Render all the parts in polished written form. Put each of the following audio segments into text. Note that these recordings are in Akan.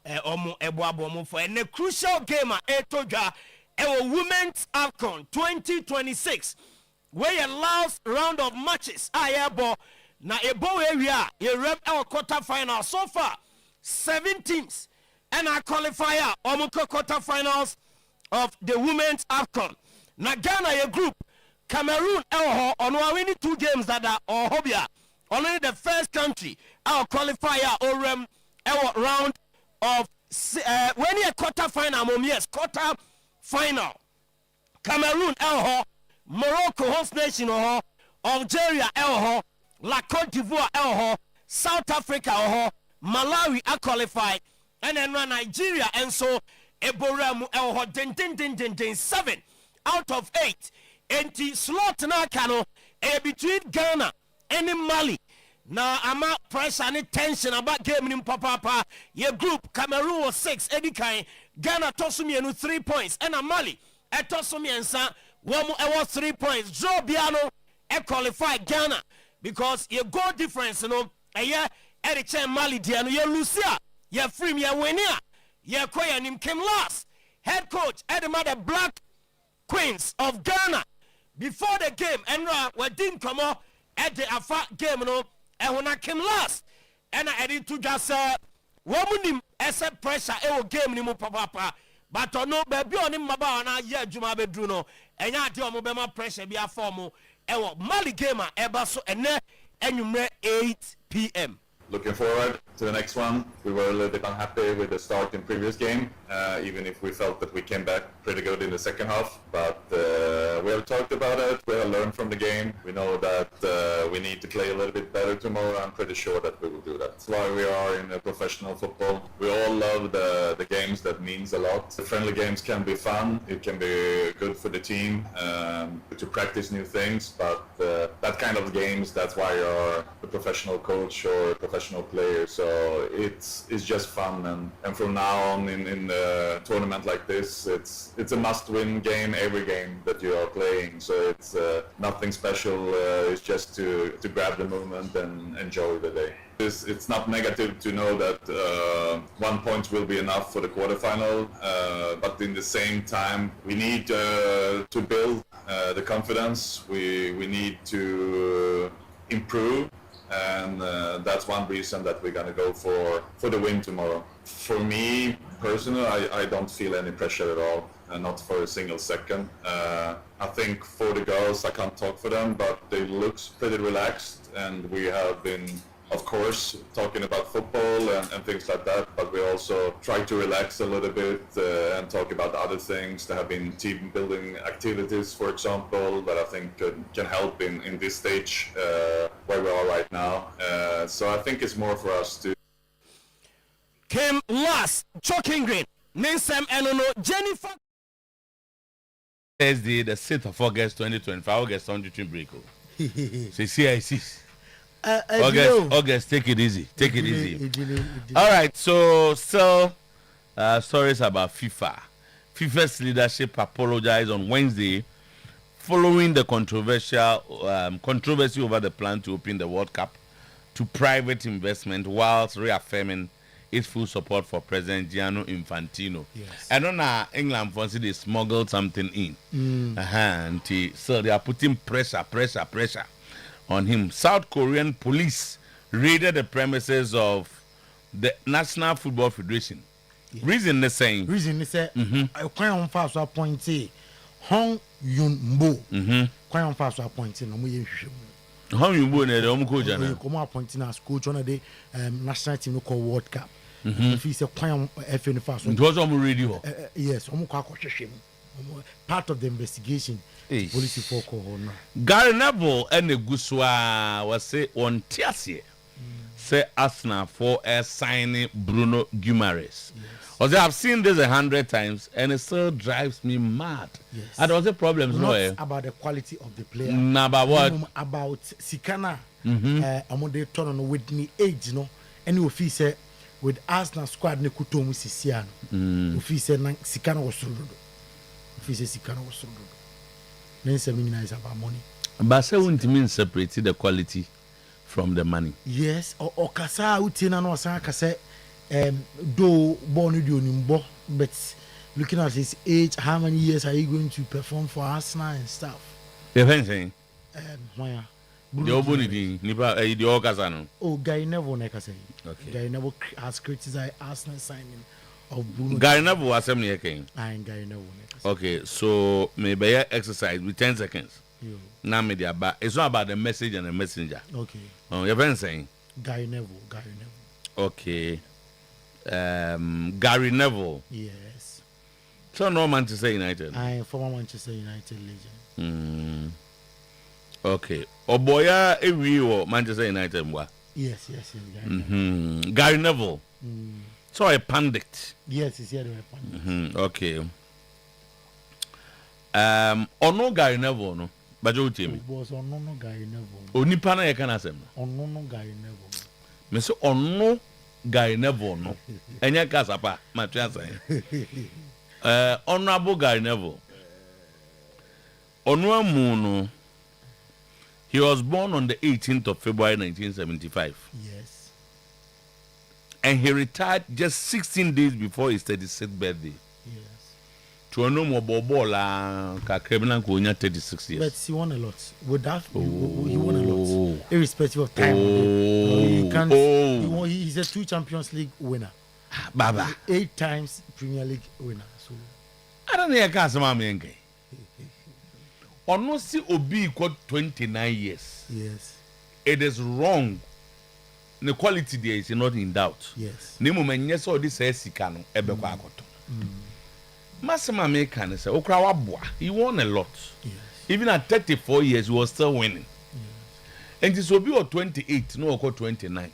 omo eboabo for a crucial game etoja Women's AFCON 2026 where a last round of matches ayebo na ebo area ye rep our quarter final so far 7 teams and a qualifier omuko quarter finals of the Women's AFCON na Ghana ye group Cameroon on winning 2 games that are hobia only the first country our qualifier or round of when you quarter final yes quarter final Cameroon Morocco host nation Algeria La Côte d'Ivoire South Africa Malawi are qualified and then Nigeria and so Eboramu den 7 out of 8 and the slot na kano between Ghana and Mali. Now I'm out pressure and tension about game in papa. Your group Cameroon was 6, Eddie Kai, Ghana tosumi and 3 points, and Mali at tosumi and San one more 3 points. Draw Biano and qualify Ghana because your goal difference, a year Eddie Chen Mali Diano, your Lucia, your free, your winner, your Koya Nim came last. Head coach Eddie Mother Black Queens of Ghana before the game, and we didn't come out at the Afa game, and when I came last, and I did to just woman as a pressure game ni papa, but no baby on him about na yeah Juma Bedruno, and ya do mobile pressure be a formal, and Mali gamer ebaso and you 8 p.m. Looking forward to the next one. We were a little bit unhappy with the start in previous game, even if we felt that we came back pretty good in the second half. But we have talked about it, we have learned from the game. We know that we need to play a little bit better tomorrow. I'm pretty sure that we will do that. That's why we are in professional football. We all love the games that means a lot. The friendly games can be fun, it can be good for the team to practice new things, but that kind of games, that's why you're a professional coach or a professional player, so it's just fun, and from now on in a tournament like this, it's a must-win game every game that you are playing, so it's nothing special, it's just to grab the moment and enjoy the day. It's not negative to know that 1 point will be enough for the quarterfinal, but in the same time we need to build the confidence, we need to improve, and that's one reason that we're going to go for the win tomorrow. For me personally, I don't feel any pressure at all, not for a single second. I think for the girls, I can't talk for them, but they look pretty relaxed, and we have been, of course, talking about football and things like that, but we also try to relax a little bit and talk about other things. There have been team building activities, for example, that I think can help in this stage where we are right now. So I think it's more for us to... Came last, Choking Green, Ninsem Enono, Jennifer. Thursday, the 6th of August 2025, August on the break. So CIC. August, take it easy. Take it easy. All right, so stories about FIFA. FIFA's leadership apologized on Wednesday following the controversy over the plan to open the World Cup to private investment, whilst reaffirming its full support for President Gianni Infantino. Yes. I don't know, England fancy they smuggled something in. So they are putting pressure on him. South Korean police raided the premises of the National Football Federation. Yes. Reason is saying I can't fast appointee Hong Yun Bo. Can't fast appointee no more. Hong Yun Bo ne the coach na. Come appointing as coach on the national team called World Cup. If he say quan FN fast. It was on radio. Yes, part of the investigation. Police for corona. Gary Neville and the Guswa was say on Tiasie. Say Arsenal for signing Bruno Guimaraes. Yes. I've seen this 100 times and it still drives me mad. Yes. And there was a problem. Not about the quality of the player. About what? About Sikana. I'm they turn on with me age, no. And you feel say with Arsenal squad ne kutomu sisiano. You feel say Sikana was solo. You feel say Sikana was solo. Then is about money. But say won't mean separate the quality from the money. Yes, or kasa utina no san kase though born in Bo, but looking at his age, how many years are you going to perform for Arsenal and stuff? Defending. Why? The Obunidi, Nipa, the Okazano. Oh, Gary Neville, like I say. Okay. Gary Neville has criticized Arsenal signing of Bruno. Gary Neville was a king. I ain't Gary Neville. Okay, so maybe exercise with 10 seconds. Yo. Now, media, but it's not about the message and the messenger. Okay. Oh, you're very saying. Gary Neville. Okay. Gary Neville. Yes. So no Manchester United. I am former Manchester United legend. Okay. Oboya Ewi or Manchester United mwa. Yes. Gary, Gary Neville. So a pandit. yes, he's here to pandit. Okay. Ono Gary Neville no. Bajo timi. Was ono Gary Neville. Onipa na ye kana asem no. Ono Gary Neville. Me so ono Gary Neville no. Enya kasapa ma transa. Honorable Gary Neville. Ono amu no. He was born on the 18th of February 1975. Yes. And he retired just 16 days before his 36th birthday. Yes. To a no more bobola, Kakreblan Konya 36 years. But he won a lot. With that, he won a lot. Irrespective of time. He can't, he's a 2 Champions League winner. Baba. 8 times Premier League winner. So I don't know how to say Ono si obi equal 29 years. yes. It is wrong. The quality there is not in doubt. Yes. Nemo menyesa odi say sika no ebe kwa akoto. Masema American say okra wabua. He won a lot. Yes. Even at 34 years he was still winning. And this will be or 28 no or 29.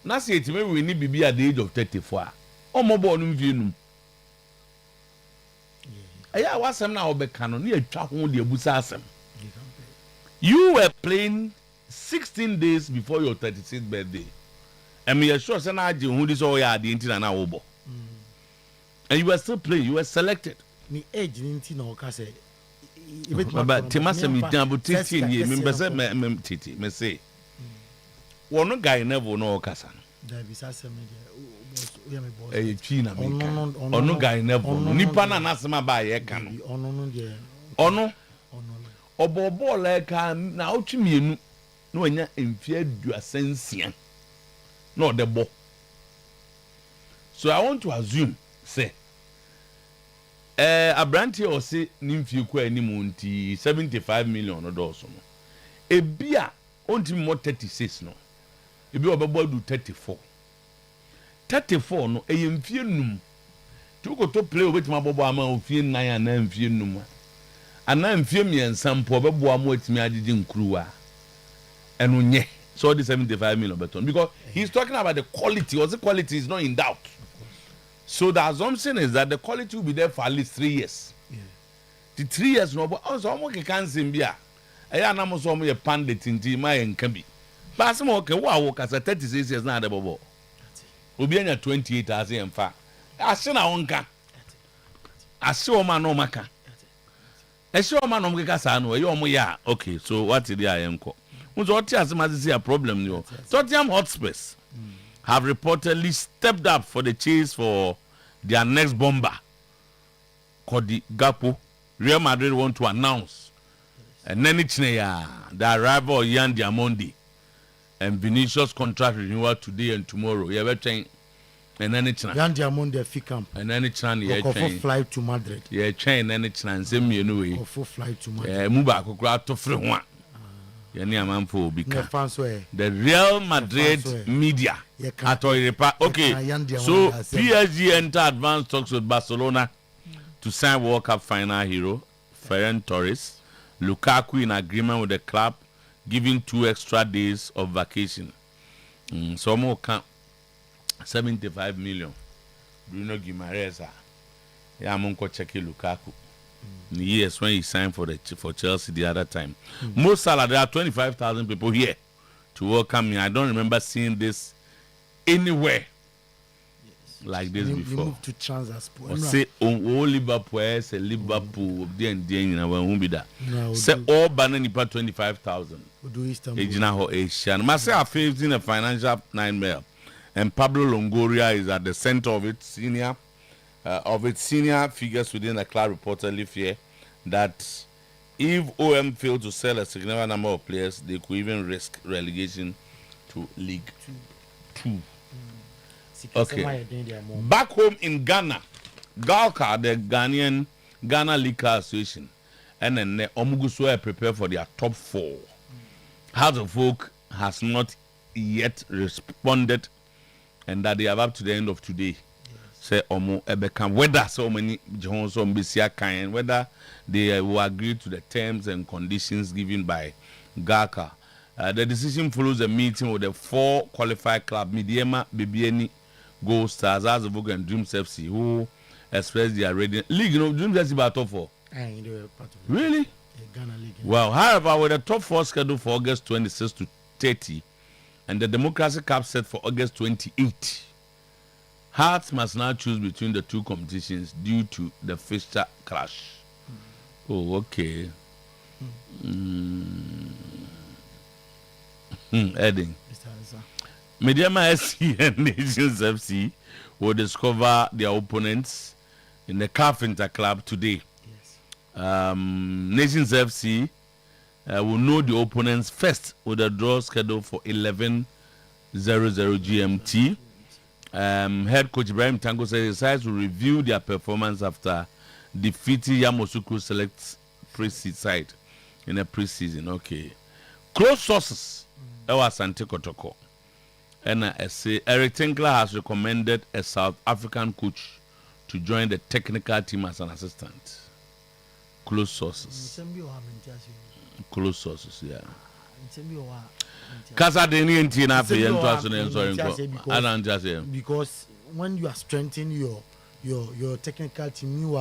Na say it may we need be at the age of 34. Omo bo no mvienu. Aya wasem na obeka no na atwa ho de abusa asem. You were playing 16 days before your 36th birthday. And me sure say na age hu dis all ya de ntina na wo bo. And you were still playing, you were selected. Me age ninti na oka say But Timasa me tan about 15 years me say me titi me say. One guy never no okasa. Da bisa say me de me boss. Eh twi na me kan. Ono guy never no. Nipa na nasema ba ye kan no. Ono no de. Ono obobo la ka na otwi mienu na onya emfie aduasansia na odebo. So I want to assume say Abranti or say nimfie kwa animu nti 75 million no do so no. Ebia onti mo 36 no. Ebi obebo do 34. 34 no eyemfie num. Tu ko to play obetima bobo ama ofie nan na mfie num. Ana mfie miensa mpo obebo ama otimi agigi nkruwa. Eno nye. So the 75 million beton because he's talking about the quality. Was the quality is not in doubt. So the assumption is that the quality will be there for at least 3 years. Yeah. The 3 years no but also omo ke kan simbia. Eya na mo so omo ye pandit nti ma ye nka bi. But some okay wo kasa 36 years na de bobo. Obi anya 28 as em fa. Ase na wonka. Ase o ma no maka. Ese o ma no mka sa no e omo ya. Okay, so what is there enko? Unzo oti as ma see a problem yo. Tottenham Hotspurs have reportedly stepped up for the chase for their next bomber, Cody Gakpo. Real Madrid want to announce and then it's the arrival of Yan Diamondi and Vinicius contract renewal today and tomorrow. Yeah, we're trying and then it's Yan Diamondi fi camp. And then it's yeah, for flight to Madrid. Yeah, train and it's same anyway. For flight to Madrid. Yeah, move back to free one. The The Real Madrid media at Oyerepa. Okay, so PSG enter advanced talks with Barcelona to sign World Cup final hero Ferran Torres. Lukaku in agreement with the club, giving 2 extra days of vacation. So more 75 million. Bruno Guimaraes. Yeah, I'm going to check Lukaku. Yes, when he signed for Chelsea the other time. Most Salah, there are 25,000 people here to welcome me. I don't remember seeing this anywhere like this before. Moved to Transport. Say Liverpool, say Liverpool, then you know when won't be that. Say all banana nipa 25,000. Do Istanbul. Ejina ho Asian. Must say I faced in a financial nightmare. and Pablo Longoria is at the center of its senior figures within the club reportedly fear that if OM failed to sell a significant number of players, they could even risk relegation to League 2. Okay. Back home in Ghana, Galka, the Ghana League Association, and then Omugusua prepare for their top 4. House of Folk has not yet responded, and that they are up to the end of today. Say Omo Ebeka, whether so many Johnson Bisia kind, whether they will agree to the terms and conditions given by Galka. The decision follows a meeting with the 4 qualified clubs, Midiema, Bibiani, Gold Stars, Azovok, and Dreams FC, who expressed their readiness. League, Dreams FC about top 4. Really? Ghana League. Well, however, with the top 4 scheduled for August 26 to 30, and the Democracy Cup set for August 28, Hearts must now choose between the 2 competitions due to the fixture clash. Oh, okay. Heading. Mediama SC and Nations FC will discover their opponents in the Carpenter Club today. Yes. Nations FC will know the opponents first with a draw scheduled for 11:00 GMT. Head coach Ibrahim Tango says the sides will review their performance after defeating Yamoussoukro Select pre-seed side in a pre-season. Okay. Close sources. Asante Kotoko. And I say Eric Tinkler has recommended a South African coach to join the technical team as an assistant. Close sources. Close sources, yeah. Because when you are strengthening your technical team,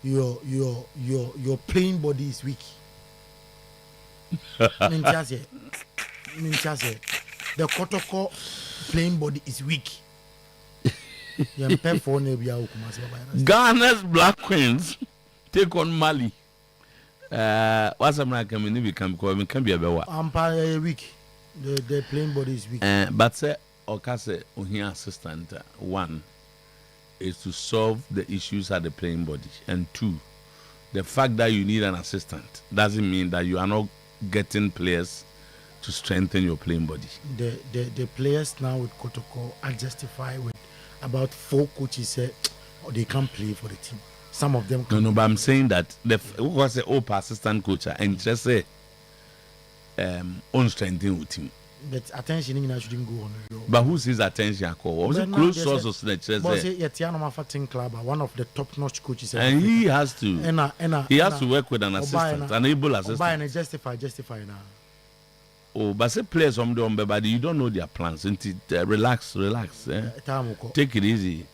your playing body is weak. The Kotoko playing body is weak. Ghana's Black Queens take on Mali. What's American can be a weak. The playing body is weak. But say Okase Ohia assistant 1 is to solve the issues at the playing body, and 2, the fact that you need an assistant doesn't mean that you are not getting players to strengthen your playing body. The players now with Kotoko are justified with about 4 coaches say they can't play for the team. Some of them can. No, but I'm saying that who was the old assistant coach and just say on strengthening the team. But attention shouldn't go on. But who says attention? Was it close sources that just one of the top-notch coaches, and he has to work with an assistant, an able assistant. And justify now. Oh, but say players on the body, you don't know their plans. Relax. Take it easy.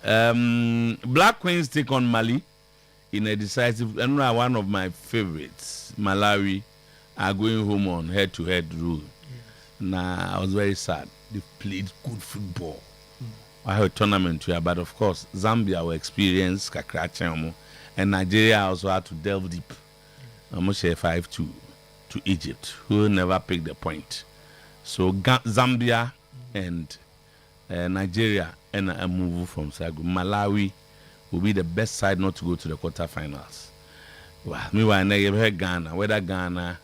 Black Queens take on Mali in a decisive, and one of my favorites, Malawi, are going home on head-to-head rule. Nah, I was very sad. They played good football. I had a tournament here, but of course, Zambia will experience Kakrachamo, and Nigeria also had to delve deep. Almost 5-2 to Egypt, who never picked the point. So Zambia and Nigeria and a move from Sagu. Malawi will be the best side not to go to the quarterfinals. Well, meanwhile, I heard Ghana, whether Ghana,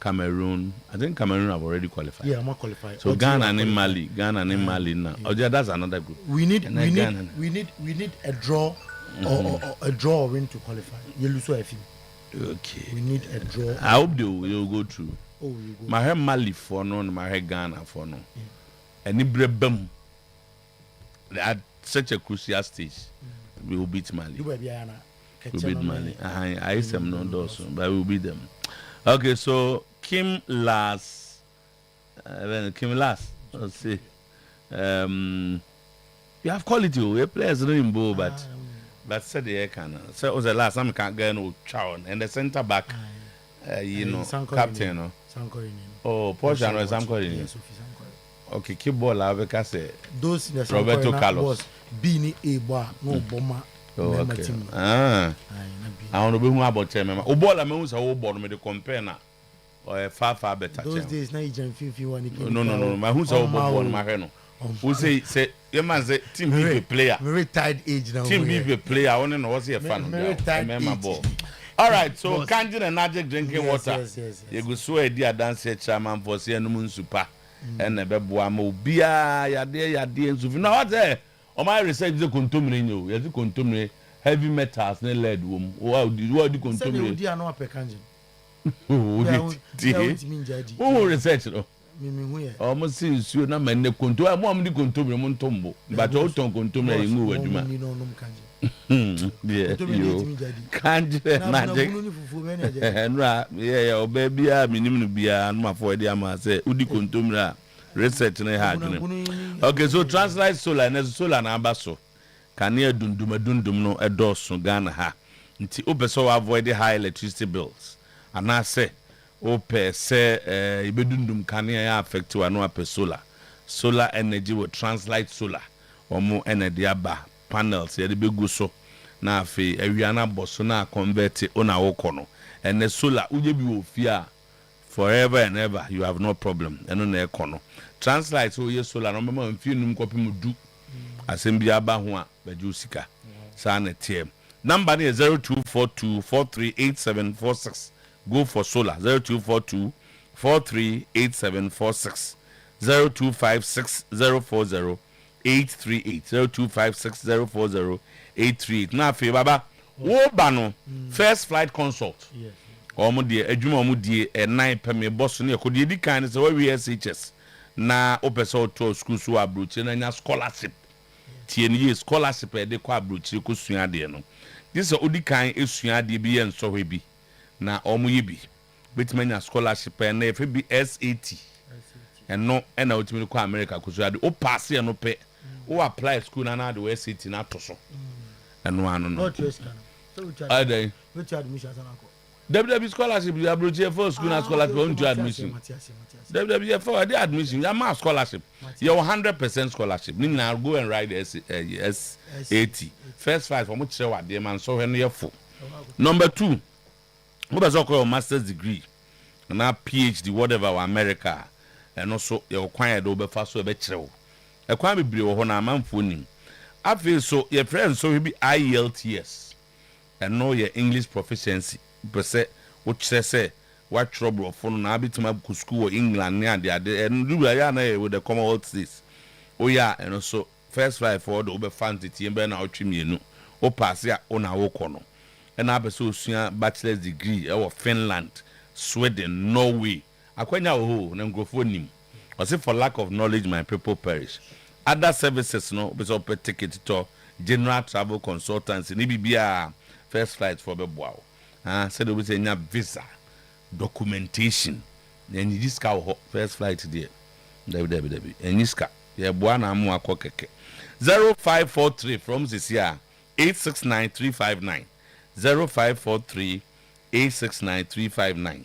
Cameroon. I think Cameroon have already qualified. Yeah, I'm not qualified. So Ghana and Mali now. Oh, yeah, that's another group. We need a draw or a draw or win to qualify. You lose a few. Okay. We need a draw. I hope they will go through. Oh, you go. My head Mali for no, my head Ghana for no. And Ibrahim, at such a crucial stage, we will beat Mali. We beat Mali. I say no also, but we will beat them. Okay, so Kim last. Let's see. You have quality. We players rainbow, but said the can. So it was the last time can't get no chow and the centre back. Captain. No. Oh, Porsche no Samko. Okay, keep ball. I will say. Those Roberto Carlos. Bini Eba no bomber. Oh, okay. I want to be more about them. Obola me who's a whole board me to compare na. Or far better. Those days na you can feel one. No. My who's a whole board my no. who say your man say team be a player. Retired age now. Team be a player. I want to know what's your fan. Remember ball. All right, so Kanji and Najik drinking water. Yes. You go so a dear dance chairman for seeing moon super and a bebuamo beer ya dear and so now what there. On my research the contumely you the contumely heavy metals ne lead womb. What do you contumely? Dear no Kanji. Who research no? Almost since you know men conto I want the contumely montombo but all ton contumely you know Juma. Yeah, you can't magic. Yeah, baby, I mean, be a man for the Ama say, Udi Kuntumra, research in a hard. Okay, so translate solar and solar and abaso. Can you dundum no a dos on Ghana ha? Until Opeso avoid the high electricity bills. And I say, Ope say, Ibedundum can affect to a no solar. Solar energy will translate solar or more energy aba. Panels ya be go so na afi awiana boso na convert ona wokono and the solar uje bi ofia forever and ever you have no problem eno na ekono translate so ye solar no mama mfi num kopim du asembia aba ho a baju sika sa na tiem number is 0242438746 go for solar 0242438746 0256040838 0256040838 na fe baba wo ba no first flight consult yes omo de adwuma omo de 9 peme boss no ekodi di kan se we SHS na opesa to school so abrochi na nya scholarship tie ni scholarship e de kwa abrochi ko sua de no this odi kan esua de bi en so bi na omo ye bi betimanya scholarship e na efe bi SAT and no and ultimately ko America ko so ade o pass e no pe o apply school na the SAT na to so and no no ade which admission anako WW scholarship you abroad for school na scholarship on to admission WW for the admission ya ma scholarship you 100% scholarship ni na go and write SAT first five for mo kire wa de man so when you full number 2 mo be so call master's degree na PhD whatever wa America and also your kwan do be fa so be kire wo e kwan be bire wo ho na amanfo nim afi so your friend so be IELTS and know your English proficiency percent what say what trouble for na abitima ku school in England near the and do ya na with the Commonwealth states oh yeah and also first five for the over fantasy and na otwimienu o pass ya ona wo kono and abeso osua bachelor's degree or Finland Sweden Norway akwanya ho na ngrofo nim or say for lack of knowledge my people perish other services no be so ticket to general travel consultancy ni bibia first flight for beboa said we say nya visa documentation and this car first flight there debi and this car ye boa na amu akokeke 0543 from this year 869359 0543 869359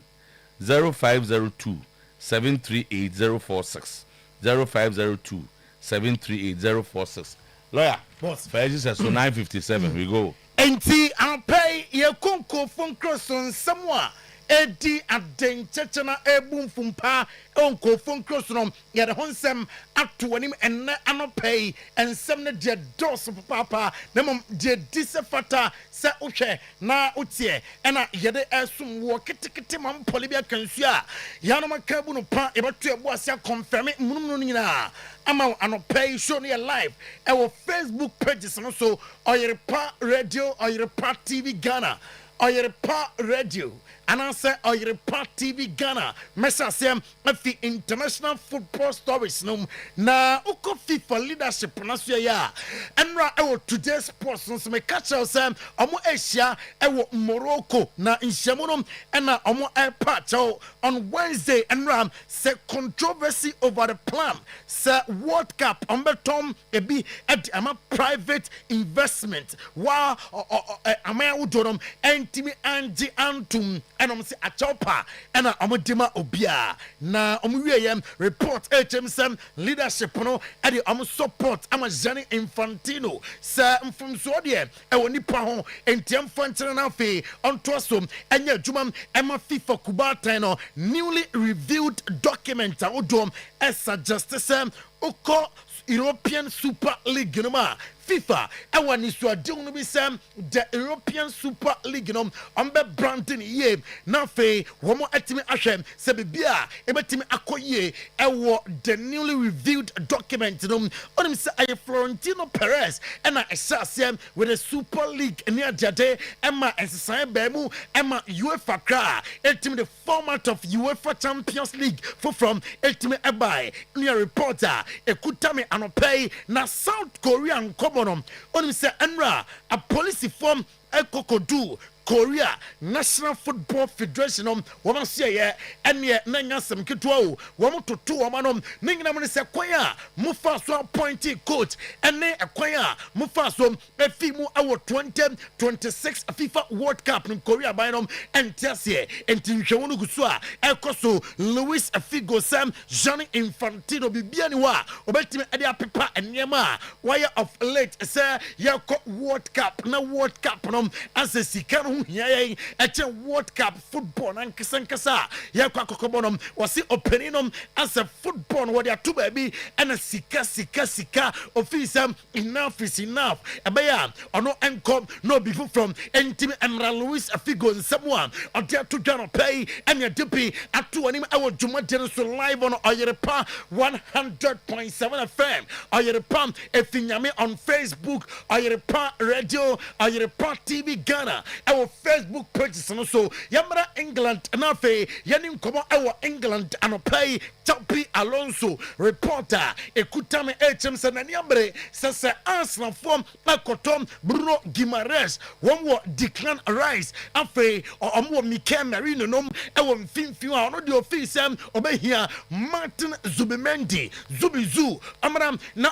0502 738046 0502 738046 lawyer boss for Jesus so 957 we go enti anpay ye konko fonkroson samwa edi aden chechena ebum fumpa onko fonkroson ye de honsem ato anim enne anopay ensem ne de dos papa na mom de disefata se uhwe na utie ena ye de esum wo kitikiti mam polibia kansua ya no makabu no pa e beto ebu asia confirm munum nyina ama anopay show ne live e wo Facebook pages no so Oyerepa Radio Oyerepa TV Ghana Oyerepa Radio and I say Oyerepa TV Ghana mesasem afi international football stories no na uko FIFA leadership na so ya enra e today's sports no me catch us omo Asia e Morocco na nhyamu no na omo patch on Wednesday enra say controversy over the plan say World Cup ombetom e bi at ama private investment wa ama udorom entimi anji antum and say achopa and amodima obia na omuwie report HMSM leadership no and the support ama Gianni Infantino sa mfumso de e woni pa ho entiam Infantino na fe onto so enya djuma ema FIFA kubata no newly reviewed document odom as justice uko European Super League no ma FIFA ewa ni so ade no bi sem the European Super League no ambe branding ye na fe wo mo atimi ahwem se bibia ebetimi akoye ewo the newly revealed document no onim se ay Florentino Perez and asasem with the Super League near jade emma ensesan ba mu emma UEFA kra etimi the format of UEFA Champions League from etimi ebai near reporter ekutami anopay na South Korean komonom onim se enra a policy form ekokodu Korea National Football Federation woman say and ye nanya some kitwa woman to two woman ningina mun se kwaya mufa so appointed coach and ne akwaya mufa so efimu awo 2026 FIFA World Cup in Korea by and tese enti hwewonu guso a ekoso Luis Figo Sam Gianni Infantino bibiani wa obetimi ade apepa enema wire of late say yakọ World Cup no as a sikano yeah, at a World Cup football and Kisankasa, Yakakobonum was it opening as a football where they are two baby and a sika officer enough is enough. A baya or no income, no before from Entim and Luis Figo and someone or there to John pay and your dippy at 2 hour Jumatin live on Oyerepa 100.7 FM. Oyerepa Efinyame on Facebook, Oyerepa Radio, Oyerepa TV Ghana. Our Facebook page so Yamara England and Afe Yanim Komo our England and pay Chapi Alonso reporter Ekutame HM Sananiambre Sasa Arsenal form Akotom Bruno Guimaraes one more Declan Rice Afe or Omo Mike Marino nom our Finfua no the office obey here Martin Zubimendi Zubizu Amram na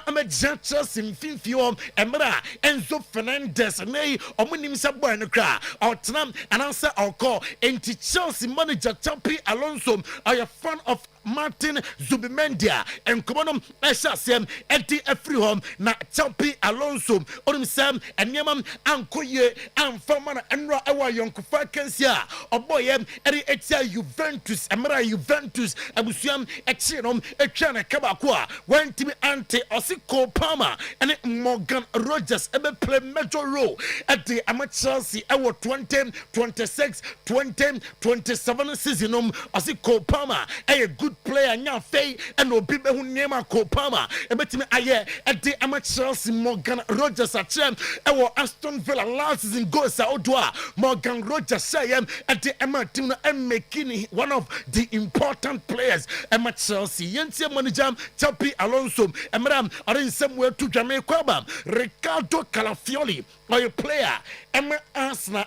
Chelsea Finfua Emra Enzo Fernandez Nay Omunim Saboy no kra Tottenham and answer our call into Chelsea manager Chapi Alonso are a fan of Martin Zubimendia and Common SSM Eti Efrihom na Chapi Alonso Onim Sam and Yaman and Koye and Famana and Ra Awa Yonkufa Kensia or Boyem Eri Etia Juventus Amara Juventus Abusiam Echenom Echana Kabakwa went to me ante Osiko Palmer and Morgan Rogers ever play major role at the Chelsea our 2026 2027 season Osiko Palmer a good player nya fei and obi be hu nema Kopama e betimi aye e de Chelsea Morgan Rogers achem e wo Aston Villa last season goals Otuo Morgan Rogers say e de team no making one of the important players e Chelsea yentie manager Chapi Alonso e mram are in somewhere to Jamaica kwaba Ricardo Calafiori or a player e Arsenal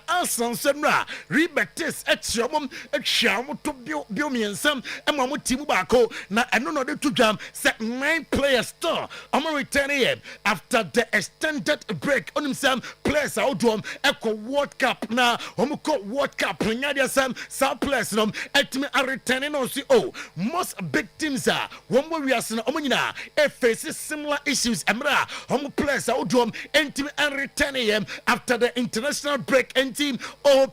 semra Rebetis echiam to biomiensam e mo team bako na eno no de to jam set 9 players still I'm returning here after the extended break on himself players out to echo World Cup na omuko World Cup nya dia sam players no etimi are returning on see most big teams are one more we are seeing omanyina e face similar issues emra players out to entimi and returning here after the international break and team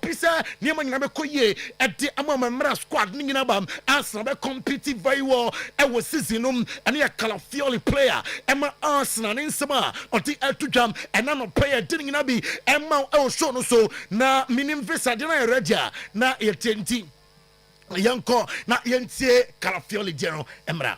pisa niam nyina be koye at the amamra squad nyina bam Arsenal be compete very well e was season and a Calafiori player Emma Arsenal in sama or the Eltujam and no player didn't be Emma El Shono so na minim visa dina redia na yetenti yanko na yentie Calafiori general Emra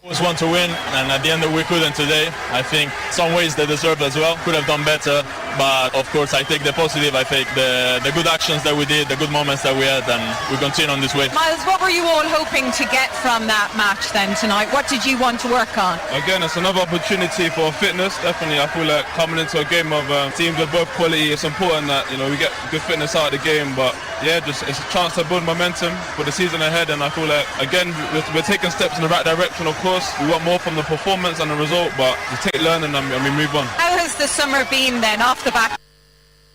always want to win, and at the end we couldn't today. I think some ways they deserved as well. Could have done better, but of course I take the positive. I take the good actions that we did, the good moments that we had, and we continue on this way. Miles, what were you all hoping to get from that match then tonight? What did you want to work on? Again, it's another opportunity for fitness. Definitely, I feel like coming into a game of teams with both quality, it's important that we get good fitness out of the game. But yeah, just it's a chance to build momentum for the season ahead, and I feel like again we're taking steps in the right direction. Of course, we want more from the performance and the result, but we take learning and we move on. How has the summer been then off the back?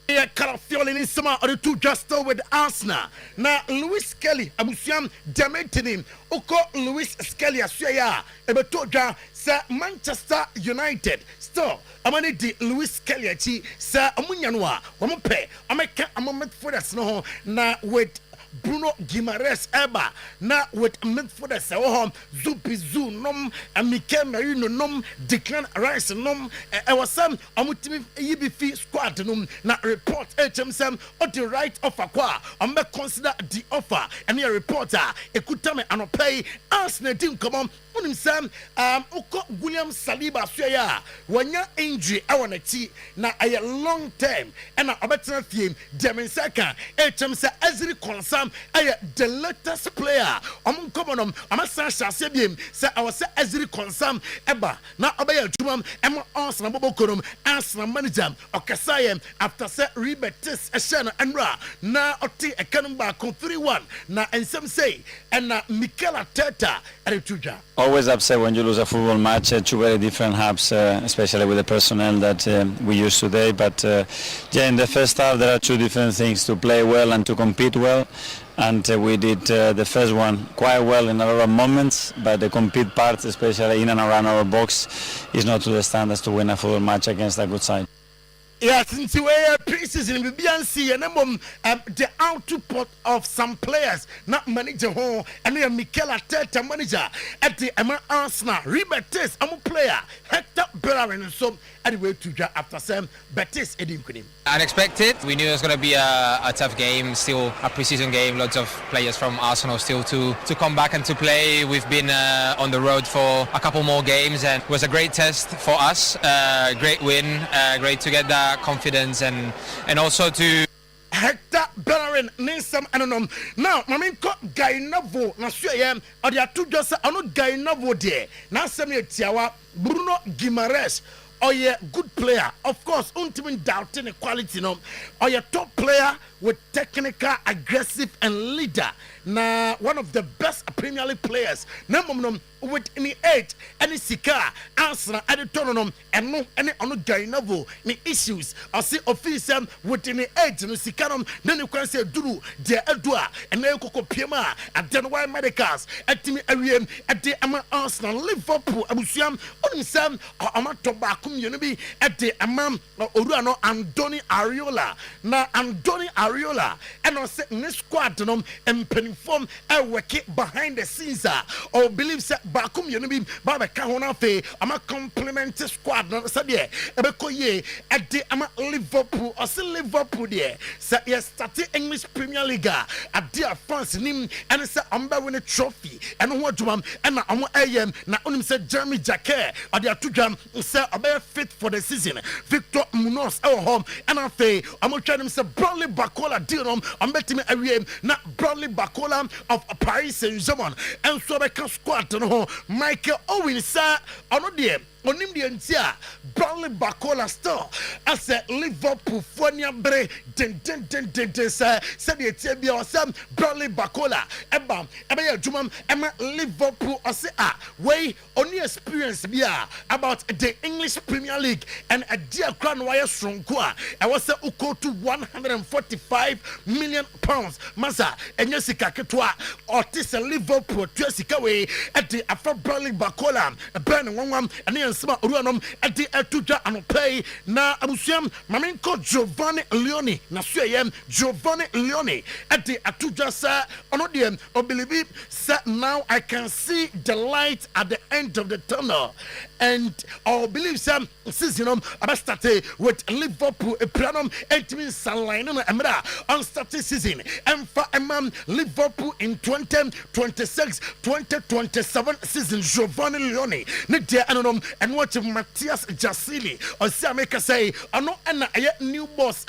Yeah, Calafiori in summer or the two just with Arsenal. Now, Louis Kelly, Abusiam, Demetinin, Oko Louis Kelly, Asuya, Ebetoja, Sir Manchester United. Still, Amani di Louis Kelly, Sir Amunyanwa, Wamope, Ameka, a moment for us, no, now with Bruno Guimaraes eba na with midfielders home Zupizu nom Mikel Merino nom Declan Rice nom was some amutimi yibi squad nom na report HMSM or the right offer kwa consider the offer and your reporter ekutame anopay Arsenal team come on Sam Uko William Saliba Suya wanya injury awanati na a long time and a better theme Demensaka HMSA Ezri Konsam the latest player common Amasa Sabium say I was Ezri Konsam Eba na Abaya Jumam Emma Arsenal Bobokorum Arsenal manager Okasayem after set rebetis Ashana Enra na Oti a Kanumba 3-1 na and some say and Mikel Arteta at Tuja. Always upset when you lose a football match. Two very different halves, especially with the personnel that we use today. But in the first half there are two different things: to play well and to compete well. And we did the first one quite well in a lot of moments, but the compete part, especially in and around our box, is not to the standards to win a football match against a good side. Yes, since we are pre-season, we begin see the output of some players, not manager home, and we are Mikel Arteta manager at the Arsenal. Rebetis, I'm a player, Hector Bellerin, and so anyway to after some Betis Edim Kunim. Unexpected. We knew it was going to be a tough game, still a pre-season game. Lots of players from Arsenal still to come back and to play. We've been on the road for a couple more games, and it was a great test for us. Great win, great to get that confidence and also to Hector Bellerin Ninsam Anonom. Now, Maminko Gainavo, Nasuya, or the two just ano Gainavo there. Now, Samuel Tiawa, Bruno Guimaraes. Or a good player, of course, ultimate doubting the quality, no. Or a top player with technical, aggressive, and leader. Now, one of the best Premier League players. Number with any age, any sika, answer, any tournament, and no any on Gainavo, any issues. I see official with any age, no sikanum, then you can say Duru, dear Edua, and then Coco Pima, and then why medicals, at Timmy Ariam, at the Arsenal, Liverpool, Abusiam, on Sam, or Amatobakum, you know, at the Amam, Urano, Andoni Ariola. Now, Andoni Ariola, and I said, in this squad, and penform, I work it behind the scenes, or believe that. Bakum Yunibim, Baba Kahonafe, I'm a complimentary squad, not Sabia, Ebekoye, at the Ama Liverpool, or still Liverpool there. Say, yes, started English Premier League, at dear France, Nim, and it's a win a trophy, and what to and I'm AM, now only said Jeremy Jacquet, or the two jam, say, a better fit for the season. Victor Munoz, our home, and I say, I'm going to try to say, Bradley Bacola, dear, I'm betting AM, not Bradley Bacola of Paris Saint-Germain, and so I can squad, Michael Owen, sir, I know them. On him the entire Bradley Bacola store as a Liverpool Fonia Bre den said the Tibia or some Bradley Bacola Ebam Jumam Emma Liverpool or say way only experience about the English Premier League and a dear crown wire strong qua. I was uko to 145 million pounds Masa and Jessica Ketua or Tissa Liverpool Jessica way at the Afro Bradley Bacola Ben one and Sama Uruanum at the Etuja and pay na Abusiam Maminko Giovanni Leone Nasuyam Giovanni Leone at the Atuja sa Onodium or believe sir now I can see the light at the end of the tunnel and I believe some season about started with Liverpool a planum and means Salina Amra on started season and for Liverpool in 2026-2027 season Giovanni Leone Nidia Anom and watch Matthias Jasili or Sameka say I know and a new boss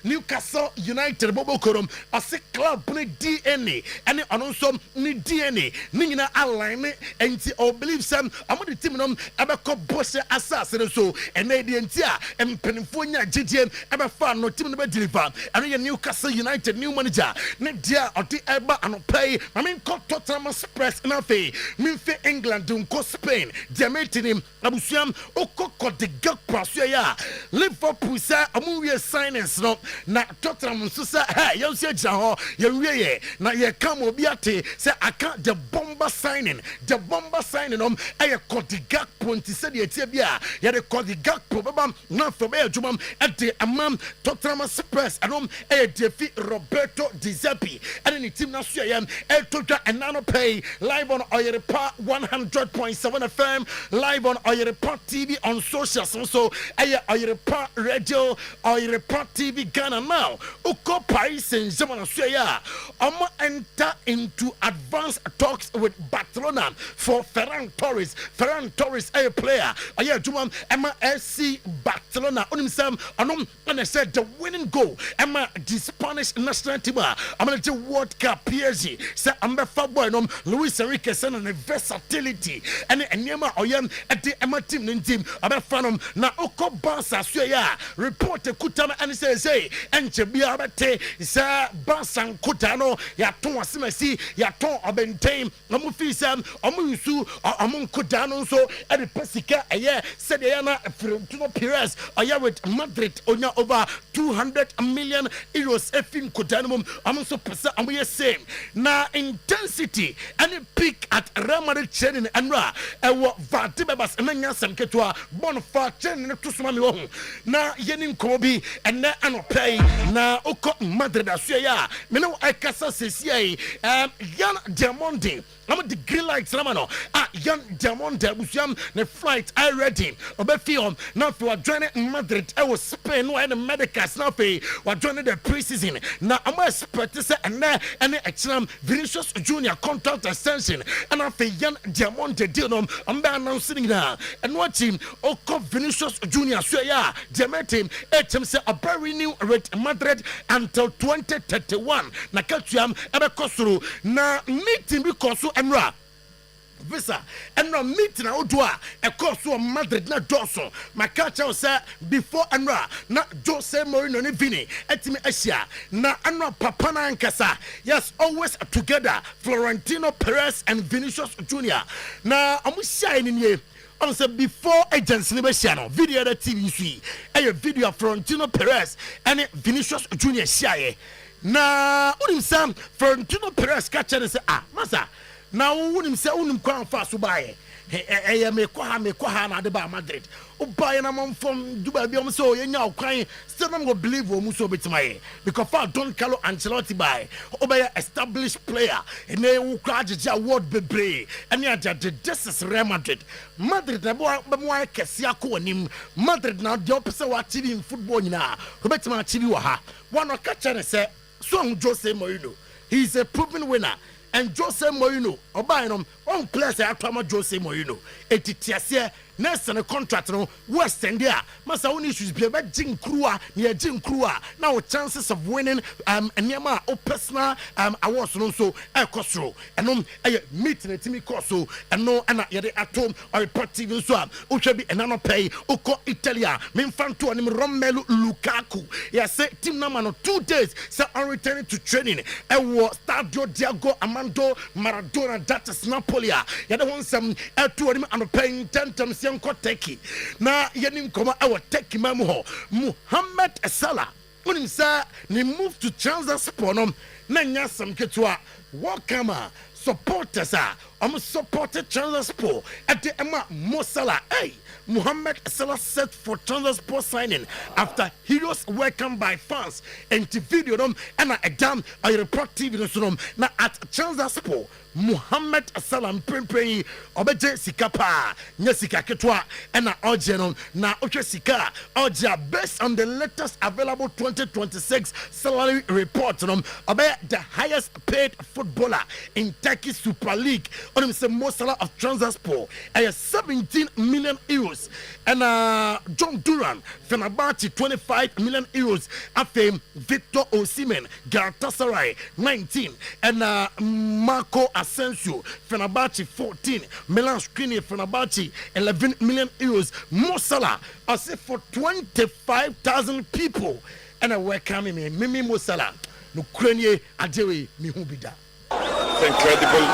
Newcastle United Bobo Korum a sick club DNA and also need DNA Nina Align and I believe some I'm the team Abako Bosse Assassin so and they the entire and Penfonia GTM ever found no team to deliver and Newcastle United new manager Nidia or the Eba and pay I mean Tottenham Express enough me England to Spain Diametin him abusuam okoko de Gakpo so ya Liverpool say amuwie signings no na Tottenham so say hey you see gina ho ye wie na ye come obi ate say aka the bomber signing e kodi Gakpo nti say de tie bia ye de kodi Gakpo baba na for be adwumam e de amam Tottenham Spurs anom e defi Roberto Di Zerbi and the team na so ye e todwa enano pay live on Oyerepa 100.7 FM live on Oyerepa TV on socials so Oyerepa Radio Oyerepa TV Ghana now Uko Paris Saint-Germain so ya enter into advanced talks with Barcelona for Ferran Torres a player Jumam Emma SC Barcelona unimsam anom when I said the winning goal Emma the Spanish national team I'm going to World Cup PSG say I'm a boy nom Luis Enrique and the versatility and Nyema Oyem at the Emma team I'm a fan na Oko Barca so ya report Kutama and say and Chebiabate sa Barca Kutano ya ton asimasi ya ton obentame amufisam amusu amun Kutano so at the Pesika said Yana Florentino Perez with Madrid onya over 200 million euros effing Kutano amunso pesa amuye same na intensity and peak at Real Madrid training and ra Vadibas and Yansam Ketua Bonfa training to Sumami na Yenin Kobi and na Anopay na Oko Madrid Asuya Meno Akasa Sisi Yan Diamondi I'm the green lights Ramano Yan Diamondi Busiam the flight I ready Obefion now for joining Madrid I was Spain when the medicals now pay we're joining the preseason now I'm expecting and exam Vinicius Junior contract extension and after Yan Diamondi deal I'm announcing now and watching Oko Vinicius Junior so yeah Demetim say a very new with Madrid until 2031 na katuam ebe kosuru na meeting because so enra visa enra meeting na odua e koso Madrid na doso makacha say before enra na Jose Mourinho ni Vini etimi asia na enra papa na nkasa yes always together Florentino Perez and Vinicius Junior na amusia ni on say before agents Nebesiano video the TV a video of Florentino Perez and Vinicius Junior Shaye na unim sam Florentino Perez catch and say masa na unim say unim kwan fa so bae me kwa na de ba Madrid ubaye na mom from Dubai bi so yenya kwan still not go believe o muso betimaye because for Don Carlo Ancelotti by obey established player and they will graduate award bebre and this is Real Madrid na bo kesi akonim Madrid na the opposite what TV in football na obetima TV wa ha one catch and say so Jose Mourinho he's a proven winner and Jose Mourinho obayenom one place atama Jose Mourinho etitiase next and contract no West End there masa one issues be jin krua near jin krua now chances of winning nyama o personal awards no so e kosro enom meeting the team koso eno ana yede atom or TV so o hwe bi enano pay uko Italia memfanto anim Romelu Lukaku yes team number no 2 days say on returning to training e wo Stadio Diego Armando Maradona that is Napoli yede won some to anim and paying 10 times Teki na yenim koma our Teki mamu ho Mohamed Salah unim sa ni move to Transport nom na nyasam ketwa wakama supporters supported Transport at the Emma Mo Salah hey Mohamed Salah set for Transport signing after heroes welcomed by fans and the video them and a damn I report TV no na at Transport Mohamed Salah prempren obeje sika pa nya sika ketwa na oje na otwe sika oje based on the latest available 2026 salary report obe the highest paid footballer in Turkey Super League on say Mo Salah of Transport 17 million euros and John Duran Fenerbahce 25 million euros after Victor Osimhen Galatasaray 19 and Marco Asensio Fenerbahce 14 Milan Skriniar Fenerbahce 11 million euros Mo Salah I say for 25,000 people and I welcome me Mimi Mo Salah no krenye ajewe mi hu bida. It's incredible to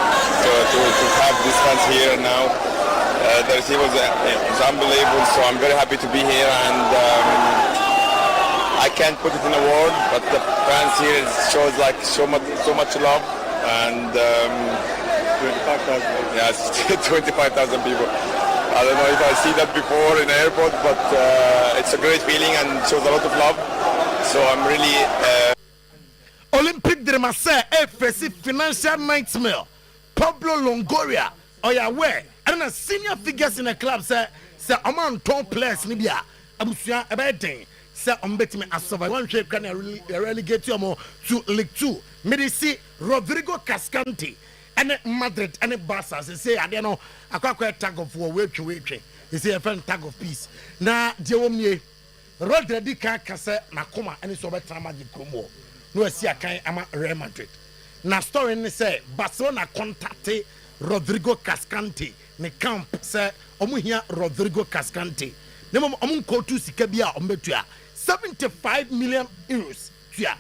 have these fans here now. The receiver is unbelievable, so I'm very happy to be here, and I can't put it in a word, but the fans here shows like so much love, and 25,000. Yes, 25,000 people. I don't know if I see that before in the airport, but it's a great feeling and shows a lot of love. So I'm really. Olympic drama say face financial nightmare. Pablo Longoria, Oyawe, and senior figures in the club say among top players in Libya. Abusia Abedin say betting as of one shape can relegate you to League 2. Medici Rodrigo Cascante. And Madrid and Barca say I don't know a tag of war wait he say a friend tag of peace na Jeomie Rodrigo Kase Nakoma and it's over time at the Como no see a kind ama Real Madrid na story ni say Barcelona contacted Rodrigo Cascante ne camp say omu hia Rodrigo Cascante ne mom omu ko tu sika bia ombetua 75 million euros tua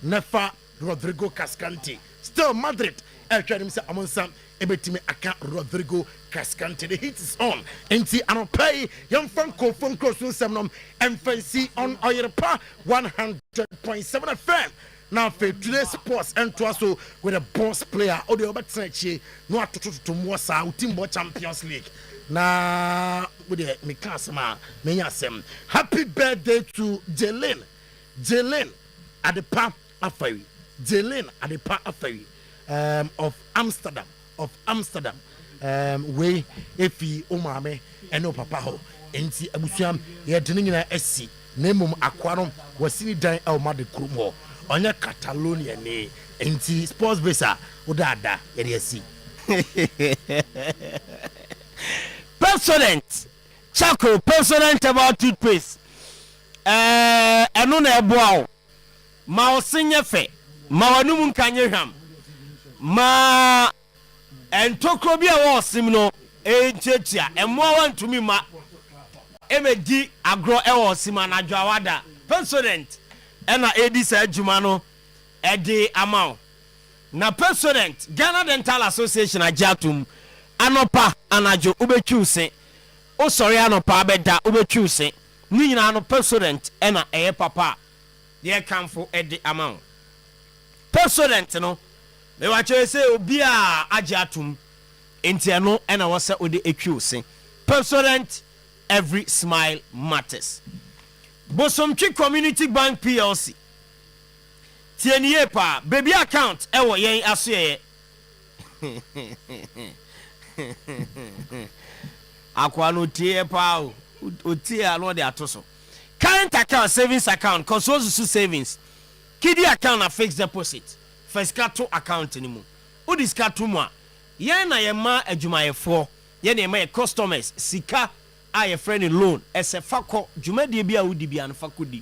nefa Rodrigo Cascante still Madrid Elchadim say Amonsam ebetime aka Rodrigo Cascante. The heat is on. Enti anopay young Franco phone close to some MFC on Oyerepa 100.7 FM. Now for today's sports and to also with a boss player or the Obatsechi no to more Timbo Champions League. Na with the Mikasama Menyasem. Happy birthday to Jelen Adepa Afari. Jelen Adepa Afari. Of Amsterdam, we efi umame eno papa ho enti abusuam ye dene nyina asi nemum akwarom wasini dan elmade krumo onye Catalonia ne enti sports visa udada ye asi president Chako president about toothpaste eno na eboa ma osinye fe ma wanum nkanye hwam ma entokro bia wo sim no enchetia emwa wantumi ma emedi agro e wo sim anadwo awada president ena edisa adwuma no edi amount na president Ghana Dental Association ajatum anopa anadwo ubetwuse o sori anopa abeda ubetwuse ni nyina no president ena eye papa ye kamfo edi amount president no me wache say obi a ajatum entiano ena wose ode etwuse president every smile matters Bosomtwi Community Bank PLC tieniye pa baby account ewo yen asoye akwano tie pa o tie alo de atoso current account savings account consosu savings kidi account na fixed deposit first to account ni mu odiska to mu a yen na ye ma adwumayefo ye na ma customers sika a ye friend loan ese fako dwumadie bi a wodi bi an fakodi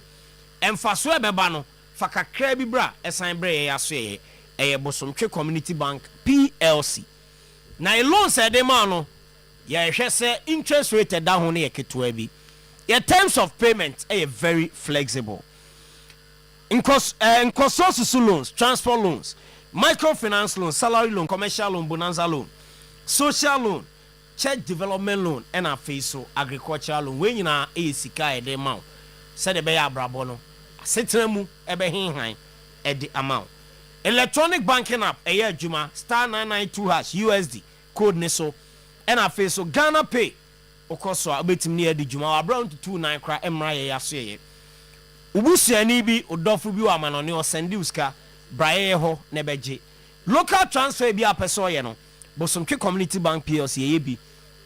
emfaso ebeba no fakakra bi bra esan bre ye aso ye Bosomtwi Community Bank PLC na e loan se de ma no ye hwese interest rate da ho na ye ketoa bi your terms of payment are very flexible. In cost loans, transport loans, microfinance loan, salary loan, commercial loan, bonanza loan, social loan, church development loan, and a face agricultural loan. When you na sika the amount, said the bear brabono, setremu ebe hin at the amount. Electronic banking app a year Juma star 992 hash USD code neso, and a face Ghana Pay. Okoso abetim near the Juma around to 29 cry emra yasoye. Ubusiani bi odofo bi wa manone o send uska braye ho nebeje local transfer bi apeso ye no Bosomtwi Community Bank PLC ye bi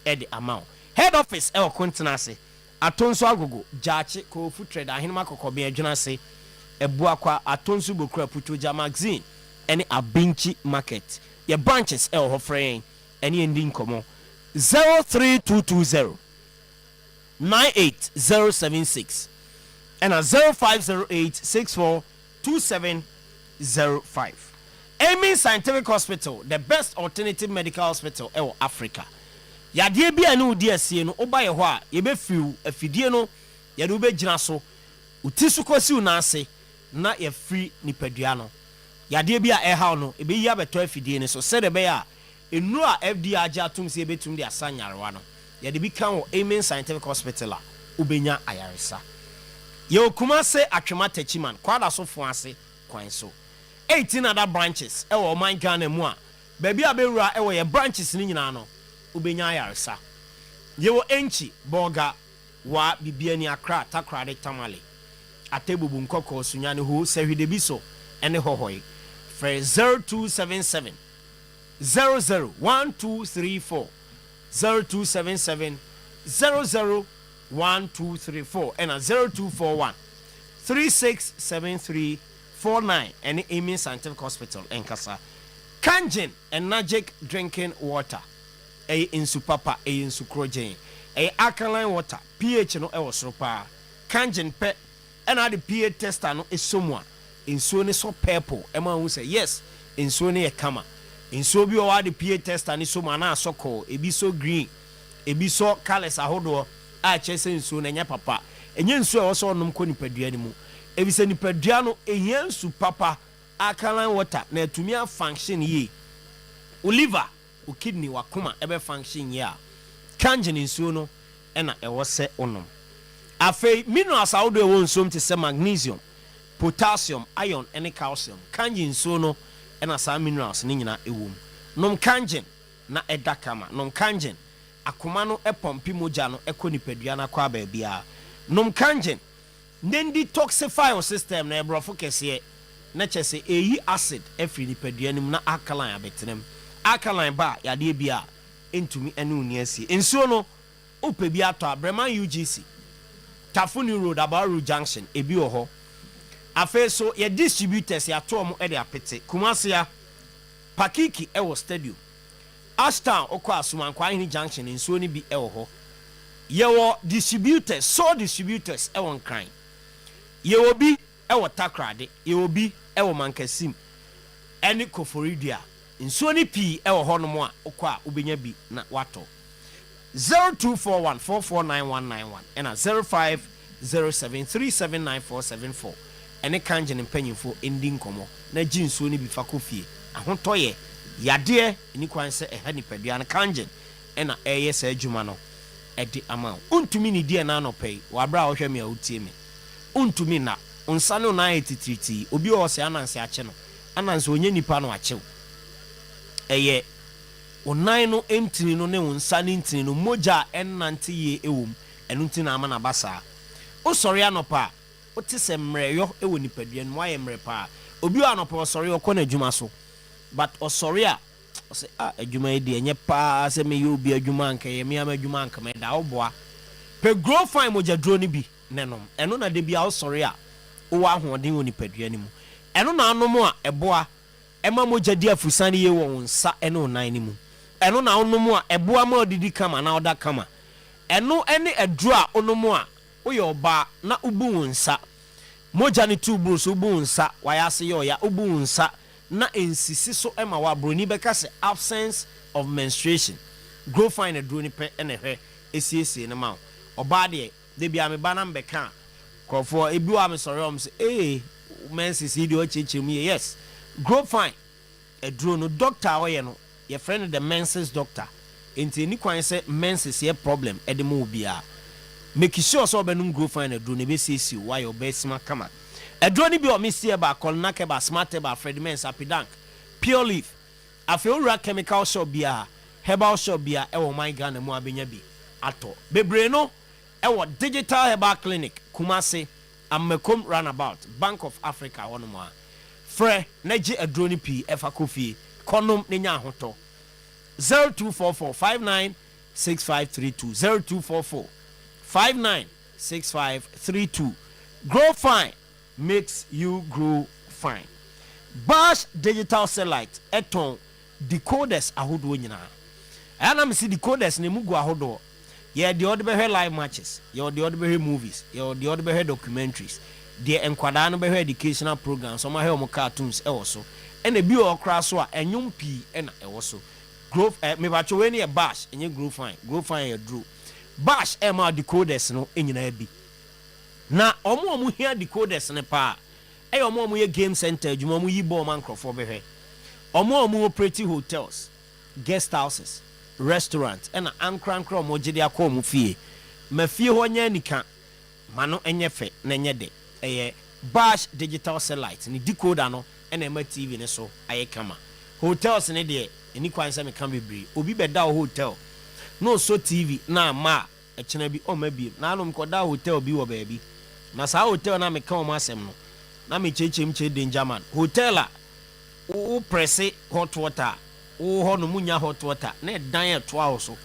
e the amount head office e okontenase atonso agogo jaache ko food trader ahinma kokobe adwunase ebuakwa atonso bokura putoja magazine ene abinchi market ye branches e ho frame ene ndi nkomo 03220 98076 and a 0508642705. Amin Scientific Hospital, the best alternative medical hospital in Africa. Yadie bi anu DSC no oba ye ho a ye be fiu afidie no ye do be gina so utisu kwasi unase na ye free nipadua no. Yadie bi a e ha no e be yi abeto afidie ne so said be ya enu a FDA aja atum se betum de asanyarewa no. ye de bi kan wo Amen Scientific Hospital a ubenya ayaresa ye okuma se atwema tachiman kwada so fo ase kwan so 18 other branches e wo man Ghana mu a baabi abewura e wo ye branches ni nyina no ubenya ayaresa ye wo enchi boga wa bibiani akra takrade tamale atebubu nkoko sunyane ho sehwede bi so ene hohoi for 0277 001234 0277 001234 and 0241 367349 and Amen Scientific Hospital in Kasa. Kangen and Magic drinking water. A insu papa, a insu krojen. A alkaline water. pH no ewosopa. Kangen pe and the pH tester no is someone. Insu ne so purple. Emma who say yes. Insu ne e kama. Insu bi o the pH tester ni so mana so ko. E bi so green. E bi so colors ahodo. A chese insu ne nya papa. Enye nsu e wo so nom ko nipadua ni mu. E bi se nipadua no ehia nsu papa. Alkaline water na etumi a function ye. O liver, o kidney, wakoma ebe function ye a. Kangen nsuo no ena ewo se onom. Afei minerals a wodo ewo nsuo te se magnesium, potassium, iron ene calcium. Kangen nsuo no ena sa minerals ni nyina ewo. Nom kangen na edakama. Nom kangen akoma no epompi moja no ekɔ nipadua na kwa ba bia. Nom kangen then detoxify your system na ebrofo kese na chese eyi acid efri nipadua nim na alkaline abetenem. Alkaline ba yade bia entumi enu ni asie. Ensuo no upe bi ato Abrema UGC Tafuni Road Abaru Junction ebi oho. Afe so ye distributors ya to mo e de apete. Kumasia Pakiki ewo stadium. Ashtown okwa Asumankwa Hini Junction ensuo ni bi ewo ho. Ye wo distributors, so distributors ewo nkran. Ye wo bi ewo Takrade, ye wo bi ewo Mankasim. Eni Koforidua. Nsuo ni pi ewo ho no mo a okwa ubenya bi na wato 0241449191 and 0507379474 ene kangen mpanyimfo ending komo na gi nsuo ni bi fa kofie ahotoye yade ni kwanse eha nipadua na kangen ena eye sa adwuma no edi ama untumi ni die na anopei wabra wo hwe me a utie me untumi na unsa no na etitriti obi o se ananse ache no ananse onye nipa no ache eye onan no entini no ne unsa ne entini no moja ennante ye ewom enu ntina ama na basa o sori anopa o te se mreyo ewo nipadua no aye mre pa obi anopa o sori o kona adwuma so but o sori a o se adwuma e de enye pa se me ye obi adwuma anka ye me ama adwuma anka me da oboa pe grow fine moja dro ni bi nenom enu na de bia o sori a o wa hoden wo nipadua ni mu enu na anom a eboa ema moja di afusani ye wo nsa ene onan ni mu eno na onomu a eboa ma odidi kama na oda kama eno ene edru a onomu a oye oba na ubu nsa moja ni tubu so ubu nsa wayase yo ya ubu nsa na ensisi so ema wa broni beka se absence of menstruation grow fine edru ni pe ene hwe esiesie ne ma oba de bia me ba na mbeka kofo ebi wa me sori om se mensisi di o chechemu yes grow fine edru no doctor oye no your friend the menses doctor enti ni kwan se menses ye problem edemo bia make sure so benum grow fine edro ne be sesi why your besima kama edro ni bi o misi e ba kolna ke ba smart e ba fred mens apidank pure leaf afeura chemical shop bia herbal shop bia e wo my Ghana mu abenya bi ato bebre no e wo digital herbal clinic Kumasi Amekom roundabout Bank of Africa wonmo a fre naji edro ni pi efa kofi konom nenya ahoto 0244596532 0244596532 grow fine makes you grow fine Bash digital satellite eton decoders ahodo nyina ana me see decoders ne mugu ahodo ye de odbe he live matches ye de odbe he movies ye de odbe he documentaries de enkwada no be he educational programs so ma he o cartoons e wo so ena bi o kra so a enyum pi ena ewo so grow me ba chowe ne bash enye grow fine e drew bash e ma decoders no enyina bi na omo hia decoders ne pa e omo ye game center adwuma omo yi ball man crofo be hwe omo operate hotels guest houses restaurant ena ankrankra omogede akọ mu fie mafie ho nya nika mano enye fe na enye de Bash digital satellite ni decoder no ena ema TV ne so aye kama hotels ne de eni kwan se me kan bebre obi beda hotel no so TV na ma echena bi o ma bi na anom koda hotel bi wo ba bi na sa hotel na me kan o ma asem no na me chechem che danger man hotel a o press hot water o ho no munya hot water na dan eto awo so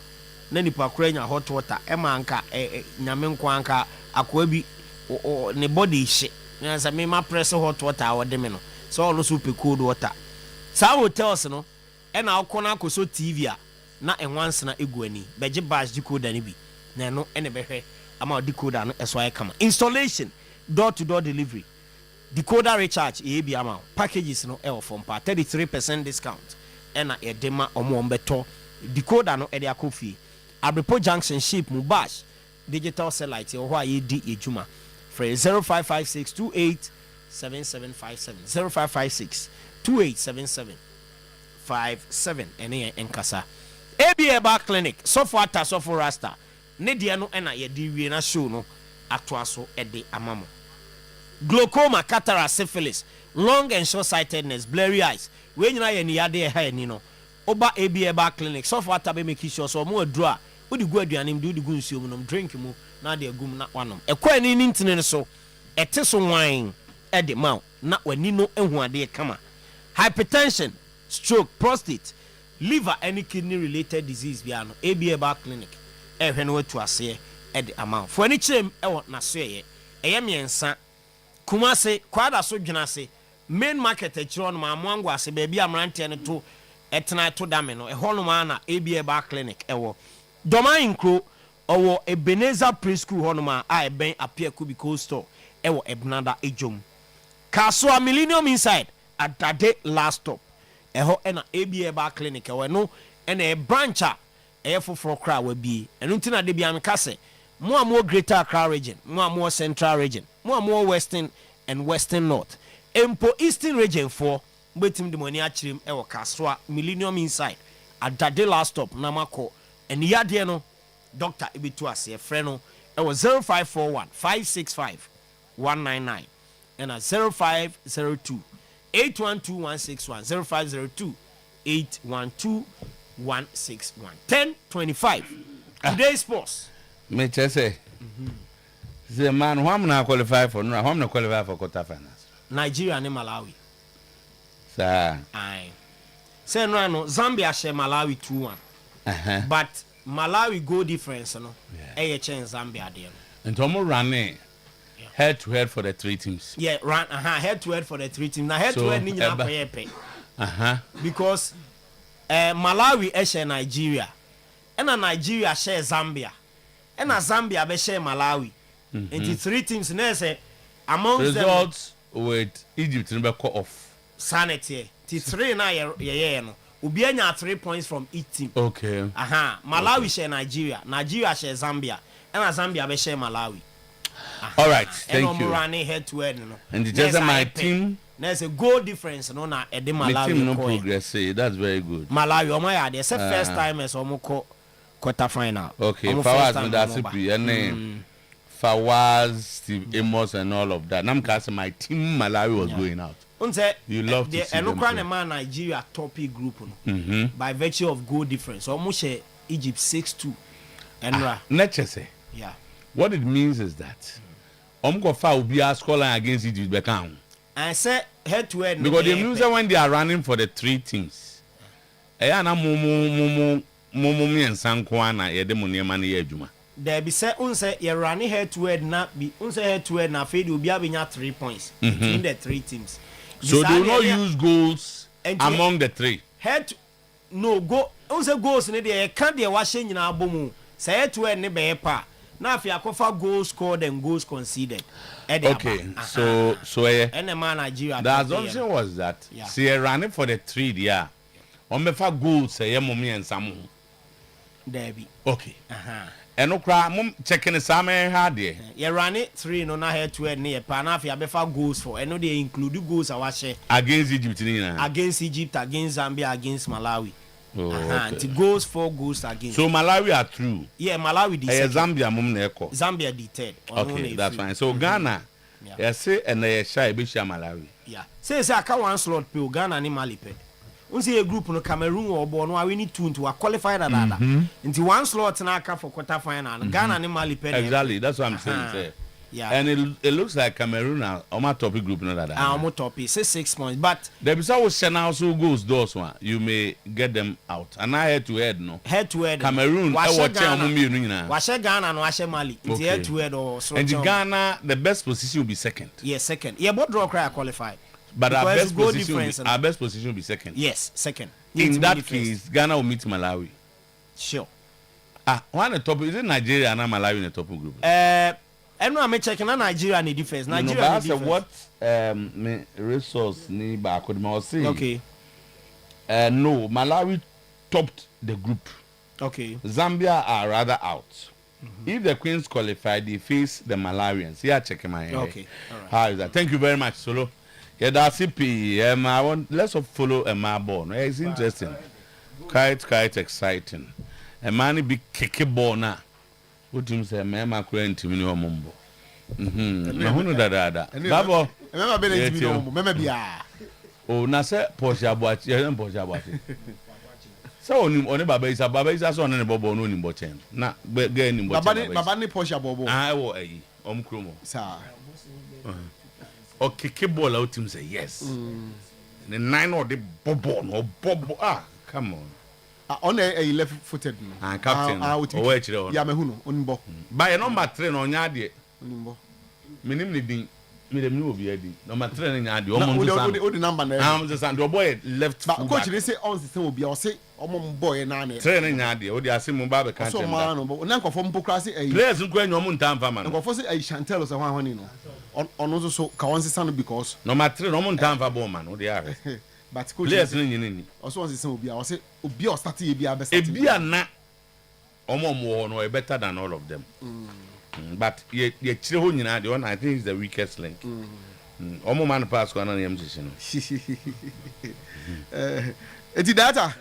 na nipa kura nya hot water e ma nka nyame nkwa nka akwa bi ne body hye na sa me ma press hot water wo de me no so all super cold water sa hotels no e na akona akoso TV a na enwanse na egu ani beje Bash decoder ni bi na no ene behwe ama decoder no eso ay kama installation door to door delivery decoder recharge bi ama packages no e from 33% discount ena e dema omo ombeto decoder no e de akofi Abrepo junction ship mu Bash digital satellite ho a yedi ejuma for 0556287757 0556287757 ene enkasa Oyerepa clinic software ta software rasta ne de no ena ye di wie na show no atoaso e de amamo glaucoma cataract syphilis long and short sightedness blurry eyes we nyina ye ni yade ha ni no oba Oyerepa clinic software ta be make sure so mo adura odi gu aduane mdu odi gu nsuo mu no drink mu na de agum na wanom ekwa ni ntine so ete so wan e de ma na wani no ehu ade kama hypertension stroke prostate liver any kidney related disease bia no Oyerepa clinic ehwe no watu ase e de amount for any chem e wo na so ye miensa Kumase kwada so dwenase main market e kiro no ma amwango ase ba bia amrante ne to etena to dame no e hono ma na Oyerepa clinic e wo Doma Inkro owo Ebenezer preschool hono ma a eben apia kubi cold store e wo Ebnada ejom Kaswa Millennium inside Adade last stop eho ena Oyerepa clinic e no ena e brancha e foforo kra wa bi enu ntina de bia mekase mo amo Greater Accra region mo amo Central region mo amo Western and Western North empo Eastern region for betim de moni achirem e wo Kaswa Millennium inside Adade last stop na mako eni yade no doctor ebitu ase frɛ no e wo 0541 565 199 and 0502 812 0502 812 161 10:25 today's sports me say the man who am na qualify for no who am na qualify for quarter finals Nigeria and Malawi sir aye say no Zambia share Malawi 2-1 but Malawi goal difference no eh change Zambia there and tomo running head to head for the three teams run head to head for the three teams now head to head ni nyina koyepe because Malawi share Nigeria and Nigeria share Zambia and Zambia be share Malawi and the three teams na say among results with Egypt no be call off sanity the three na ye no obi anya 3 points from each team okay Malawi share Nigeria share Zambia and Zambia be share Malawi all right thank you running head to head no and just my team there's a goal difference no na e de Malawi my team no progress that's very good Malawi omo ya dey say first time as omo quarter final okay Fawaz with that CP and Fawaz Steve Amos and all of that nam cast my team Malawi was going out you love to see them play. Man Nigeria top group no by virtue of goal difference almost share Egypt 6-2 and let's say what it means is that go fa will be a scoreline against Egypt become and say head to head because the news when they are running for the three teams na mumu and sankwana ye de money man ye adwuma there be say unse you running head to head na be unse head to head na fe will be having 3 points between the three teams. So they will not use goals among the three. Head no go. Unse goals ne dey can dey wash nyina abomu. Say head to head ne be pa. Na afia kofa goals scored and goals conceded. Okay, so and man Nigeria. The assumption was that see running for the three there. On me fa goals say mommy and Samu. Debbie. Okay. Eno kra mum checking some hard there. You run it 3 no na head to head near Panafia befa goals for eno they include goals I watch against Egypt against Egypt, against Zambia, against Malawi. It goes 4 goals against. So Malawi are through. Yeah, Malawi the Zambia Zambia the third. Okay, that's fine. So Ghana, say and shy Malawi. Yeah. Say I can one slot pe Ghana ni Mali pe. Unsi a group no Cameroon or Bono we need two to qualify that. Into one slot na aka for quarter final. Ghana ni Mali pe. Exactly, that's what I'm saying. Say. Yeah. And it looks like Cameroon are on my topic group no that. On my topic, say 6 points. But the bisa was Channel also goes those one. You may get them out. And I head to head no. Head to head. Cameroon Washe Ghana no Washe Mali. Into head to head or so. And Ghana the best position will be second. Yes, second. Yeah, but draw cry qualified. But our best position will be second. Yes, second. In that case, Ghana will meet Malawi. Sure. One the top is it Nigeria and Malawi in the top group? And I'm checking on Nigeria and the defense. Nigeria and the defense. What resource ni ba could say? Okay. No, Malawi topped the group. Okay. Zambia are rather out. If the Queens qualify, they face the Malawians. Here, checking my head. Okay. All right. How is that? Thank you very much, Solo. Yeah, that's it. Let's follow my ball. It's interesting. Quite exciting. A man be kicky ball now. What do you say? I'm going to me mumbo. Babo. Oh, Nasa Porsche Boachi. So only Baba is on the Bobo no in Bochen. Not getting Babani Porsche Bobo. I will Kromo. Sir. Or kick ball out him say yes. The 9 or the Bobo or Bobo. Come on. On a left-footed captain. Yamehuno, Unbo. By a number 3 on Yadi. Minimum will be ready. Number 3 in Yadi. The number. I'm just and your boy left. But coach, they say on the same will be or say, boy and Nani. Training Yadi, or the Asimu Baba can't. So, man, but Nanko from Bokrasi, a players who go in your moon time for man. And for say, I shan't tell us a one, you know. On also so Kawansi son because number 3 no moon time for Bowman, what they are. But coach, players in also on the same will be, I'll say, be or starting be a best. It be a na more no better than all of them. But ye children, you know, the one I think is the weakest link. Omo man pass one on the MCC. It's data.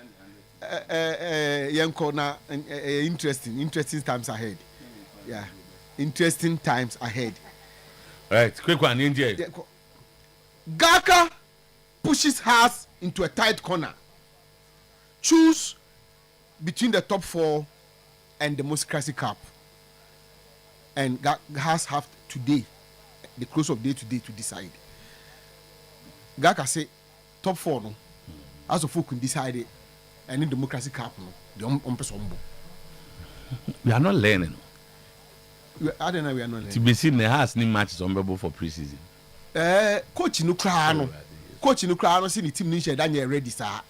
Yanko na interesting times ahead. Yeah, interesting times ahead. Right, quick one, India. Gaka pushes Haas into a tight corner. Choose between the top 4 and the most classic cup. And Haas have today, the close of day today, to decide. Gaka say top 4 no, as of folk can decide it, and in democracy cup no, the we are not learning. I don't know we are not learning. To be seen, the Haas ni matches unbearable for preseason. Coach no cry no see the team ni share that ready sir.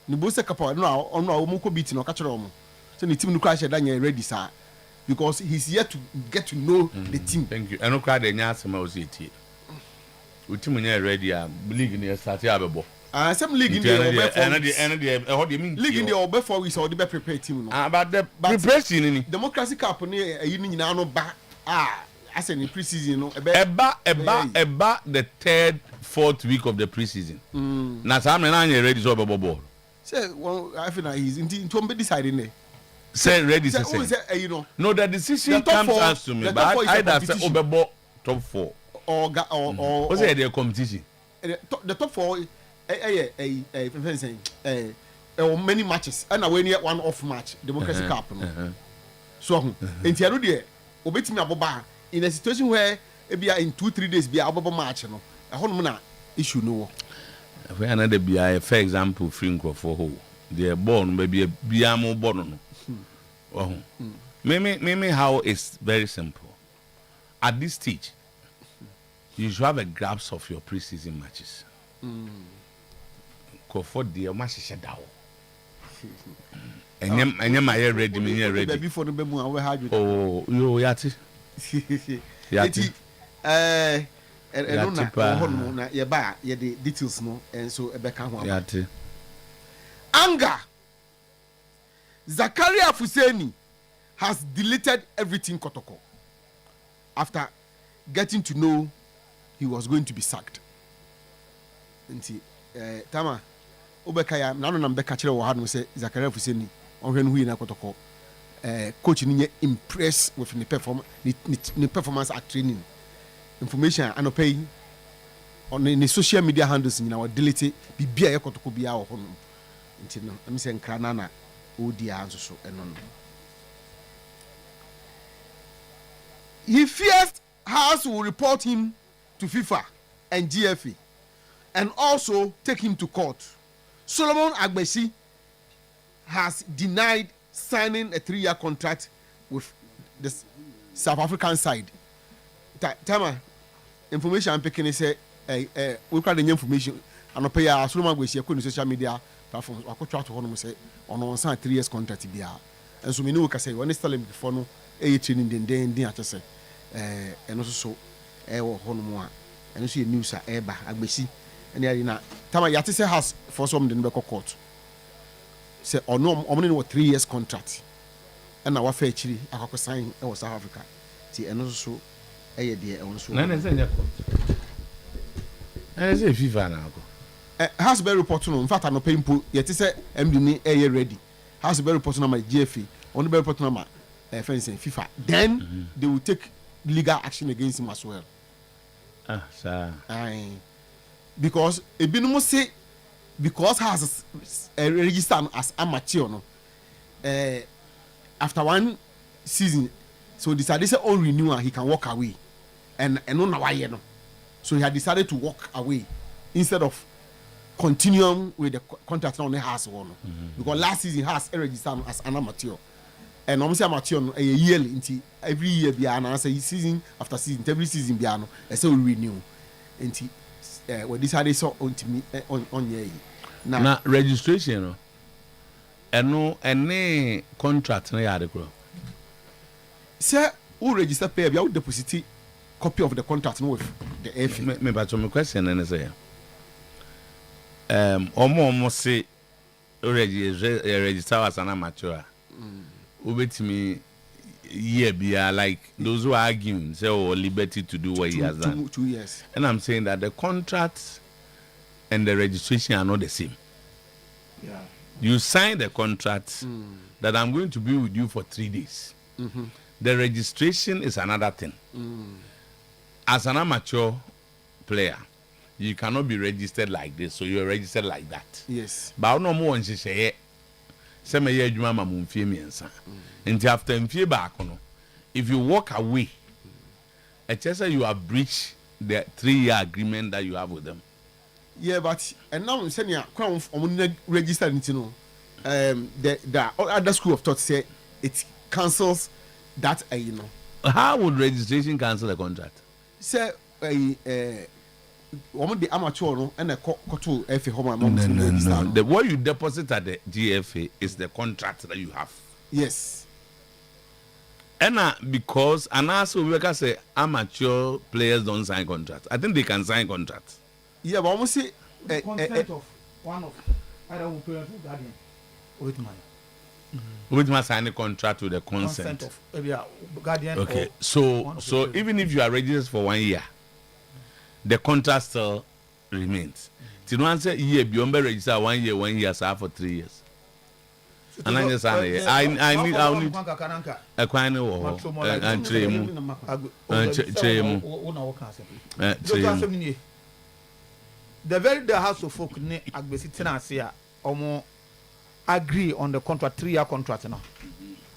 Ni bo se kapa no omo ko beat no ka kire omo. So the team no cry share that ready sir. Because he's here to get to know the team. Thank you. I know cry the nyasema ositi. We team ni ready league ni start abebo. Some league in the league in the over 4 weeks or the be prepare team no. But the preparation ni democracy cup ni nyina no ba as in preseason no eba the 3rd 4th week of the preseason. Na some na ready so ball. Say well I feel like he's into deciding there. Say ready to say you know. No, the decision comes as to me, but either say Obebo top 4 or what's the competition? The top 4 many matches and when you one off match democracy cup no. So enti ado de obetimi aboba in a situation where in 2-3 days be aboba match no ehon na issue no. We another be a fair example free for who the born maybe be am born no. Maybe how it's very simple. At this stage, you should have a grasp of your preseason matches. Go for the match shadow. And you my ready, me ready. Before the bemu, I will have you. Oh, you yati. Yati. Na ye ba ye the details no, and so ebeka ho. Yati. Anger. Zakaria Fuseni has deleted everything Kotoko after getting to know he was going to be sacked. Tama, Obekaya nano na mbeka kire wo ha no say Zakaria Fuseni onhwe no hu na kotoko coach ni impressed with the performance at training information and pay on the social media handles in our delete bibia ye kotoko bia wo ho no nti no am say nkra na odi anso so eno no he fears House will report him to FIFA and GFA and also take him to court. Solomon Agbesi has denied signing a 3-year contract with the South African side. Tama, information I'm picking is we got the information and pay Solomon Agbesi on social media platforms. I could try to hold him say on sign 3 years contract bia. And so we know we can say when it's telling before no training then I just say and also so hono and also news eba Agbesi and na Tama yate say has for some the court. Say or no omni 3 years contract and na wa fa chiri akoko sign e South Africa ti eno so e ye de e won so na na say court na say FIFA na go has be report no in fact no pay impo yete say MD ni e ye ready has be report no ma GFA on be report no ma fencing FIFA then they will take legal action against him as well sir because ebinumo say because has registered as amateur no after 1 season so decided say on renewal he can walk away and no na why no so he had decided to walk away instead of continuing with the contract on the house one because last season has registered as an amateur and almost amateur no a year into every year bia na say season after season every season bia no e say we renew into we decided so on ye na registration no eno any contract na ya de kro say who register pay bia who deposit copy of the contract no with the FA me but my question na say omo say register as an amateur obetimi year bia like those who are arguing say liberty to do what he has done 2 years and I'm saying that the contract and the registration are not the same. Yeah. You sign the contract that I'm going to be with you for 3 days. The registration is another thing. As an amateur player, you cannot be registered like this, so you're registered like that. Yes. But no more say some year you mama mumfie miensa. Until after mfie back no, if you walk away, it just say you have breached the 3-year agreement that you have with them. Yeah, but and now senior crown registered into no the other school of thought say it cancels that you know. How would registration cancel the contract? Say the amateur no and the to FA home no. The what you deposit at the GFA is the contract that you have. Yes. And because and also we can say amateur players don't sign contracts. I think they can sign contracts. Yeah, but almost say consent of one of either who parent who guardian with money. With my signing contract with the consent of guardian. Okay, so even if you are registered for 1 year, the contract still remains. Till one say year beyond register 1 year, 1 year, so for 3 years. And I just say I need a kind of and the very house of folk ne Agbesi tenancy a omo agree on the contract 3-year contract now.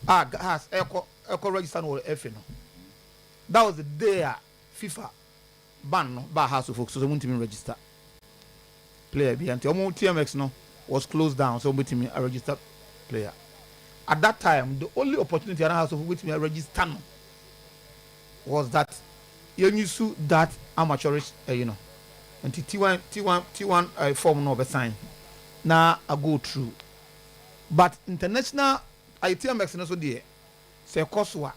Has echo register no FA no. That was the day FIFA ban no by house of folk so they won't even register player be until omo TMX no was closed down so wait me a register player. At that time the only opportunity around house of folk me a register no was that you knew that amateurish you know and T1 form no be sign now I go through but international ITMX no so there say koswa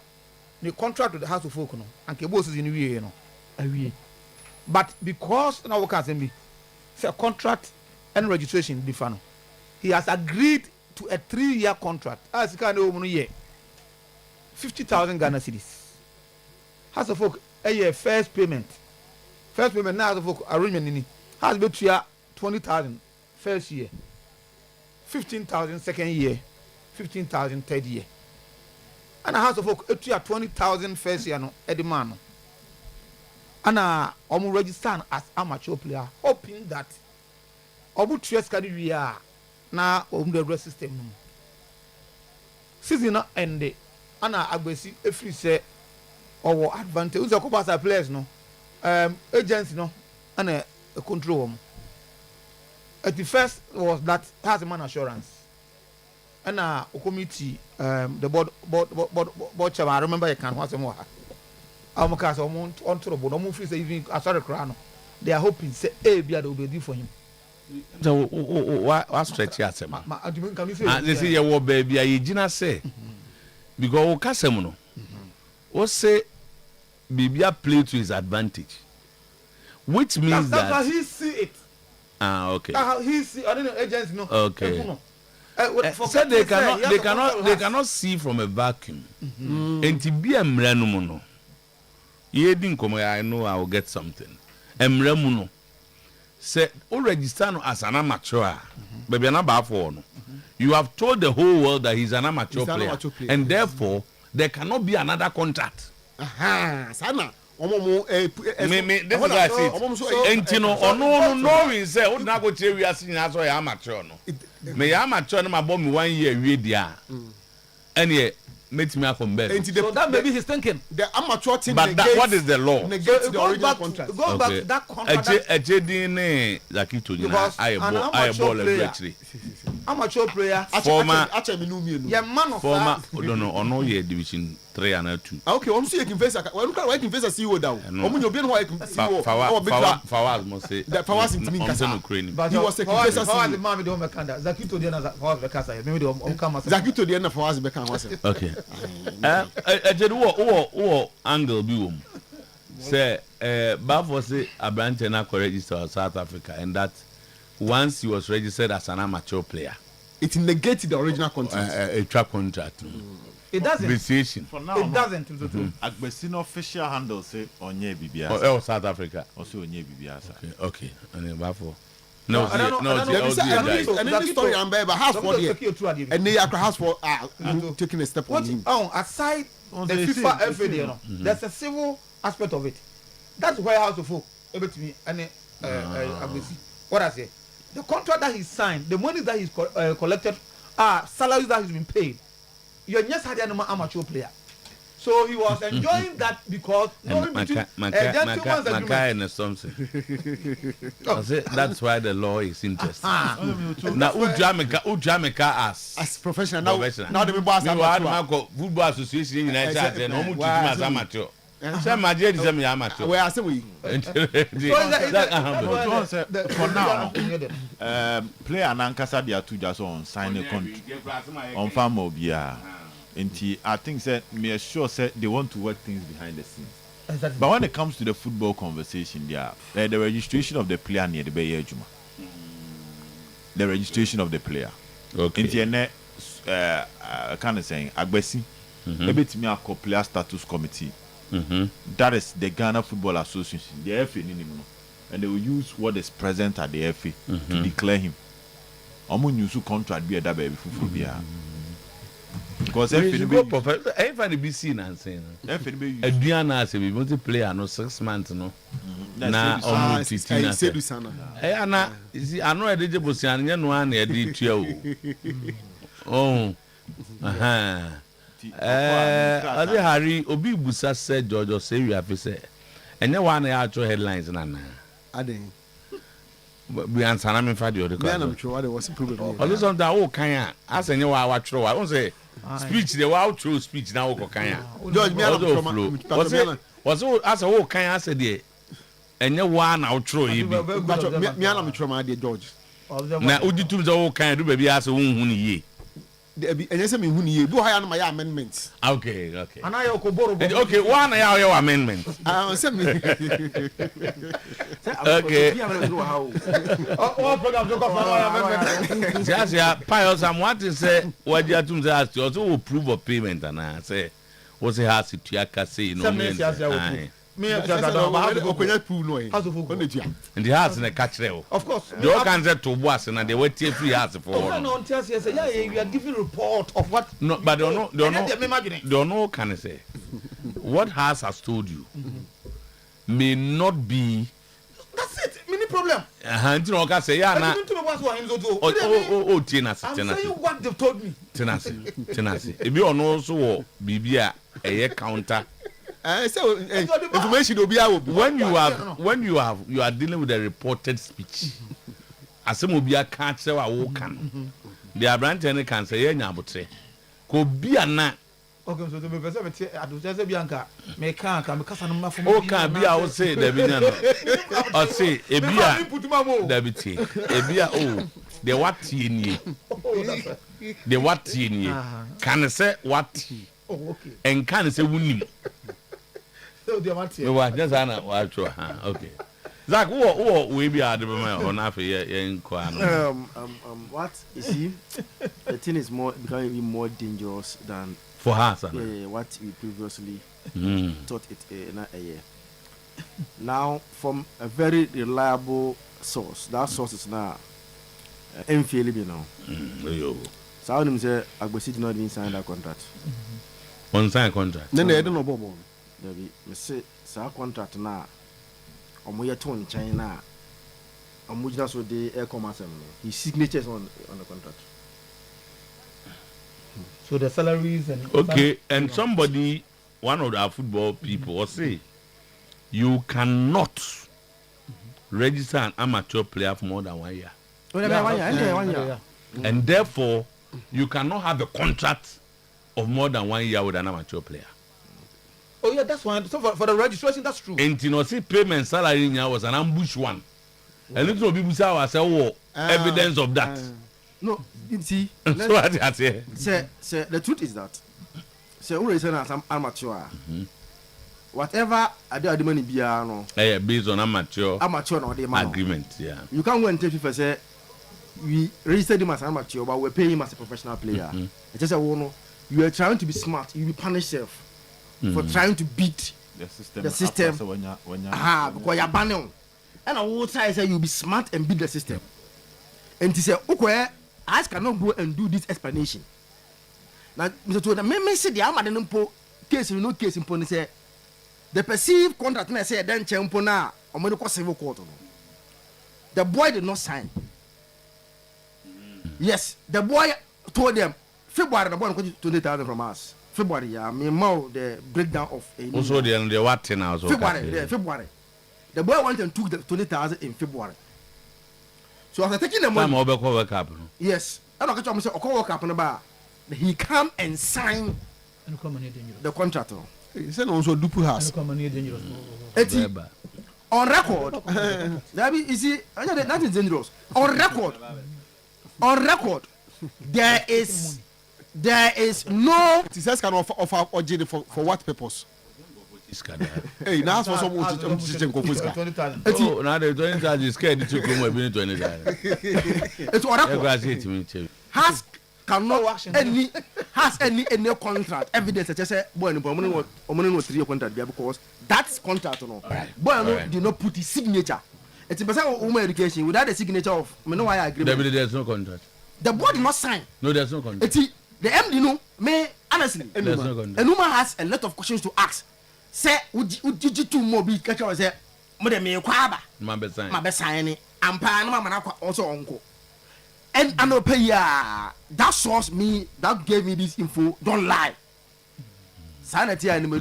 the contract with the house of folk no and kebo is in we no awie but because now we can say say contract and registration different he has agreed to a 3-year contract as kind of no year 50,000 Ghana cedis house of folk a year first payment now the folk arrangement has been 20,000 first year 15,000 second year, 15,000 third year. And a house of folk 20,000 first year no edimano. And I'm registered as amateur player, hoping that obu tres kadi we are na the rest system no. Season na end. And agbesi every say our advantage. Who's the players no? Agents no, and a control them. At the first was that has a man assurance, and a committee, the board chairman. I remember you can watch more. I'm cast on to the board. I'm free even as a crown. They are hoping say be able to do for him. So what stretch you say? They say you baby. I Gina say because o kasemuno. O say Bibia play to his advantage, which means that's how he see it. Okay. That's how he see. I don't know agents no. Okay. So they cannot see from a vacuum. And to be a mrenumono, ye didn't come. I know I will get something. Emremuno say o register as an amateur, baby na ba for no. You have told the whole world that he's an amateur player, and therefore there cannot be another contract. Sana. This is what I say. And you know, no, say, "Oh, na go tell we are seeing as well amateur no." Me amateur no ma bomb 1 year we dia. And yeah, make me come back. So that maybe he's thinking the amateur team. But that, what is the law? Negates the original contract. Go back to that contract. Ejedi Zakito Jina. I ball actually. Amateur player. Former. Yeah, man of former. No, year division 3 and 2. Okay, I'm seeing you face. Why look at face a CEO down. Omunyo bien why CEO. Fawaz must say. The Fawaz in Ukraine. But he was a face a Fawaz the man with the Omekanda. Zakito the na Fawaz Bekasa. Maybe the Omkama. Zakito the na Fawaz Bekasa. Okay. Ejedi angle bi wom. Say Bafo say Abrante na register South Africa, and that once he was registered as an amateur player, it negated the original contract. A trap contract. It doesn't. For now, it doesn't. Agbesino official handle say Onye Bibia. Oh, South Africa. Also Onye Bibia. Okay. And then Bafo. No. And then story I'm there, but house for there. And they house for taking a step on him. Aside the FIFA FA, there's a civil aspect of it. That's why House of Folk able to me and what I say. The contract that he signed, the money that he's collected, salaries that he's been paid. You're just had an amateur player, so he was enjoying that because that's why the law is interesting. Now, Ujameka as professional. Now the football association in United States and as amateur. Some amateur. Where are we? For now, player Nankasa dia two just on sign a contract on farm obia. I think that me sure said they want to work things behind the scenes. Exactly. But when it comes to the football conversation, the registration of the player near the Bay Juma. The registration of the player. Okay. Kind of saying Agbesi, maybe to me a player status committee. That is the Ghana Football Association, the FA, and they will use what is present at the FA to declare him. Omu use contract be a baby for because if you go professional, everybody be seen and saying, Adriana say we want to play no 6 months no. Na omu 15. Ana, see, I know eligible say anya no an e dey tua o. Oh. Ade Harry obi busa said George say we have say enye one actual headlines na na aden we answer na me fa the other me na me tro what was problem all this on that o kan a asenye wa tro I won say speech the wa tro speech na o ko kan a George me na tro was as o kan as the enye wa na o tro yi bi me na me tro ma de George na uditum so o kan do ba bi as wo hu ni ye and say me hu ni ye do higher my amendment. Okay. And I okoboro. Okay, one your amendment. Say me. Okay. All program go for amendment. Just pious am want to say what you atum say also will prove of payment and I say what say has to aka say no. Me And the house in a catch there. Of course. The all kinds of to was and they wait till 3 hours for. No, yeah, we are giving report of what. No, but don't know. Can I say what house has told you may not be. That's it. Mini problem. You know, say yeah, na. I'm saying what they've told me. Tenacity. If you know so, Bibia a counter. Information will be out. When you are dealing with a reported speech. As some will be a can't say what can. The branch any can say yeah, but say could be a na. Okay, so the person I do just Bianca. Me can't come because I'm not from. Oh, can be I will say the Bianca. Or say a beer. Debiti. A beer. Oh, the what in ye. The what in ye. Can I say what? Oh, okay. And can I say winning? So the what ye. No, just Anna. Okay. Zach, what we be at the moment on after what you see, the thing is becoming more dangerous than for her. What we previously thought it a year. Now, from a very reliable source, that source is now infallible now. So I say Agbesi did not even sign that contract. One sign contract. Then they don't know Bobo. Me say contract now. Omoya ton China. Omujina so the air commerce. His signatures on the contract. So the salaries and okay, and somebody, one of our football people, will say, you cannot register an amateur player for more than 1 year. 1 year. And therefore, you cannot have a contract of more than 1 year with an amateur player. Oh yeah, that's one. So for the registration, that's true. And you know, see, payment salary was an ambush one. And little people say, evidence of that. No, you see. So what I say? Say the truth is that. Say who is an amateur. Whatever I do the money be no. Based on amateur no the agreement. Yeah. You can't go and tell people say we registered him as an amateur, but we're paying him as a professional player. It's just you are trying to be smart. You will punish yourself for trying to beat the system. Because you're banning. And I will say you'll be smart and beat the system. And to say, okay, I cannot go and do this explanation. Now, Mr. Toda, me say the Amadempo case, no case in Pony say the perceived contract, I say, then Champona or medical civil court. The boy did not sign. Yes, the boy told them, February, the boy got 20,000 from us. February, I mean, more the breakdown of a. Also, the what now? February. The boy went and took the 20,000 in February. So after taking the money, yes, I don't catch him. Work up on the bar. He come and sign the contract. He said also dupu house. On record, that is, you see, that is dangerous. On record, there is no. It says can offer for what purpose? Hey, now for some teaching oh, now the 20,000 is scared to come with 20,000. It's what has any contract evidence that say boy no 3-year contract because that's contract no. Boy did not put his signature. It's person woman education without the signature of me no why I agree. There's no contract. The board did not sign. No, there's no contract. The MD no me honestly. Enuma has a lot of questions to ask. Say would you two more be catch us say mo de me kwaba ma be sign ni ampa na ma na also onko and I know pay that source me that gave me this info don't lie sanity and me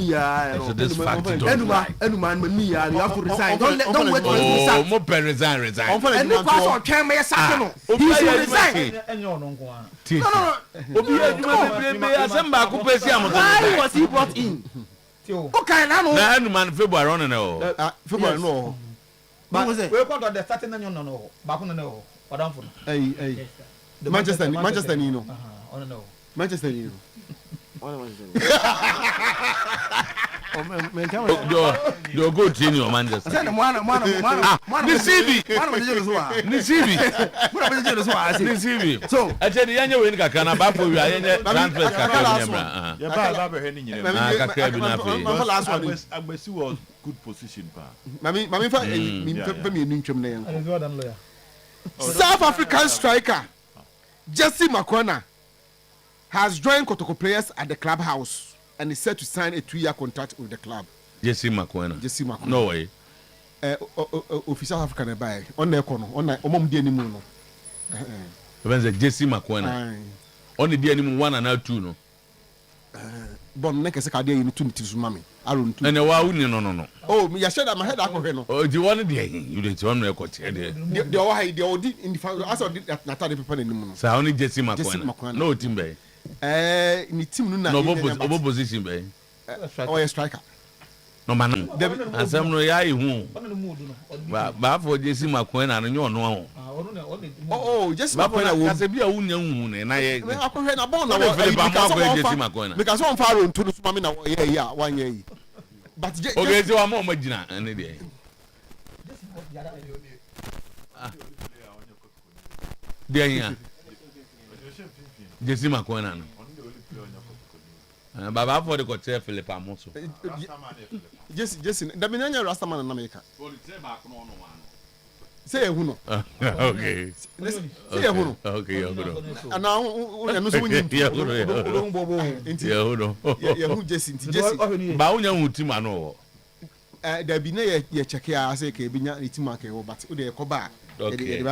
ya so this fact don't lie you have to resign don't wait for him to resign mo pen resign and the pastor can me sack no he should resign no obi aduma be asamba ko pesi am why was he brought in okay na no man February on no February no but was it we got the starting no back no padam for hey Manchester you know Manchester you know You go to your Manchester. Nisibi. So, I said the young win can buy for you. I transfer last one was good position. South African striker Jesse Makwana has joined Kotoko players at the clubhouse and is set to sign a 2-year contract with the club. Jesse Makwana. No way. Official African buy on the corner on omom di animu no. Jesse Makwana. Only di animu 1 and 2 no. Bon nek se ka dey ni 2 tisu mami. Aron 2. And wa uni no. Oh, me ya share that my head akọ no. Oh, the one there you dey one no ekọ tie there. The one the odi in the as of that na the people animu no. So only Jesse Makwana. No team be. Ni team no na. No position be. Oh, a striker. No man. Asem no ya ihu. Ba for Jesse Makwana no nyo no. Oh, Jesse Makwana wo. Kase bia wunya hu ne na ye. Akọhwe na bon na wo. Jesse Makwana. Because one far on to no mami na yeah 1 year. But okay, so am mo gina ene dey. Dia Jesse Makwana no. Baba for the hotel Philip Amoso. Jesse, the Minanya Rastaman in America. Say who no. Okay. Say who. Okay, and now who Jesse. Ba unya mutima no. There be no ye check ya say ke binya itimake o but o dey koba. Okay.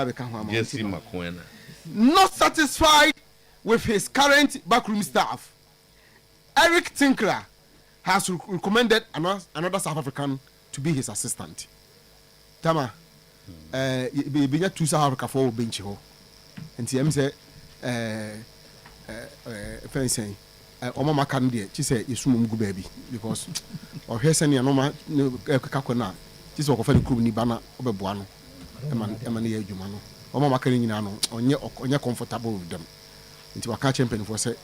Jesse Makwana. Not satisfied with his current backroom staff, Eric Tinkler has recommended another South African to be his assistant. Tama, be 2 South Africa for bench ho. And TM say, fencing, Oma Makandi, she said, you swim good baby because or here sending a normal kakona. This was a crew Nibana over Buano, Emania Jumano. Oma Makani Nano, on your comfortable with them. Into a catch champion for say,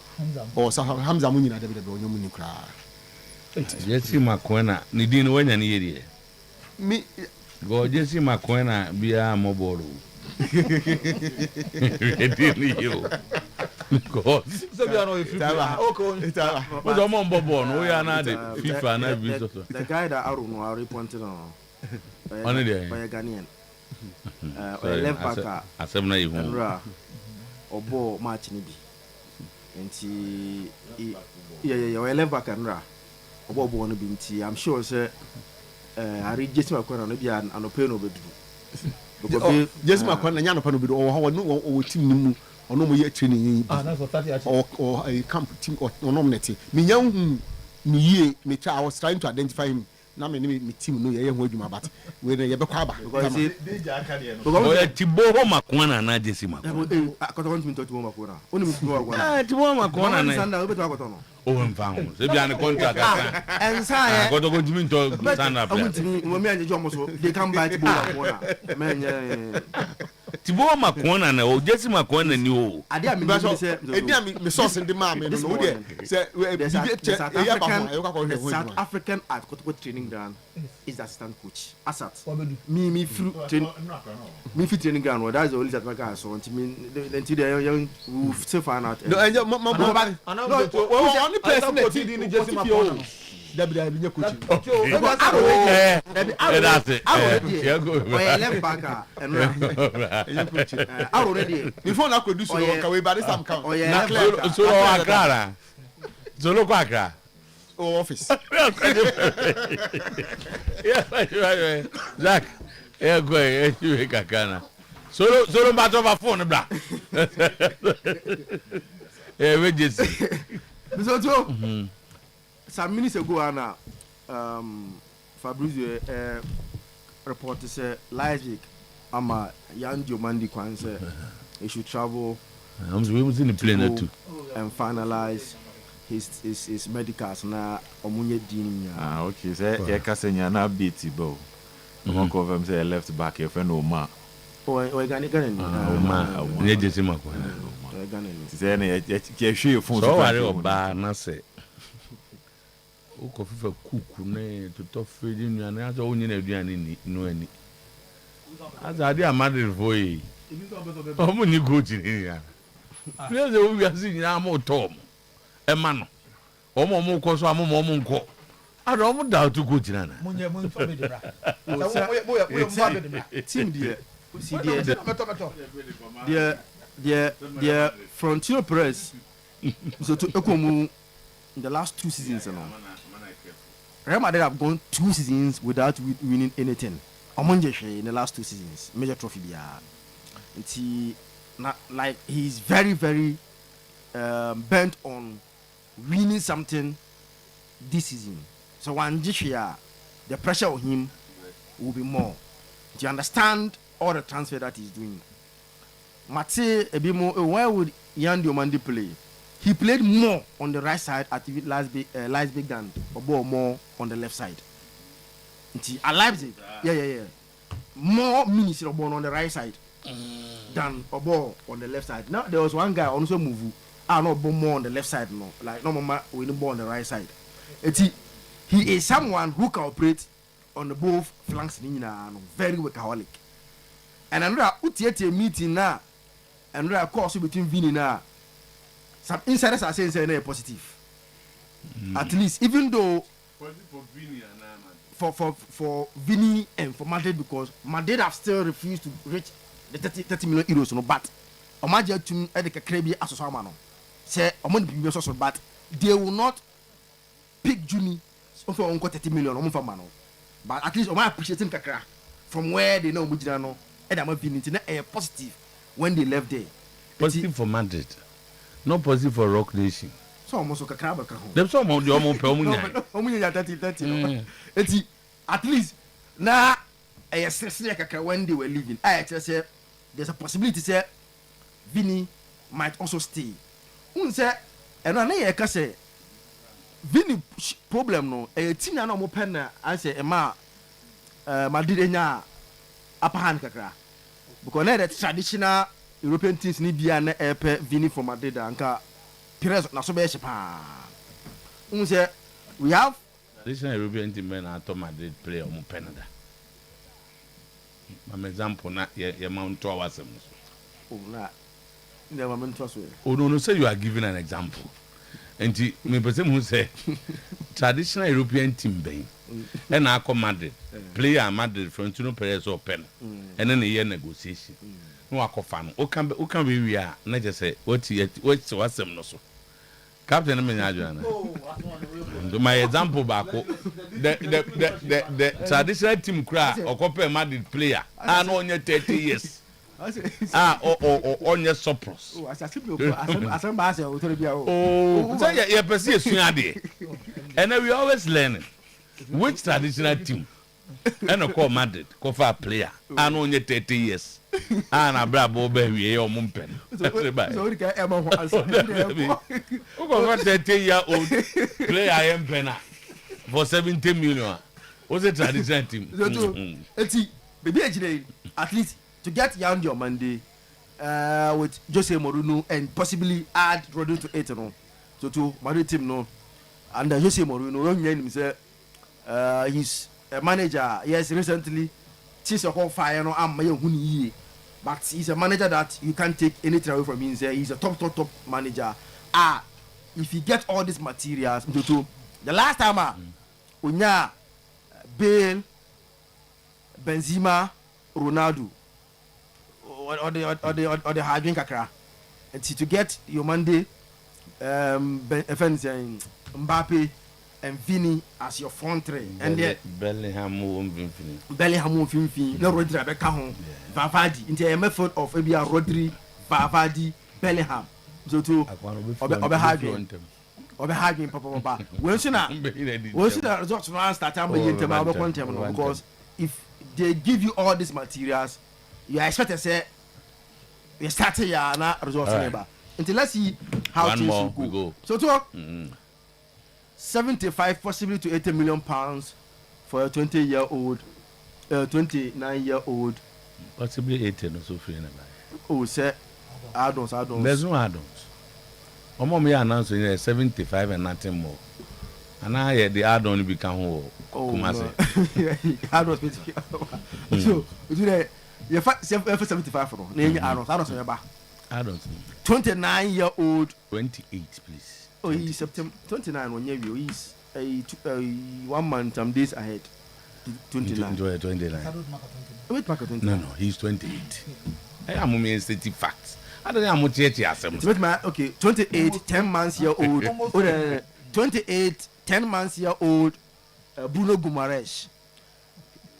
or Hamza Munina, David Boyomuni cry. Jesse Makwana, Nidin when an idiot. Me go Jesse Makwana be a mobile. Because so on Bobo, we are not FIFA and the guy that I don't know, I reported on. Only there. By a Ghanaian. Left back. As I'm not even. Obo match ni bi nti yeah left back and ra obo no bi nti I'm sure say Harry Jesse Makwana no bi anope no bedu because Jesse Makwana nya anope no bedu o team ni mu ono mo ye training or a camp team or nominate me nya hu me ye me I was trying to identify him na me team no ye hu adwuma but we na ye be kwa ba because Tibo Makwana na Jesse Makwana akota want me to Tibo Makwana oni me Tibo Makwana Tibo Makwana na sanda obeto akoto no o mfa ho se bia ne contract aka ensa ye akota go timi to stand up mo me anjejo mo so they come by Tibo Makwana menye Tibo Makwana na o Jesse Makwana ni o ade a me say edi a me source ndi ma me no dey say South African at Kotoko training ground is the assistant coach Asat me through training ground that's the only South African so until they young who still find out no only person that did Jesse Makwana David Abinya coaching. That's it. Left back and coaching. Already before I could do so we by this time count. So Accra. So look Accra. Oh office. Yeah, Zach. Yeah, go you kakana. So matter of phone bra. Yeah, we just so some minutes ago, Anna, Fabrizio reported say last week, Ama young Jomandi Kwan said he should travel. We was in the plane too and finalize his medicals na omunye dini. Ah, okay. Say Kasenya na beat bo. No confirm say left back your friend Oma. Oh, Ghanaian. Oma, we Jesse Makwana. Say na ye hwe phone so worry oba na say Oko fifa kuku ne to to feed in and as only na aduane no ani. As I dey Madrid for yi. Omo ni coach ni ya. Players dey we asi ni am tom. E ma no. Omo ko so am mo nko. Ado omo da to coach na na. Munye mun fa be debra. Team there. See the Florentino Perez. So to Ekomu in the last 2 seasons, Real Madrid have gone 2 seasons without winning anything. Omonjeshe in the last 2 seasons, major trophy bia. And he not like he's very bent on winning something this season. So one year, the pressure on him will be more. Do you understand all the transfer that he's doing? Mate Ebimo, why would Yan Diomande play? He played more on the right side at last big than Obo more on the left side. At Leipzig, yeah. More minutes on the right side than Obo on the left side. Now there was one guy also move. I not more on the left side, no. Like no more we no more on the right side. He is someone who can operate on the both flanks. Very workaholic. And another utiete meeting now. Another course between Vini now. Some insiders are saying they're positive. At least, even though for Vini and for Madrid, because Madrid have still refused to reach the 30 million euros. No, but Omaja to Edeka Krebi Asosamano say but they will not pick Juni for 30 million for Mano. But at least Oma appreciating Kakra from where they know Mujano and I'm Vini a positive when they left there. Positive for Madrid. Not positive for Rock Nation. So almost like a crab. There's some of the almost 30. At least now when they were leaving, I said there's a possibility say Vini might also stay. Unse and I can say Vini problem no a team na no pen I say Emma Madrid enya upper hand kakra because na the traditional European teams need be an air Vini from Madrid anka Perez na so be pa. Unse we have this European team men at Madrid play on Canada. My example na your Mount Tower. Oh na never meant to say. Oh no, say you are giving an example. And me person who say traditional European team being and I come Madrid player Madrid Florentino Perez or pen and then a year negotiation. No akofan o can be we are not just say what's awesome no so captain my example back the traditional team cry or compare Madrid player and on your 30 years or on your surplus so yeah person and we always learning which traditional team and a call Madrid call for a player and on your 30 years and a bravo baby or mumpen. So we can ever 30-year-old player I am penna for 70 million. What's the traditional team? At least to get Yan Diomande with Jose Mourinho and possibly add Rodri to it, no. So to Madrid team, no. And Jose Mourinho, he's a manager. Yes, recently, she's a whole fire, no. But he's a manager that you can't take anything away from him. He's a top manager. If you get all these materials, the last time, Unya, Bale, Benzema, Ronaldo, or the Hardwin Kakra, and to get your Monday, Mbappe and Vini as your front three, and then Bellingham won't be no Rodri Rebecca home, Vavadi, into a method of maybe a Rodri, Vavadi, Bellingham. So to Oberhagin, Papa. When should I results run start because if they give you all these materials, you expect to say you start here na results never. Until let's see how things will go. So to 75 possibly to 80 million pounds for a 29-year-old. Possibly 80 or so free. Oh, say add-ons. There's no add-ons. Omo me announcing 75 and nothing more. And I the add-on become whole. Add-on. So, you for 75 for add-ons. 29-year-old. 28, please. Oh, he's September 29 when he's 1 month, some days ahead. 29. 29. No, he's 28. I am only stating facts. I don't know how much yet. Okay, 28, 10 months year old. 28, 10 months year old Bruno Guimaraes.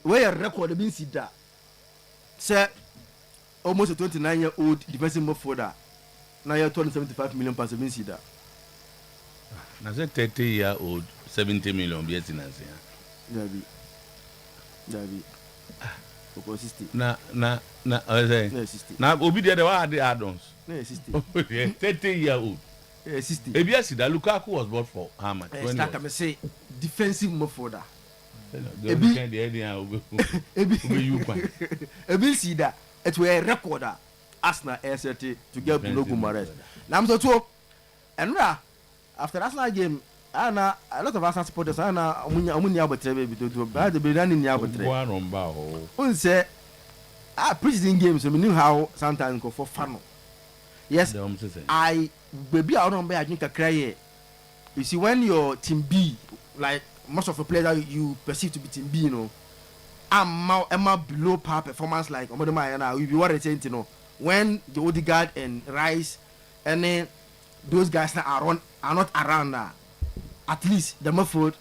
Where a record been see that. Sir, almost a 29-year-old defensive midfielder. Now you're 275 million pounds been see that. Now say 30-year-old 70 million BS in Asia. Dabi. Na obi the one the add-ons. 30-year-old. 60. Ebiasi that Lukaku was bought for how much? Like I say, defensive midfielder. Ebi see that it were a recorder. Arsenal SRT to get Bruno Guimaraes. Now I'm so and after Arsenal game, a lot of Arsenal supporters amunya abetre baby to bad the brand in abetre. One say preseason games we knew how sometimes go for fun. Yes, I baby I don't I think cry. You see when your team B, like most of the players that you perceive to be team B, you know, I'm below par performance like we be what I saying, you know, when the Odegaard and Rice and then those guys that are not around now, at least the midfield,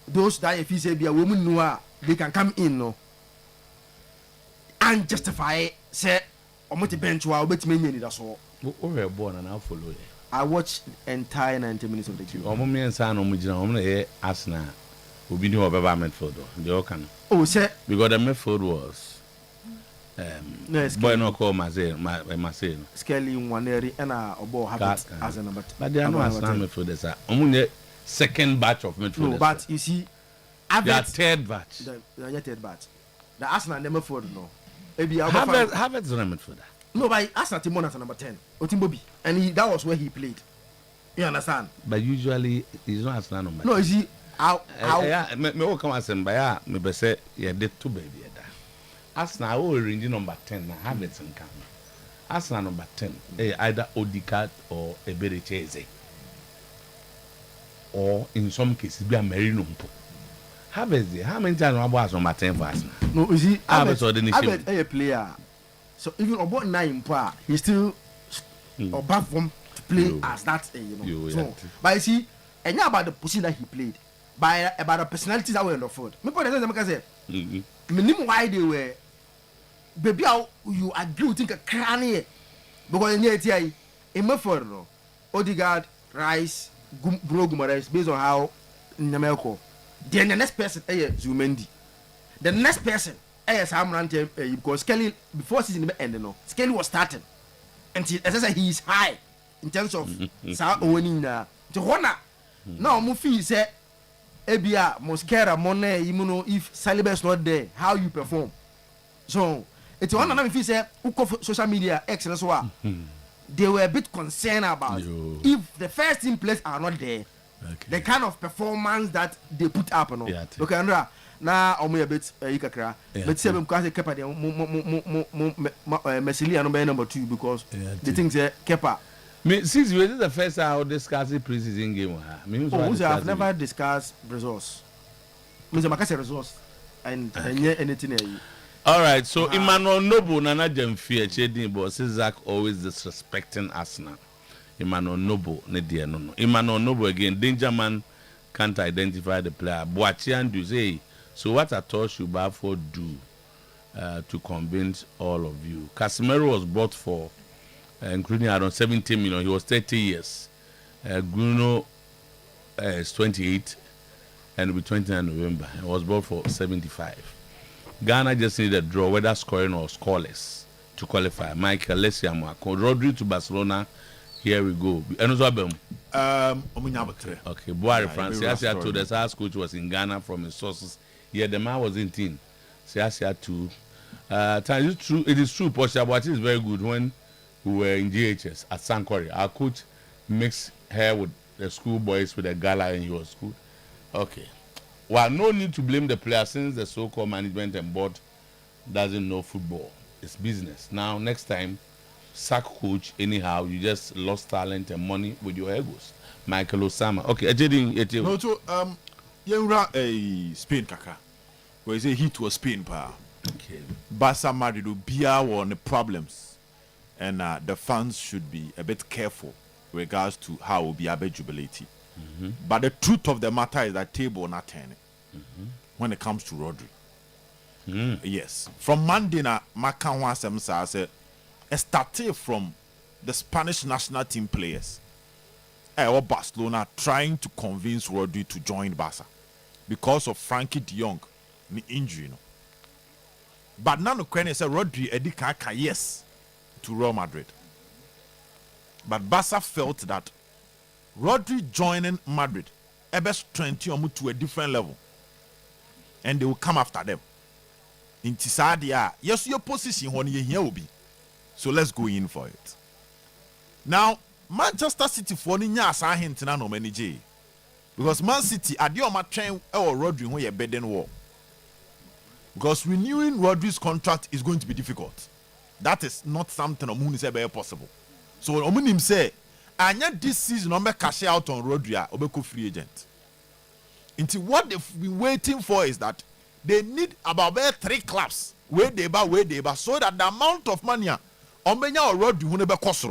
those that if you say be a woman know they can come in, no, and justify say or multi bench while bet me that's all. We're born and I'll follow it. I watched entire 90 minutes of the game. Me and San Omujina, Arsenal, who be new of a midfield. The Okan. Oh, sir. Because the midfield was boy no call Marseille. Skelly, Waneri, and a ball habit as a number. But they are no Arsenal midfielders. Only second batch of midfielders. No, but you see, they are third batch. They are third batch. The Arsenal never midfield, no. Havertz is not midfielder. No, but Arsenal Timon as number 10. Otimbobi. And that was where he played. You understand? But usually he's not Arsenal number. No, you see how me come as by me say yeah did two baby da. Arsenal will range number 10 na Havertz and come. Arsenal number 10 either Odegaard or Eberechi or in some cases be a Merino. Havertz how many times about number 10 for Arsenal? No, you see Havertz a player. So even about 9 par, he's still above him to play as that, you know. So, but you see, and about the position that he played, by about the personalities that were on the field. Me put it say, minimum why they were, baby, how you agree with a cranny because in the in midfield, Odegaard, Rice, Bruno Guimaraes, based on how Nyamelko. Then the next person, Zumendi. The next person. Because Skelly before season ended, no, Skelly was starting, and as I said, he is high in terms of winning the honor. Now, Mufi said, Ebia, Mosquera, Monet, you know, if Saliba is not there, how you perform. So, it's one of them. If you say, social media, X and so on, they were a bit concerned about if the first team players are not there, the kind of performance that they put up, no. Okay, Andra. Na omo bit ikakra but say because Kepa dey Mesili and number 2 because the thing say Kepa me since we did the first time discuss the preseason game I've never discussed results me say makase results and anything all right so Emmanuel Noble Nana Jemfie Chedin but Zach always disrespecting Arsenal. Emmanuel Noble ne dear no Emmanuel Noble again danger man can't identify the player Boachian do say. So what I thought should Bafo do to convince all of you? Casemiro was bought for, including around 70 million. He was 30 years. Bruno is 28 and will be 29 November. He was bought for 75. Ghana just needed a draw, whether scoring or scoreless, to qualify. Michael Lesiamo, Rodri to Barcelona. Here we go. And also okay, Boari France. Siasia told us our coach was in Ghana from his sources. Yeah, the man was in team. Siasia too. It is true. Poshabwati is very good. When we were in GHS at Sankore, our coach mixed hair with the school boys with a gala and he was good. Okay. Well, no need to blame the player since the so-called management and board doesn't know football. It's business. Now, next time, sack coach anyhow. You just lost talent and money with your egos. Michael Osama. Okay, no, so a Spain kaka. Where say hit was Spain pa. Okay. Barca Madrid do bear on the problems, and the fans should be a bit careful regards to how will be able jubilate. But the truth of the matter is that table not turning when it comes to Rodri. Yes, from Monday na Makanwa Semsa said, started from the Spanish national team players. Or Barcelona trying to convince Rodri to join Barca because of Frankie de Jong the injury. No? But now the question is Rodri Edikaka yes to Real Madrid. But Barca felt that Rodri joining Madrid best strengthen to a different level. And they will come after them. In Tisadia, yes, your position when you here will be. So let's go in for it. Now, Manchester City for Ninya hint na no manager. Because Man City adio ma train or Rodri when you're bedding war. Because renewing Rodri's contract is going to be difficult. That is not something Omuni say very possible. So Omuni say, anya this season on cash out on Rodri obeko free agent. Into what they've been waiting for is that they need about 3 clubs where they buy, so that the amount of money on Benya or Rodri will never cost.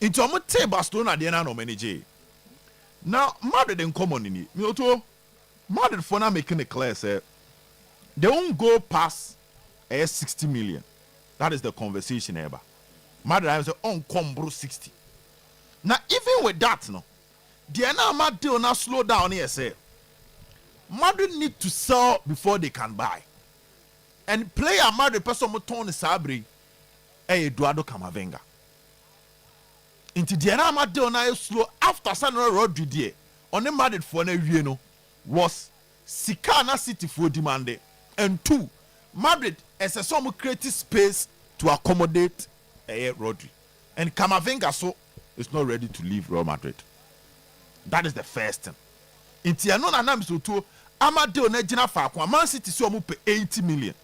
Into Omote Barcelona the no manager. Now Madrid in common in it. Madrid for now making it clear say they won't go past 60 million. That is the conversation ever. Madrid has on come 60. Now even with that, no, the Madrid will not slow down here. Say Madrid need to sell before they can buy. And player Madrid person Tony Sabri, Eduardo Camavinga. Into the Madrid will not slow after Sandro Rodri on the Madrid for no was Sikana City for demanded. And 2, Madrid as a some creative space to accommodate Rodri. And Camavinga so is not ready to leave Real Madrid. That is the first thing. In Tiano Nanam to Amadeo Nejina Fakwa, Man City so pay 80 million.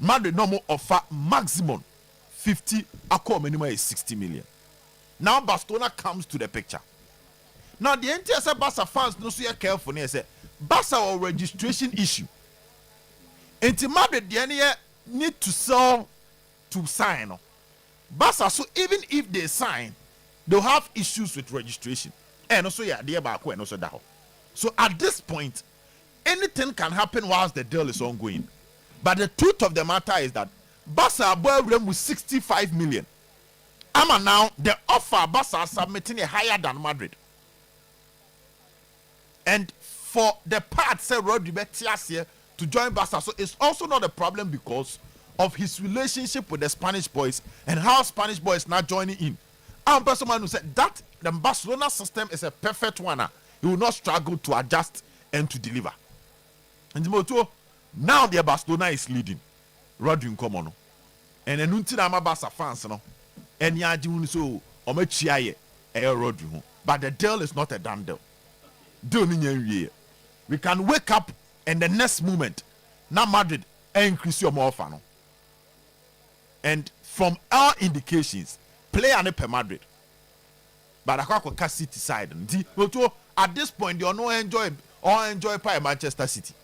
Madrid no offer maximum 50, accord minimum is 60 million. Now Barcelona comes to the picture. Now the entire Barca fans no so careful near say Barca or registration issue. And Madrid the need to sell to sign. Barca so even if they sign, they'll have issues with registration. And also dear back and also that. So at this point, anything can happen whilst the deal is ongoing. But the truth of the matter is that Barca bought them with 65 million. Ama now the offer Barca submitting a higher than Madrid. And for the part say Rodri Betias here to join Barca, so it's also not a problem because of his relationship with the Spanish boys and how Spanish boys now joining in. I'm a person who said that the Barcelona system is a perfect one. He will not struggle to adjust and to deliver. And now the Barcelona is leading. Rodri in common. And then until I'm a Barca fans, no. And ya do so Omechiaye Rodri. But the deal is not a done deal. We can wake up and the next moment, now Madrid increase your more offer. And from our indications, play on per Madrid. But I can't City side. At this point, you no enjoy by Manchester City.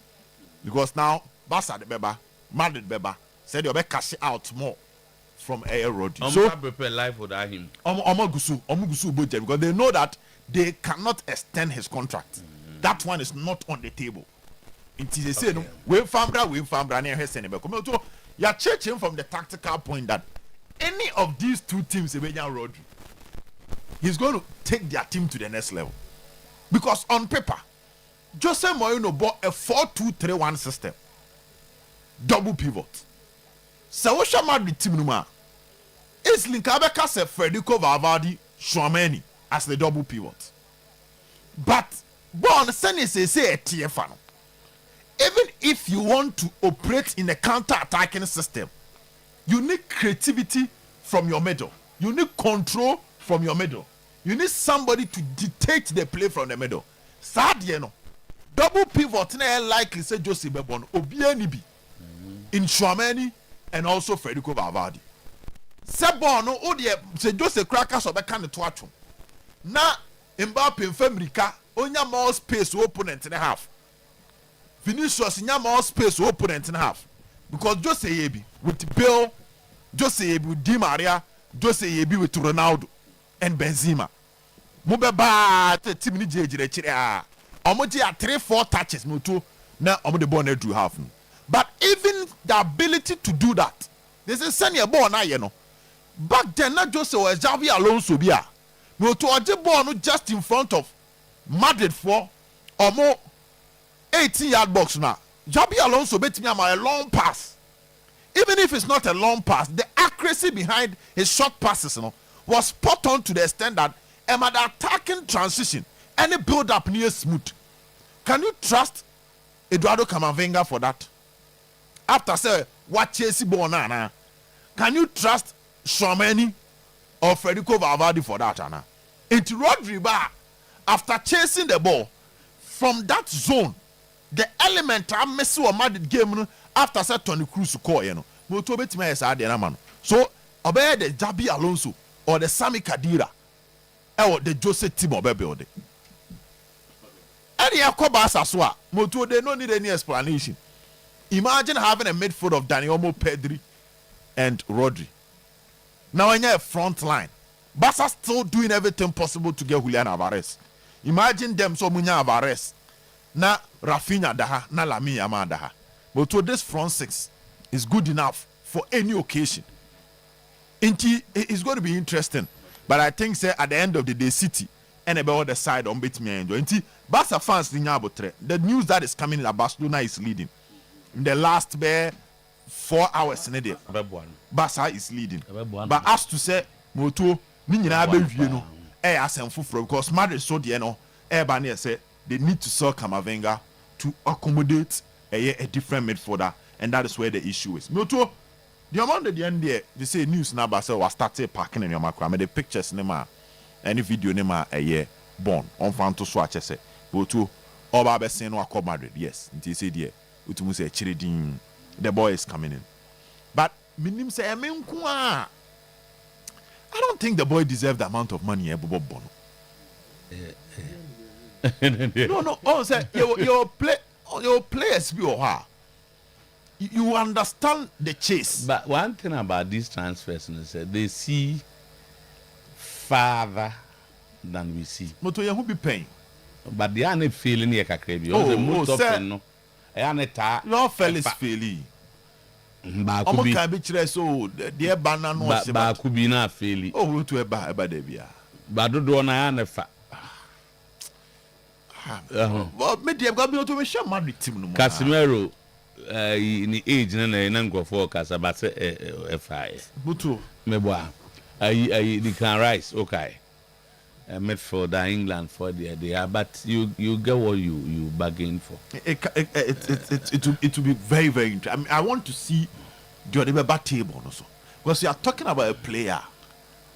Because now, Barca the Beba, Madrid Beba, said you'll be cash out more from Air Road. So prepare life without him. Omugusu budget because they know that they cannot extend his contract. That one is not on the table. Until they say no, we fambra near his enemy. You're changing from the tactical point that any of these two teams, Rodri, he's going to take their team to the next level. Because on paper, Jose Mourinho bought a 4-2-3-1 system. Double pivot. Sawasha Madrid team numa. It's Linkabeka se Federico Valverde Chouameni as the double pivot. But Bon Senni say a TFano. Even if you want to operate in a counter-attacking system, you need creativity from your middle. You need control from your middle. You need somebody to dictate the play from the middle. Sadie no. double pivot na likely say Jose Bebon obia ni bi in Chouameni and also Federico Valverde. Sebon no o de say Jose Crackers obeka ne to atwom. Na Mbappe mfamrika onya more space opponent in half. Vinicius nya more space opponent in half. Because Jose Yebi with Bill, Jose Yebi with Di Maria, Jose Yebi with Ronaldo and Benzema. Mubeba team ni jejire chire a. Omoji a 3-4 touches mutu na omo the ball na do half. But even the ability to do that, they say send your ball na ye no. Back then na Jose was Xavi Alonso bia. Mutu oje ball no just in front of Madrid for omo 18-yard box now. Xabi Alonso bet me a long pass. Even if it's not a long pass, the accuracy behind his short passes was spot on to the extent that the attacking transition, any build up near smooth. Can you trust Eduardo Camavinga for that? After say what Chelsea Bonana, can you trust Chouameni or Federico Valverde for that? Anna? It's Rodri after chasing the ball from that zone. The element I miss or Madrid game after say Toni Kroos score, Moto betima is ade na man. So obey the Xabi Alonso or the Sami Khedira or the Jose team obey building. Any akobas aswa, Moto they no need any explanation. Imagine having a midfield of Dani Olmo, Pedri and Rodri. Now when you're a front line, Barca still doing everything possible to get Julian Alvarez. Imagine them so Munya Alvarez. Na Rafinha daha, na Lamine Yamal daha. But to this front six is good enough for any occasion. It's going to be interesting. But I think say at the end of the day, City and about the side on bit me enjoy. Barca fans the news that is coming that Barcelona is leading. In the last 4 hours in a day, Barca is leading. But as to say, Moto, ni nyina be wie no, asem foforo because Madrid so de no, Bane say they need to sell Camavinga to accommodate a different midfielder, and that is where the issue is. Moto, the amount at the end there, they say news now about was started packing in your macro. I mean the pictures nema, any video nema born on fan to swatch say. Moto, Oba be saying no call Madrid. Yes, it say there. Utumu say Chiridin, the boy is coming in. But minim say I don't think the boy deserves the amount of money Bobo Bono. No. Oh, say your players be or you understand the chase. But one thing about these transfers is that they see farther than we see. Moto who be paying. But they are not feeling the kakrebi. Most often no. No fellas feeling. Omo can be chire so the banana no se ba ku bi na feli. Oh to eba de bia. Ba dodo na ya na fa. Well, me dey go be to me share Madrid team no. Casemiro in the age na ngofo kasa ba se FI. Buto. Me boa. They can rise okay. Midfielder England for they are, but you get what you bargain for. It will be very, very interesting. I mean, I want to see the Oyerepa table also, because you are talking about a player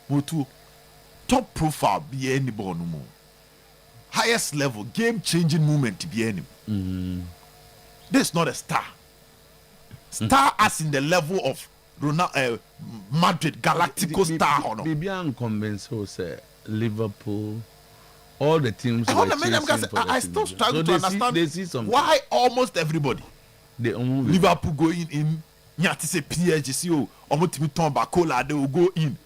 who to top profile be any no more, highest level game changing moment be any. This is not a star. Star as in the level of Madrid Galactico star or no. Maybe I'm convinced who say Liverpool, all the teams. I still struggle to understand why almost everybody. Liverpool going in. Nyati say PSG see omotimi ton bakola they will go in.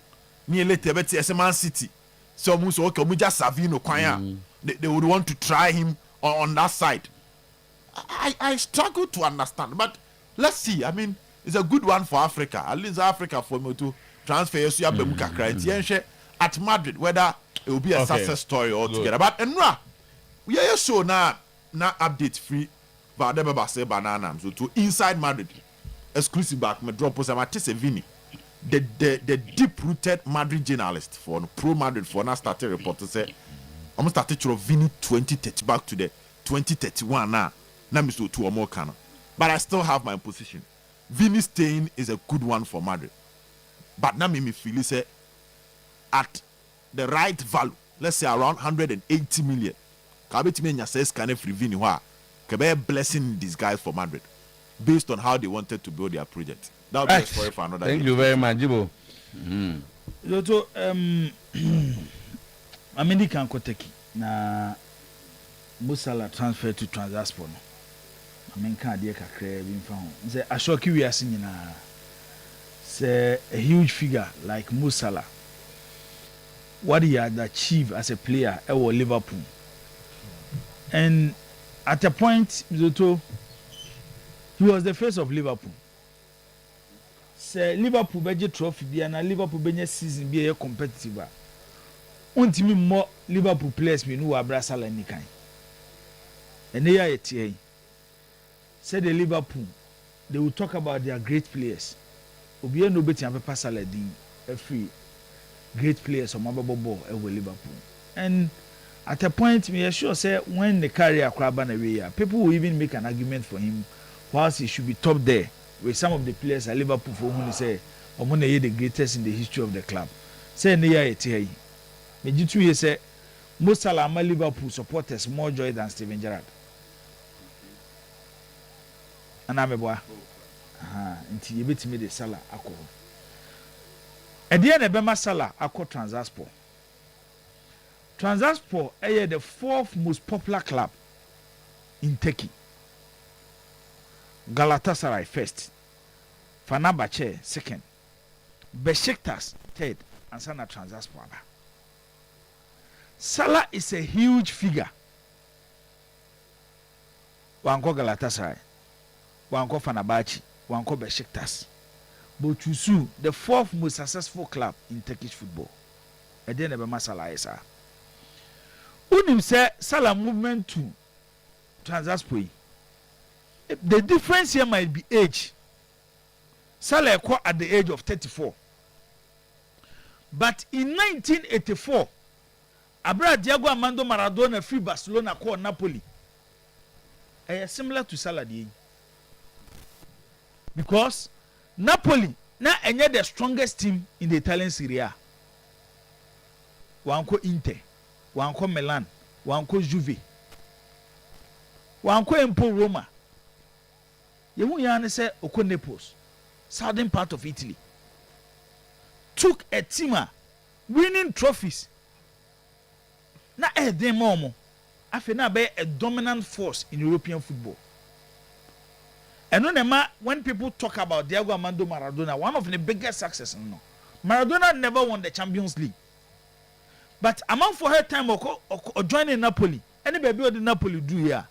Nearly tebeti Man City. So muso okay omuja Savino kwanya. They would want to try him on that side. I struggle to understand, but let's see. I mean, it's a good one for Africa. At least Africa for me to transfer Yesu Abemuka criteria at Madrid, whether it will be a success story altogether. But Enra, we are show now update free Vadeba say banana so to inside Madrid. Exclusive back me drop us Matisse Vini. The deep rooted Madrid journalist for pro Madrid for now started report to say almost started to Vini 2030 back to the 2031 now. Now Mr. Two or more canon. But I still have my position. Vini staying is a good one for Madrid. But now me feel say at the right value, let's say around 180 million. Kabeti me nyasa scan free Vini wa Kebe blessing these guys for Madrid based on how they wanted to build their project. That would be a story for another Thank day. you very much, Jibo. Zoto, Amindi can koteki na Musala transfer to Transaspo. I mean, can't dear kakre bin found. Say Ashoki we are singing say a huge figure like Musala. What he had achieved as a player at Liverpool. And at a point, Zoto, he was the face of Liverpool. Say Liverpool budget trophy and Liverpool budget season be a competitive. Untimi more Liverpool players me who are Brasala any kind. And they are a say the Liverpool, they will talk about their great players. Obi no beti am paper Saladin free great players on Mabobo with Liverpool. And at a point, me sure say when the career crab away, people will even make an argument for him whilst he should be top there with some of the players at Liverpool for whom they say Omona the greatest in the history of the club. Say near it here. Me jitu here say most Salama Liverpool supporters more joy than Steven Gerrard. And I'm a boy. Until you bet me the Salah alcohol. At the end of Bema Salah, I call Transaspo. Transaspo is the fourth most popular club in Turkey. Galatasaray first, Fenerbahce second, Besiktas third, and Sana Transaspo. Salah is a huge figure. Wanko Galatasaray, Wanko Fenerbahce, Wanko Besiktas. But Tusu, the fourth most successful club in Turkish football. And then the Salah is Unim say Salah movement to Transaspo. The difference here might be age. Salah acquired at the age of 34. But in 1984, Abra Diego Armando Maradona free Barcelona called Napoli. Similar to Salah. Because Napoli now enye the strongest team in the Italian Serie A. Wanko Inter, Wanko Milan, Wanko Juve, Wanko Empo Roma. You want say Oko Naples, southern part of Italy. Took a team winning trophies. Na dem momo. Afi na be a dominant force in European football. And when people talk about Diego Armando Maradona, one of the biggest successes, Maradona never won the Champions League. But among for her time or joining Napoli, any baby what the Napoli do here,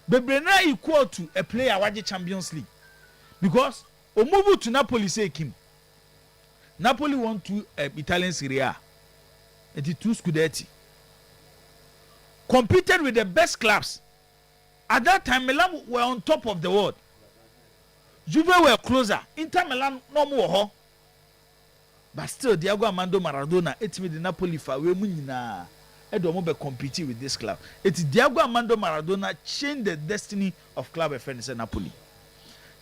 baby now equal to a player who Champions League. Because Omubu to Napoli say Kim. Napoli won to Italian Serie A. It is 2 Scudetti. Competed with the best clubs. At that time, Milan were on top of the world. Juve were closer. Inter Milan no more. But still, Diego Armando Maradona, it's with the Napoli for we munina. Edomo be competing with this club. It's Diego Armando Maradona changed the destiny of club FNC Napoli.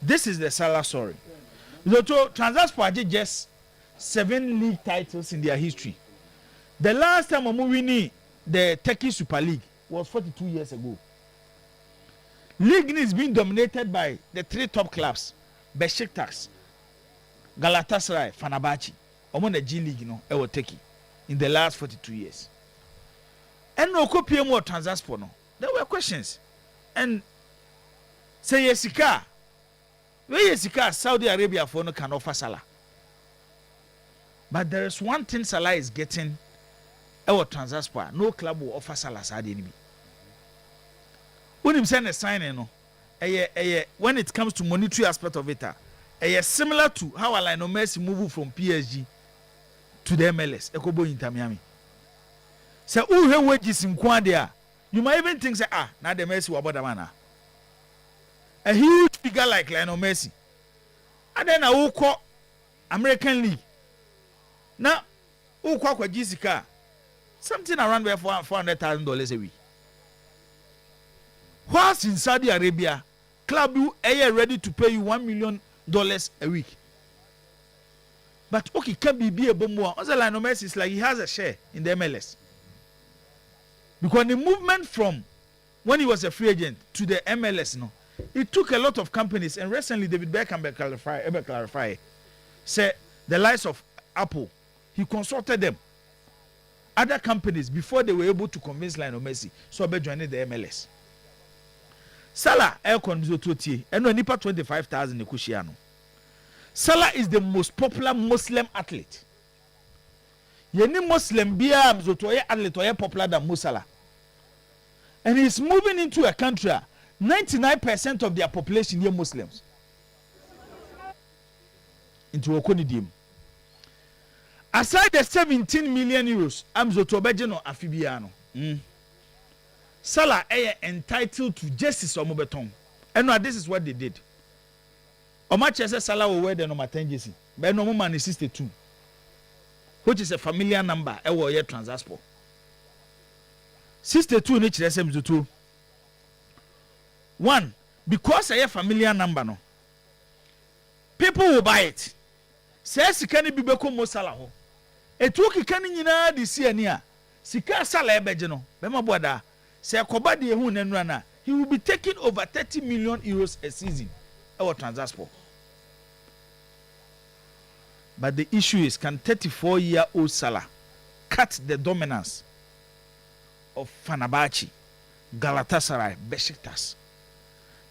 This is the Salah story. So Transaspo just 7 league titles in their history. The last time we winning the Turkish Super League was 42 years ago. League is being dominated by the 3 top clubs: Besiktas, Galatasaray, Fenerbahce. Among the G League, ever Turkey in the last 42 years. And no copy more Transaspo. No, there were questions. And say Yesika, where Yesika, Saudi Arabia for no can offer Salah. But there is one thing Salah is getting. Our Transaspo, no club will offer Salah Saudi Arabia. When him send a sign, when it comes to monetary aspect of it, similar to how Lionel Messi moved from PSG to the MLS, Ekobo Inter Miami. So who have wages in Kwandia? You might even think say, now the Messi about the man. A huge figure like Lionel Messi. And then I will call American League. Now, who call Jessica? Something around where $400,000 a week. Whilst in Saudi Arabia, club you are ready to pay you $1 million a week. But okay, can be a bomb more. Also, Lionel Messi is like he has a share in the MLS. Because the movement from when he was a free agent to the MLS, no, it took a lot of companies, and recently David Beckham clarify, say the likes of Apple, he consulted them, other companies before they were able to convince Lionel Messi, so be joining the MLS. Salah Elkon Zototie, and when nipa 25,000 Ekushia no. Salah is the most popular Muslim athlete. Yeni Muslim biya Zotoye athlete oye popular than Mo Salah. And he's moving into a country 99% of their population are Muslims. Into Okonidim. Aside the 17 million euros, Amzotobejeno Afibiano. Salah is entitled to justice or Mobeton. And now this is what they did. Omache Salah will wear the number 10 jersey. But no man is 62. Which is a familiar number. Ewo ye transport. 62 in HSM2. One, because I have familiar number no. People will buy it. Says can be beko Mo Salah ho. Etuki kan nyina de si ani a. Sika Salah ebeje no. Bema boda. Say akoba de hu nanu na. He will be taking over 30 million euros a season. Our transport. But the issue is, can 34-year-old Salah cut the dominance of Fenerbahce, Galatasaray, Besiktas?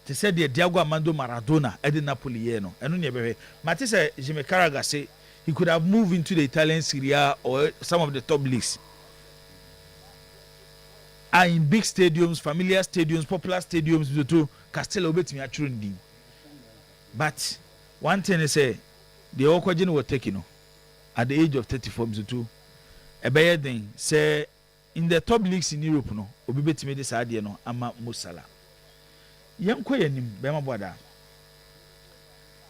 They said the Diego Armando Maradona at the Napoli, no. And only Matisse Jimmy Carragher say he could have moved into the Italian Serie A or some of the top leagues. Are in big stadiums, familiar stadiums, popular stadiums, to Castello betimi atrundi. But one thing is say the Okwajen were taking at the age of 34 to a better thing say in the top leagues in Europe no obi betimi this idea no ama Mo Salah. Yam ko yanim bema boda.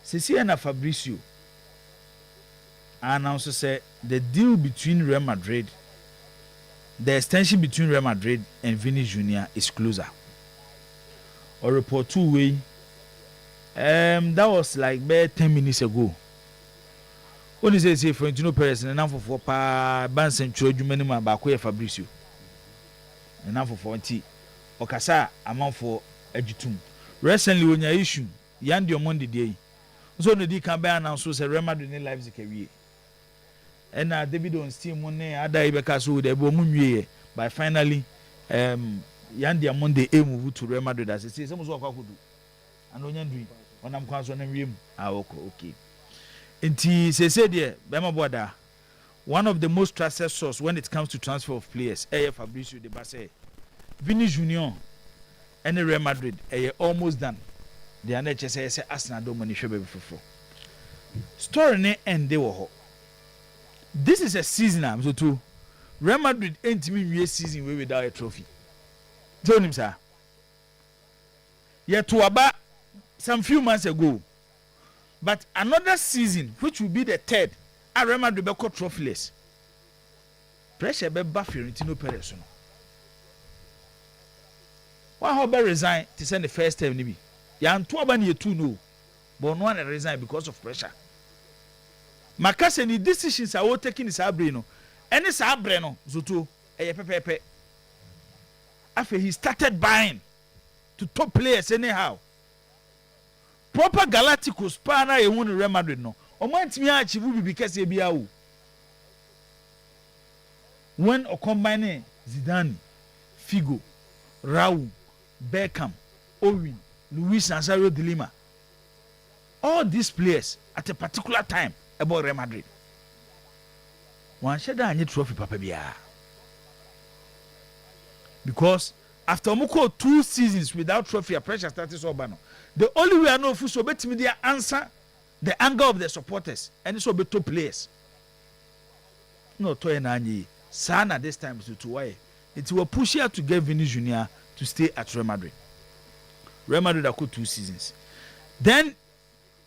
Sisi na Fabrizio announced say the deal between Real Madrid, the extension between Real Madrid and Vini Jr. is closer. Or report two-way. That was like 10 minutes ago. When you say Florentino Perez and enough for Bansen Chojumani Bakoya Fabricio. Enough for 40. Okasa amount for Ejitum. Recently, when you issue, Yandi on Monday day. So the can be announced a Real Madrid in lives career. And David on steam money, other Ibekasu, the Bomuye, by finally, Yandi on Monday, move to Real Madrid as it says, some of what I could do. And when you're doing, when I'm concerning him, okay. Inti say there, Bema Boda, one of the most trusted source when it comes to transfer of players, Fabricio de Basse, Vini Junior, and Real Madrid, almost done. The NHS say Arsenal don't money show baby for. Story ne end they were. This is a season I'm so too. Real Madrid ain't me season without a trophy. Tell him sir. Yet to about some few months ago. But another season, which will be the third, I remember the Beko trophyless. Pressure be Florentino Perez. Why have resigned to send the first time? Nibi. Yan 2 no, but no one resign because of pressure. Makase ni decisions are all taking is abreno. Any sabreno zoto pepe. After he started buying to top players anyhow. Proper Galacticos pana e won Real Madrid no. O man timi achieve because e bia wo. When o combine Zidane, Figo, Raul, Beckham, Owen, Luis Nazario de Lima. All these players at a particular time about Real Madrid. One shada any trophy papa bia. Because after Moko 2 seasons without trophy, a pressure started so bad. The only way I know if so bet me their answer the anger of the supporters and so be top players. No to enani sana this time to why it will push her to get Vini Jr. to stay at Real Madrid. Real Madrid have got 2 seasons. Then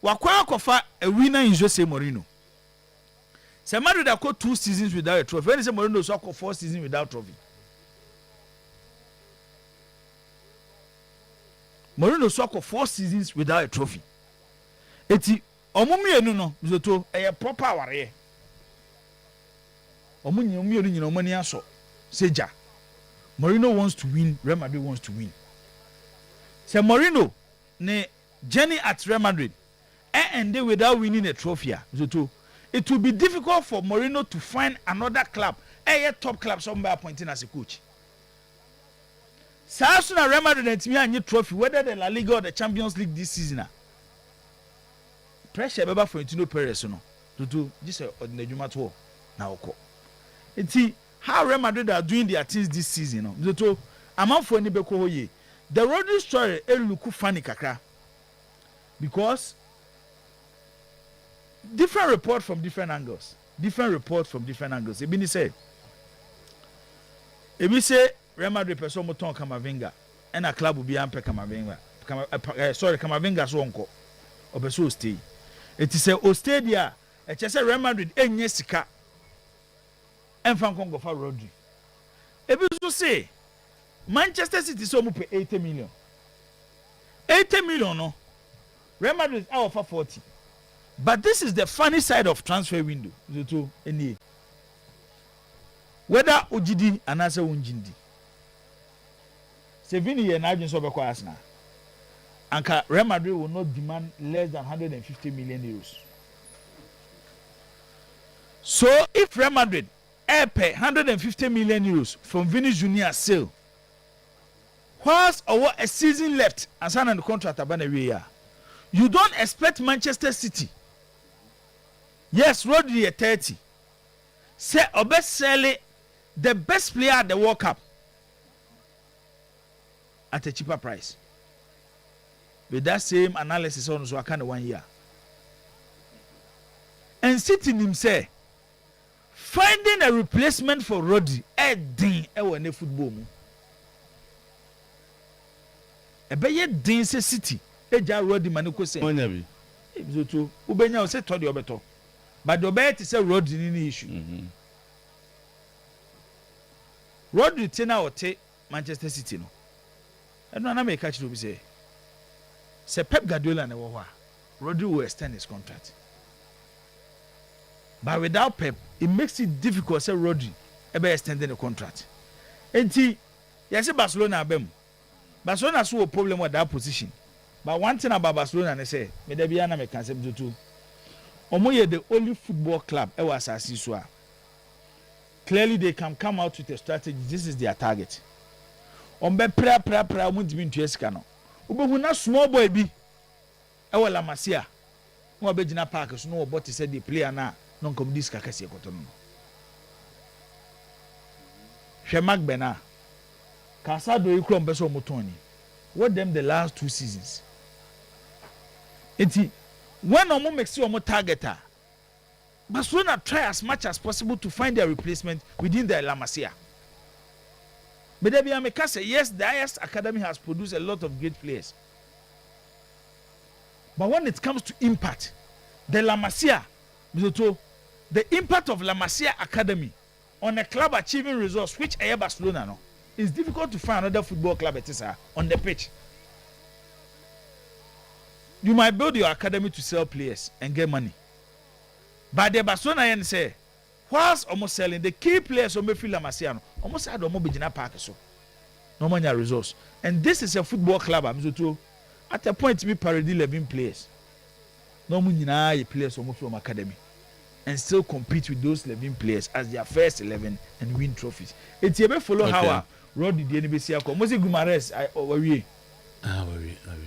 wakwa kofa a winner in Jose Mourinho. Say Madrid have got 2 seasons without a trophy. When say Mourinho so got 4 seasons without trophy. Mourinho swako 4 seasons without a trophy. Eti omumienu no zoto eye proper aware. Omumienu nyina omani aso seja. Mourinho wants to win, Real Madrid wants to win. Say Mourinho ne journey at Real Madrid and without winning a trophy. So it will be difficult for Mourinho to find another club, a top club somewhere appointing as a coach. So as soon as Real Madrid and me any trophy, whether the La Liga or the Champions League this season, pressure beba for Florentino Perez no. To this ordinary Juma tour now. It's how Real Madrid are doing their things this season. No, so among for any beko the Rodri story look funny kakra because different report from different angles. Ebi say Real Madrid person moton Camavinga and a club will be ampe Camavinga. Camavinga so onko. Obeso stay. It is a stay there. It is a Real Madrid enye sika. Enfan kongo fa Rodri. Ebi so say Manchester City so pay 80 million. 80 million no. Real Madrid out for 40. But this is the funny side of transfer window. Whether Ojidi and answer Unjindi. Sevini year na so be kwa Arsenal. Anka Real Madrid will not demand less than 150 million euros. So if Real Madrid pay 150 million euros from Vinicius Junior sale, whilst or a season left and sign on the contract about a year, you don't expect Manchester City. Yes, Rodri 30. Say Obe sell the best player at the World Cup at a cheaper price. With that same analysis on so I kind of 1 year. And City himself finding a replacement for Rodri din e football mu. Ebeye din se City eja Rodri maniko se. Onya bi. Ebizoto ubenya o se to de obeto. But the obey to say Rodri ni issue. Rodri tina ote Manchester City no. Eno na make catch be say Pep Guardiola na wo ho a Rodri will extend his contract. But without Pep, it makes it difficult say Rodri ebe extending the contract. Enti yes Barcelona abem. Barcelona so a problem with that position. But one thing about Barcelona they say, me dey bia na me kan say do Omoye the only football club ever asasi so a. Clearly they can come out with a strategy. This is their target. Ombe pra mundimi ntua sika no. Obehu na small boy bi ewa La Masia. Mo abegina park so no oboti say the player na non come this kakase ekoto no. Hwe Magbena. Casado ikro mbeso motoni. What them the last 2 seasons. Enti when Omo makes you Omo targeter, Barcelona try as much as possible to find their replacement within the La Masia. But they say yes, the IS Academy has produced a lot of great players. But when it comes to impact, the La Masia, the impact of La Masia Academy on a club achieving results, which is Barcelona, no, it's difficult to find another football club on the pitch. You might build your academy to sell players and get money. But the Barcelona say, whilst almost selling the key players on Mayfield La Masia, almost had almost Bejina Park so. No money results. And this is a football club. At a point we parody 11 players. No money players almost from academy. And still compete with those 11 players as their first 11 and win trophies. It's a follow how Rod the NBC come. Mose Gumares worry.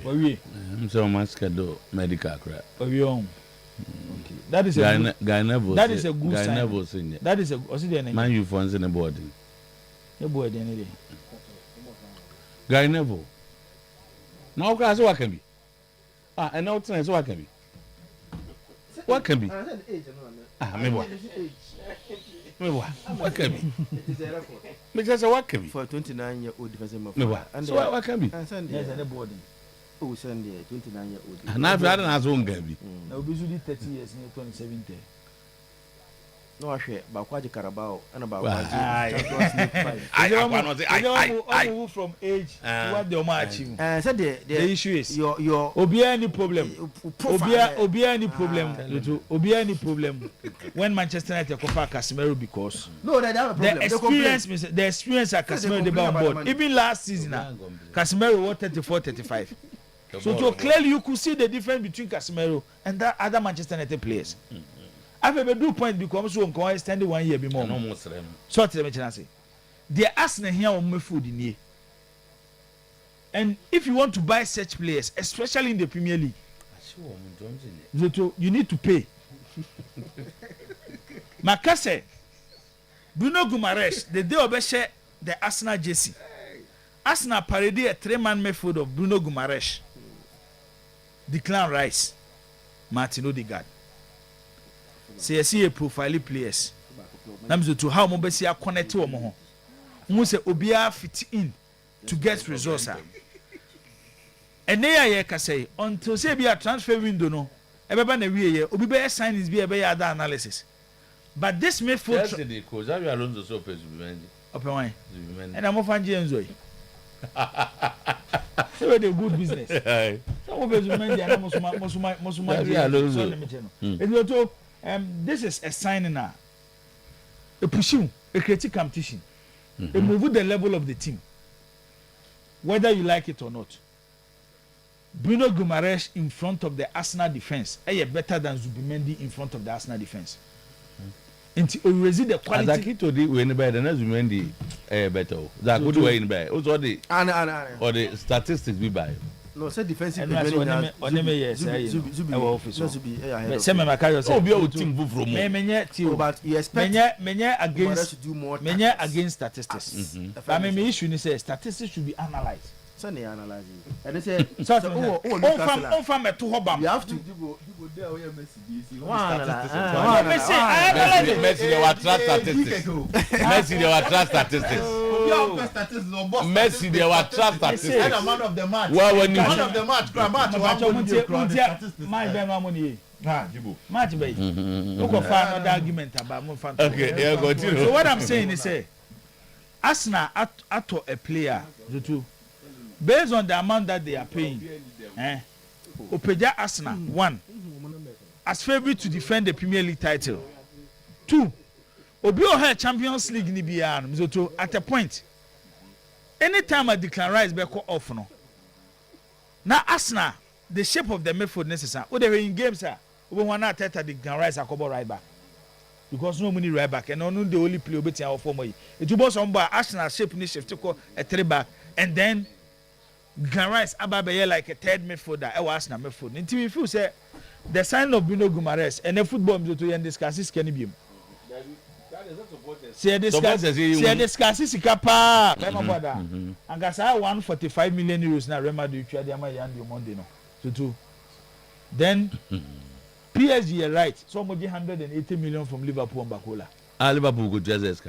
Worry. I'm so much medical crap. Okay. That is a that is a good sign. That is a man you funds in the boarding. The board any day. Guy Neville. Now class what can be? And now tonight what can be? What can be? Me what? What can be? Because what can be? For 29-year-old defensive midfielder. So what can be? Yes, and the boarding. Oh, Sunday, 29-year-old. And I've had an as own can be. Now, be 30 years in 2017. No, actually, Bakwaji Carabao and about I move from age to what the match. Said the issue is your Obia any problem. Obia any problem. Obia any problem when Manchester United compare Casemiro because no, they have a problem. The experience at Casemiro they on board. Even last season, Casemiro was 34-35. So clearly you could see the difference between Casemiro and that other Manchester United players. I have a do point because so on extend 1 year be more. So what I say? The Arsenal here on my food in here. And if you want to buy such players, especially in the Premier League, you need to pay. Makase, Bruno Guimaraes, the day of the Arsenal jersey. Arsenal paraded a 3-man method of Bruno Guimaraes, Declan Rice, Martin Odegaard. Say see a profile players. Namzo to how mobesi are connected to omo. Mu say obia fit in to get results. And they can say until say be a transfer window no. Ebeba na wie ye obi be sign is be a other analysis. But this midfield yesterday coach Xabi Alonso so pay Zubimendi. Open wine. And I'm off Angie enjoy. So they good business. So we Zubimendi and Musuma. This is a sign now. A pushing, a creative competition. A move the level of the team. Whether you like it or not. Bruno Guimaraes in front of the Arsenal defense is better than Zubimendi in front of the Arsenal defense. And to raise the quality. As I keep to the way better than Zubimendi better. That good way in by. Also the statistics we buy. No, say defensive. And that's what yes, but you expect many against statistics. I mean, issue is statistics should be analyzed. So they analyze it. And they say, you have to. Messi, they were trust statistics. Messi, they were trust statistics. Messi, they were trust statistics. And a man of the match. Well, when you man of the match, match bay. Look at another argument about okay, yeah, continue. So what I'm saying is, Arsenal at a player, based on the amount that they are paying, Opeja Arsenal 1 as favorite to defend the Premier League title. 2, Obio Champions League ni biya at a point. Anytime I declare Rice back off no. Now Arsenal, the shape of the midfield necessary. Oh, they were in games, sir. We want to tell the declare Rice akobo right back. Because no money right back and no the only play obeti our former. It was on by Arsenal shape ni shift to a 3 back and then Rice Ababe like a 3rd midfielder. I was Arsenal midfield. Until we feel say the sign of Bruno Guimaraes and the football to discuss this can be. See discuss this kapa. And gas 145 million euros now. Remember you try the Monday no. So then PSG right. Somebody 180 million from Liverpool and Bakola. Liverpool go just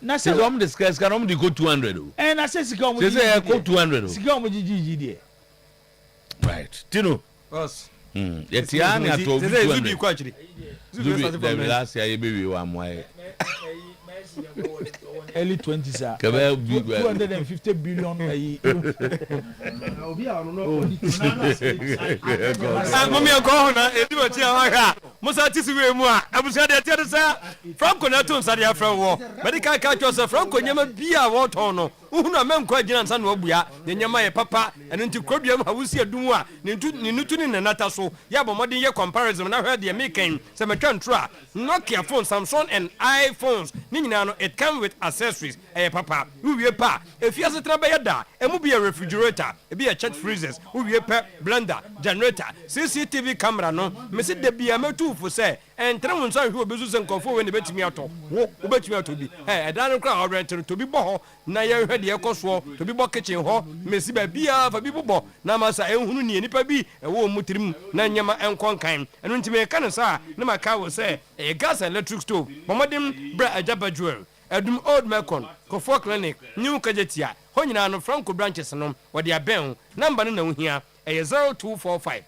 na say we discuss can we go 200 and I say sika omo say go 200 sika omo gigi there right Tino us yetiani ato 200 Zubi the last year baby one more early 20s sir 250 billion obi a no mommy ko na ediwo ti awaka musa tisi we mu a abusia de tie de sa Franco na to nsade afra wo medical catch us Franco nyama bia wo ton no uhunu amenko agina nsa na obua nyama ye papa eno nti krodua ma wusi adum a ne nutu ne nanata so ya bomodin ye comparison na hwe de making se metwa ntro a Nokia phone Samsung and iPhones ni nyina no it come with accessories papa uwie pa efiase tra be yada emu be a refrigerator e be a chat freezers uwie pa blender generator CCTV camera no me se de bia metu fu se entra won so hwe obezu se nkofo we ne betimi ato wo obetimi ato bi edan no kra orent to bi bo ho na ye hwe de ekoso to bi bo kitchen ho me si ba bia fa bi bo na masa ehunu ne nipa bi wo mutirim na nyama enkonkan eno ntime ka no sa na maka wo se gas electric stove momodim bra ajaba jewel Edum Old Mekon, Kofo Clinic, New Kajetia, Honina no Franco branches no, or the Aben, number no here, 0245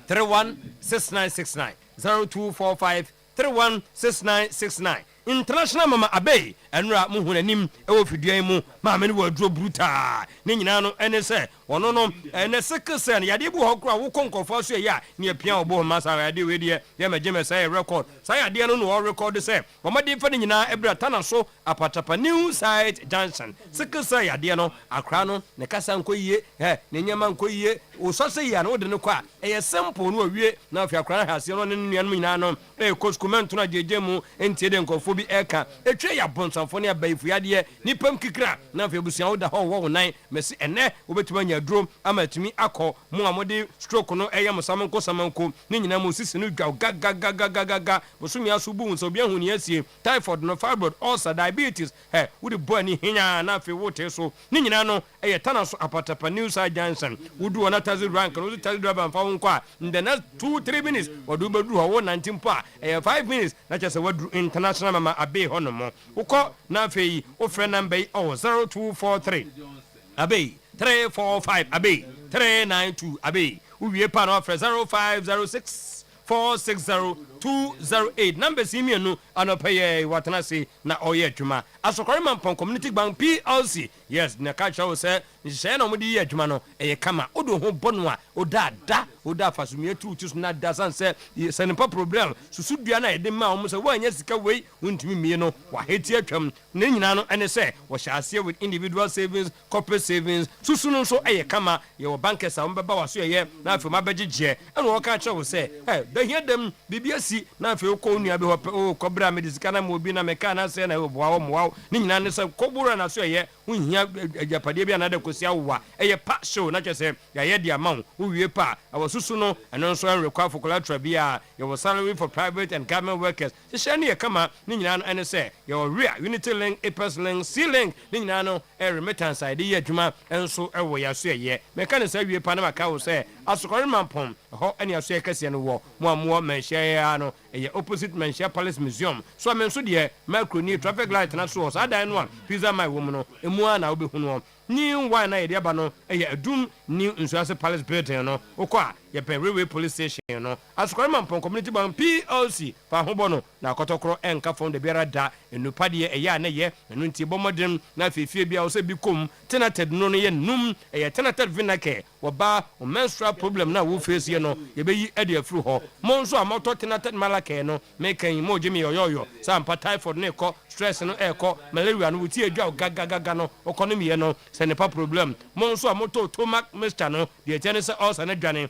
316969, 0245 316969 international mama abey enra mu hunanim ewo fiduan mu maame ne waduro bruta ne nyina no ene se wono no ene sekese ne yade bu hokro wo konkofo so ya ne apia obo ma sa yade we de ye mageme say record say yade no no record say bomade fa ne nyina ebra tana so apatapa new site junction sekese yade no akra no ne kasa nkoyie ne nyama nkoyie o so se ya no de ne kwa eye simple no awie na afia akra ha se no ne nuanom nyina no koskumento na jejemu entie de nkofo bi eka etwe ya bonsanfo ne abayifu yade nipam kikra na afia busia wo da ho wo nan mesi ene obetuma nya drum ama tumi akọ mu amode stroke no eye musamanko samanko ne nyina mu sisi no dwa gaga bosumi asubu nso bia hu ne asie typhoid no fibroid ulcer diabetes wo de bo ani henya na afia wo te so ne nyina no eye tana so apatapa new side Johnson wudu na tazi rank no tazi driver mfa wo kwa in the next 2-3 minutes wadu bedu ho 19 pa 5 minutes na chese wadu international mama abe honomo uko na afei o friend number 0243 abe 345 abe 392 abe uwie pa na offer 0506 460-208 number simianu anopaye watanasi na oye adwuma asokore mampon community bank PLC yes na ka chawo se nhye na omudi ye adwuma no eye kama odo ho bono a oda fasumie tu tu na da sanse se ne problem susudua na ede ma omo se wanya sika wei wontimi mie no wa heti atwam ne nyina no ene se wo hyase with individual savings corporate savings susu no so eye kama ye wo bankers a ombeba waso ye na afi mabegege ene wo ka chawo se da hia dem bibiasi na afi ko nua be ho kobra medisika na mo bi na meka na se na wo boa wo mo ne nyina ne se kobura na so ye hunhia ajapade bi anada kosia wo eye pa show na chese ya ye dia ma wo wie pa awasusu no eno so require for collateral bia your salary for private and government workers se shani ye kama ne nyina no ene se your real unity link apes link c link ne nyina no remittance ide ye adwuma enso ewo ya so ye meka ne sa wie pa na maka wo se asokore mampom ho ene aso ye kase no wo mo menhia no eye opposite menhia palace museum so amenso de macro ni traffic light na so sa dan no pizza my woman no emu na obehunu ni why na yede aba no eye adum ni nsuase palace building no okwa ye pen railway police station no asokore mampon community bank PLC fa hobo no na kotokoro enka from the biara da enupa de eye na ye enu nti bomodem na fefie bia wo se bi kom tenated no ye num eye tenated vinake wo ba o menstrual problem na wo face ye no ye be yi ade afru ho mo nso amoto tenated malake no mekan mo jimi yoyo sampa typhoid ne ko stress no eko malaria no wuti adwa gaga no economy ye no se ne pa problem mo nso amoto stomach mister no de tene se ulcer na dwane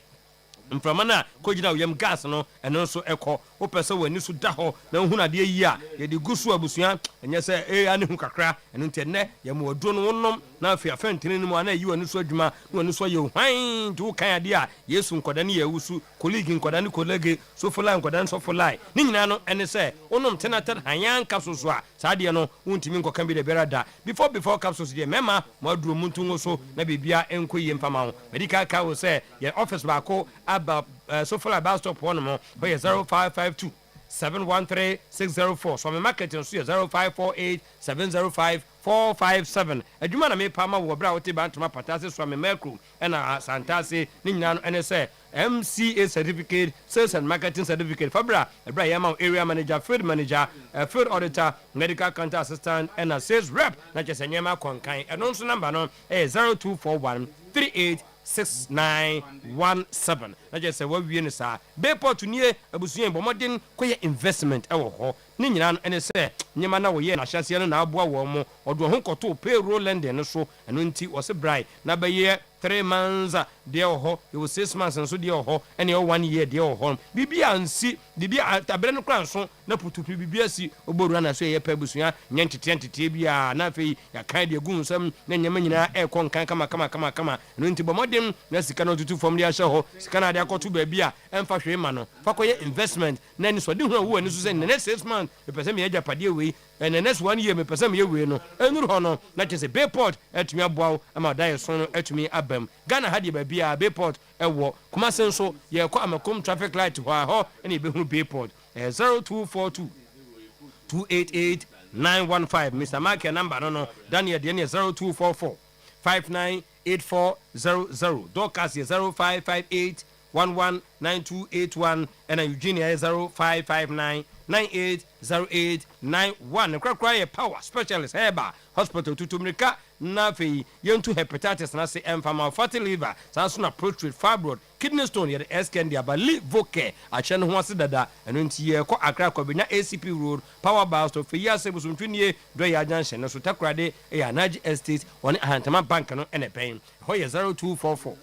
mframana ko gina oyam gas no eno so eko wo pese wani so da ho na hu na de yi a ye de gusu abusua enye se ane hu kakra eno ntene ye mo odo no wonom na afia fentene ni mo na yi wani so adwuma wani so ye hwan tu kan ade a yesu nkoda ne ye wusu colleague nkoda ne colleague so fulai nkoda so fulai ni nyina no ene se wonom tenated hanyan kapso a saade no wontimi nkoka bi de berada before capsules de mema mo aduro muntu so na bibia enkoyie mfama ho medical ka wo se ye office ba ko about so far about stop one more 0552 713 604 so my marketing so 0548 705 457 adwuma na me pama wo bra wote bantuma patase so me macro na santase ni nyina no ene se MCA certificate sales and marketing certificate fabra bra yama area manager field manager field auditor medical account assistant and a sales rep na chese nyema konkan eno so number no 0241 386917 na je se wawie ne sa depot nie abusuye bomodin koye investment ewo ho ni nyina no ene se nyema na wo ye na hyase no na aboa wo mo odo ho koto payroll lending no so eno nti wo se brai na be ye 3 months de ho you 6 months nso de ho ene 1 year de ho bibia ansi bibia abre no kran so na putupu bibia si oboru na so ye pa busua nyentete bia na afei ya kan de gu nsam na nyema nyina e kon kan kama no nti bomodem na sika no tutu fom de ahye ho sika na de akoto ba bia emfa hwe ma no fa koye investment na ni so de hu wo ani so se ne 6 months e pese me agya pade we and the next 1 year me pese me ye we no enuru ho no na chese Bayport etumi aboa ama dai so no etumi abam Ghana hadi ba bia Bayport ewo kuma senso ye kwa amakom traffic light ho ene be hu Bayport 0242 288 915 Mr. Mark your number no Daniel de 0244 598400 Dorcas 0558 119281 and Eugenia 0559 980891 krakra ye power specialist heba hospital tutumrika na fe yentu hepatitis na se emphama fatty liver sanso na prostate fibroid kidney stone ye scan dia ba livoke ache no ho ase dada eno nti ye ko akra ko benya ACP road power bus to fe ya se busumtwie do ya junction no so takrade e anaji estate woni ahantama bank no ene pen ho ye 0244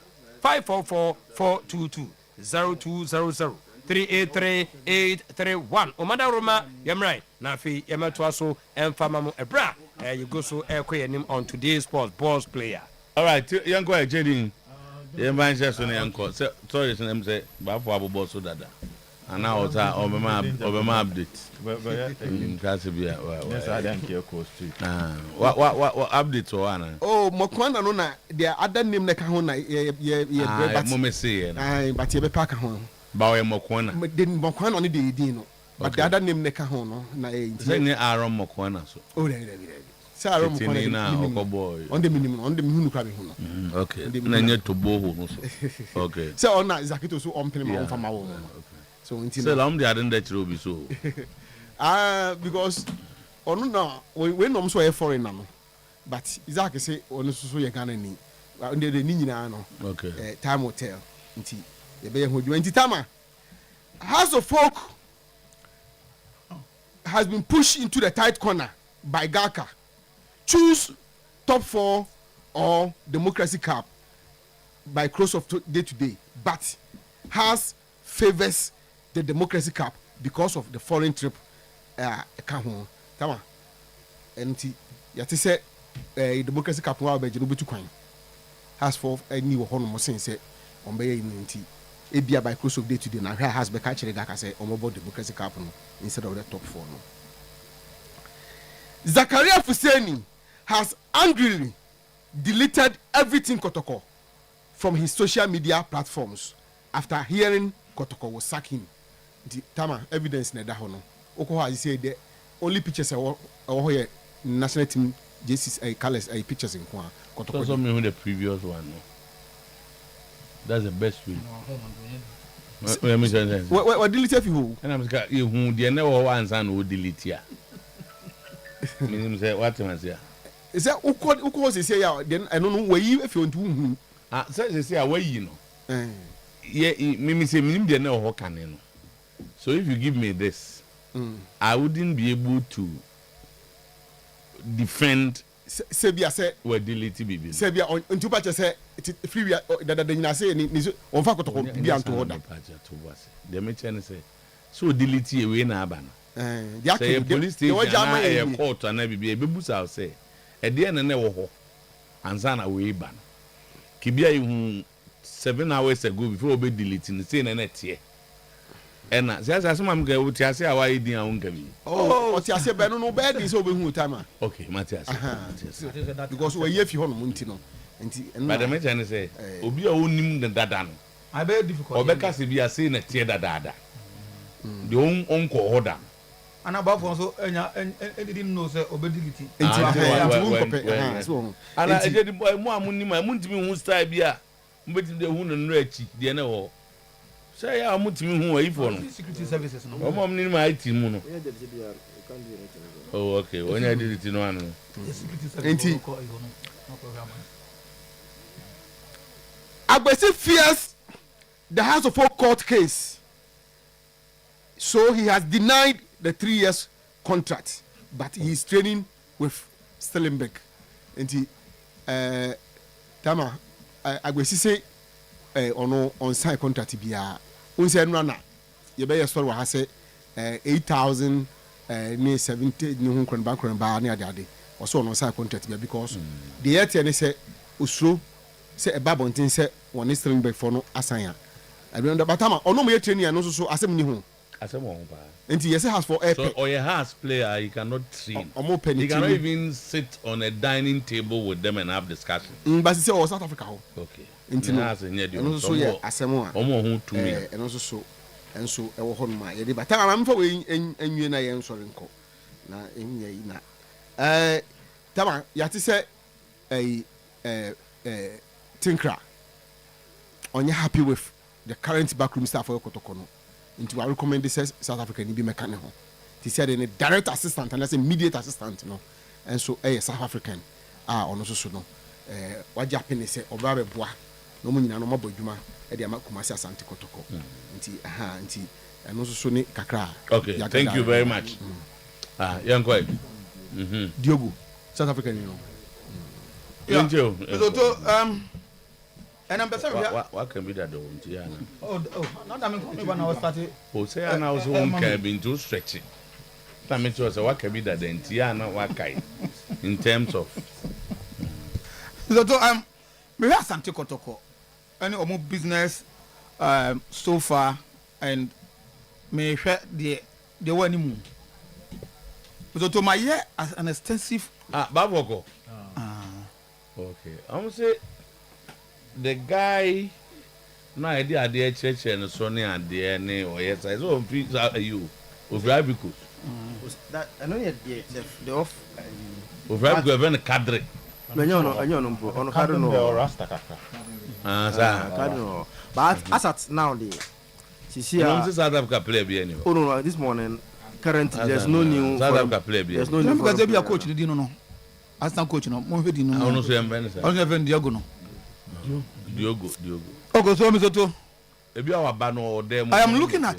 544 422 0200 383-831 Omada Roma Yamrai Nafi Yamatuaso and Famamo Ebra you go so air on today's balls player. Alright, young boy Jading. The Manchester Uncle. Sorry, name say Bafu Boss Dada. And now it's Obama update. That's a bit. Yes, I don't care. What updates or Anna? Oh, Mokwana Nona, the other name Nekahona, but you be pack home. Bawe Mokwana. Didn't Mokwana only the Dino. But the other name Nekahono, Say Aaron Mokwana. Oh, Sarah boy. On the minimum, on the moon. Okay. Then you to boho. Okay. So on that, Zakito so on from our own. So I'm the other that will be so. Because on no, when I'm so a foreigner, but Isaac say on so you're gonna need under the Nina. Okay. Time will tell. The Bay who you Tama. House of Folk has been pushed into the tight corner by Gaka. Choose top 4 or Democracy Cup by close of day to day, but has favors the Democracy Cup because of the foreign trip. Tama, and yet say Democracy Cup now by Jerubu to coin has for a new home say on Bay in Ebia by close of day to day. Now has be catching Gaka say on about Democracy Cup instead of the top 4. Zakaria Fuseni has angrily deleted everything Kotoko from his social media platforms after hearing Kotoko was sack him. The Tama evidence na dahono. Oko has said the only pictures are here national team jerseys colors pictures in Kwa Kotoko. So me the previous one. No? That's the best way. What delete if you? And I'm scared you who the never once and would delete ya. Meaning say what am I say? Is that Uko say ya then I don't know where you if you want to say away you know. Yeah, me say me dey know how can no. So if you give me this, I wouldn't be able to defend Sebia say we delete bibi. Sebia on tuba say free that you say ni on fa kotoko bi anto order. The me say so delete we na aba no. Say police station na court na bibi e bebusa say e de na wo ho ansa na we ba no. Kibia you 7 hours ago before we delete ni say na tie. Ena say asema am ga wuti ase awa idin awon ka bi. Oh, oti ase be no be dey so be hu time. Okay, Matthias. Because we ye fi ho no munti no. Nti but the mention say obi a onim the dada no. I be difficult. Obeka se bi ase na tie dada. The on ko order. And about so enya didn't know say obedility. Ana e dey boy mo amunim amuntimi hu style bi a mbetimi dey hu no no achi de na ho. Say ya amuntimi hu ayifo no. Security services no. O mom ni ma IT mu no. Oh okay, when I did it no anu. Enti Agbesi fears the House of Folk court case. So he has denied the 3 years contract, but he is training with Stellenberg. And Tama, Agbesi say on sign contract biya. Unse nwana ye be yesoro wa say 8,000 ne 70 ne hu kran ba ne ade. Also on sign contract biya because the yet ne say usro say e babontin say one Stellenberg for no asanya. I don't know but Tama ono mo ye training no so asem ni hu. Asem won ba. And yes, has for air. So or a house player, you cannot train. You cannot even sit on a dining table with them and have discussion. But it's all South Africa. Okay. And also, yeah, Asamoah. Almost to me. And also so, and so I will hold my. But I'm for and you and I am sorry. Na in na. Tama, yati say Tinkra. Are you happy with the current backroom staff for Kotokono? Into I recommend this South Africa ni be mechanical. He said in a direct assistant and let's say immediate assistant, you know. And so South African on also so no what Japanese say oba boa no mo nyina no mabo dwuma e de amakumasi Asante Kotoko nti and also so ni kakra. Okay, thank you very much. Young boy. Diogo South African, you know. Thank you. And I'm better. What can be that though? Oh, not that me when I was starting. Oh, say I now so one can be too stretching. That means what can be that then Tiana what kind in terms of. So me have Asante Kotoko. Any omo business so far and me share the one mu. So to my year as an extensive Baboko. Okay. I'm say the guy no idea the church and so near the any or yes I so you of Rabico. That I know the off of Rabico even a cadre. On Cardinal Rasta. Cardinal. But as at now the South Africa play anyway. Oh no, this morning currently there's no new South Africa play. There's no new because they be a coach did no. Assistant coach no. Mo hedi no. I don't say Mbene. I don't Diogo no. Diogo. Okay, so me so I am looking at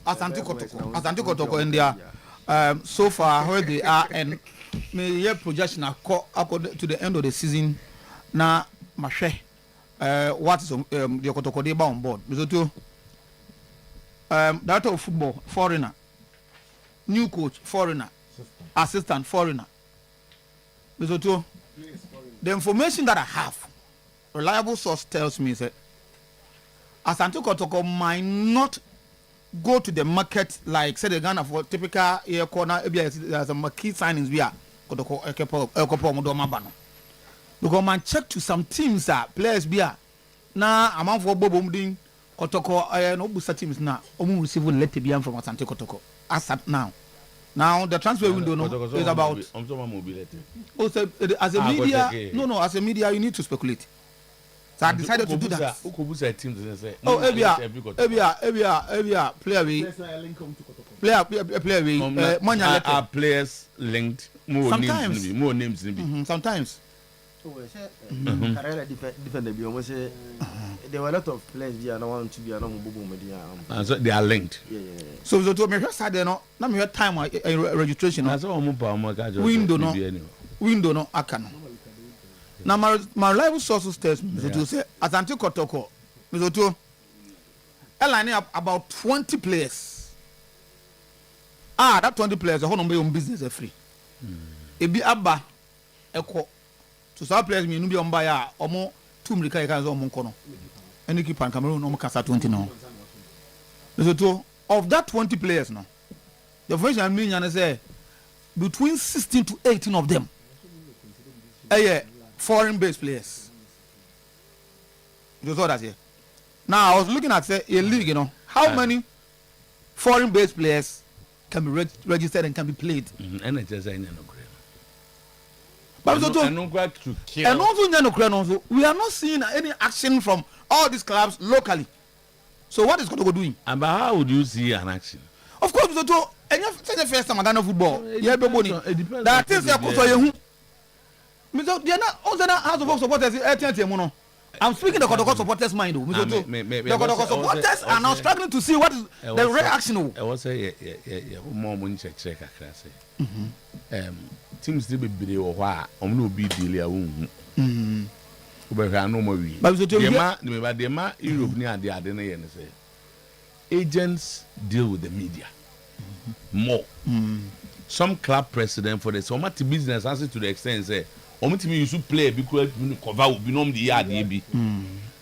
Asante Kotoko in there so far where they are and me year projection according to the end of the season na mahwe what is the Kotoko dey on board me so director of football foreigner, new coach foreigner, assistant foreigner me so the information that I have, reliable source tells me that Asante Kotoko might not go to the market like say the Ghana for typical air corner. There's a marquee signings via Kotoko Acheampong Modoma Bano. Because man check to some teams players be na amount for Bobo Mudin Kotoko no booster teams now receive letter be from Asante Kotoko as at now. Now the transfer window is about. Also, as a media, as a media, you need to speculate. So I decided to do that. Oh, Ebia, player we, players linked. More names. Sometimes. There were a lot of players here. I don't want to be a normal so they are linked. So to me, just there no. Now me time registration. Window no akano. Now my reliable sources tells me to say Asante Kotoko. Me to align up about 20 players. That 20 players the whole number on business free. It be abba eko. To some players me no be on buy omo 2 mrika e kan zo omo nkono. Any keep and Cameroon omo kasa 20 no. So of that 20 players now, the information I mean and say between 16 to 18 of them foreign based players. You saw that here. Now I was looking at say a league, how many foreign based players can be registered and can be played. But also, we are not seeing any action from all these clubs locally. So what is Kotoko doing? And how would you see an action? Of course, the first time I got football. Yeah, there are things that are supporters. I'm speaking the Kotoko supporters mind. The Kotoko supporters are now struggling to see what is the reaction. I was say more money check. Teams to be video or no be deal. But no more. But the ma Europe near the Adena say agents deal with the media more. Some club president for the Somatic business answer to the extent say Omitimi used to play because cover will be known the yard.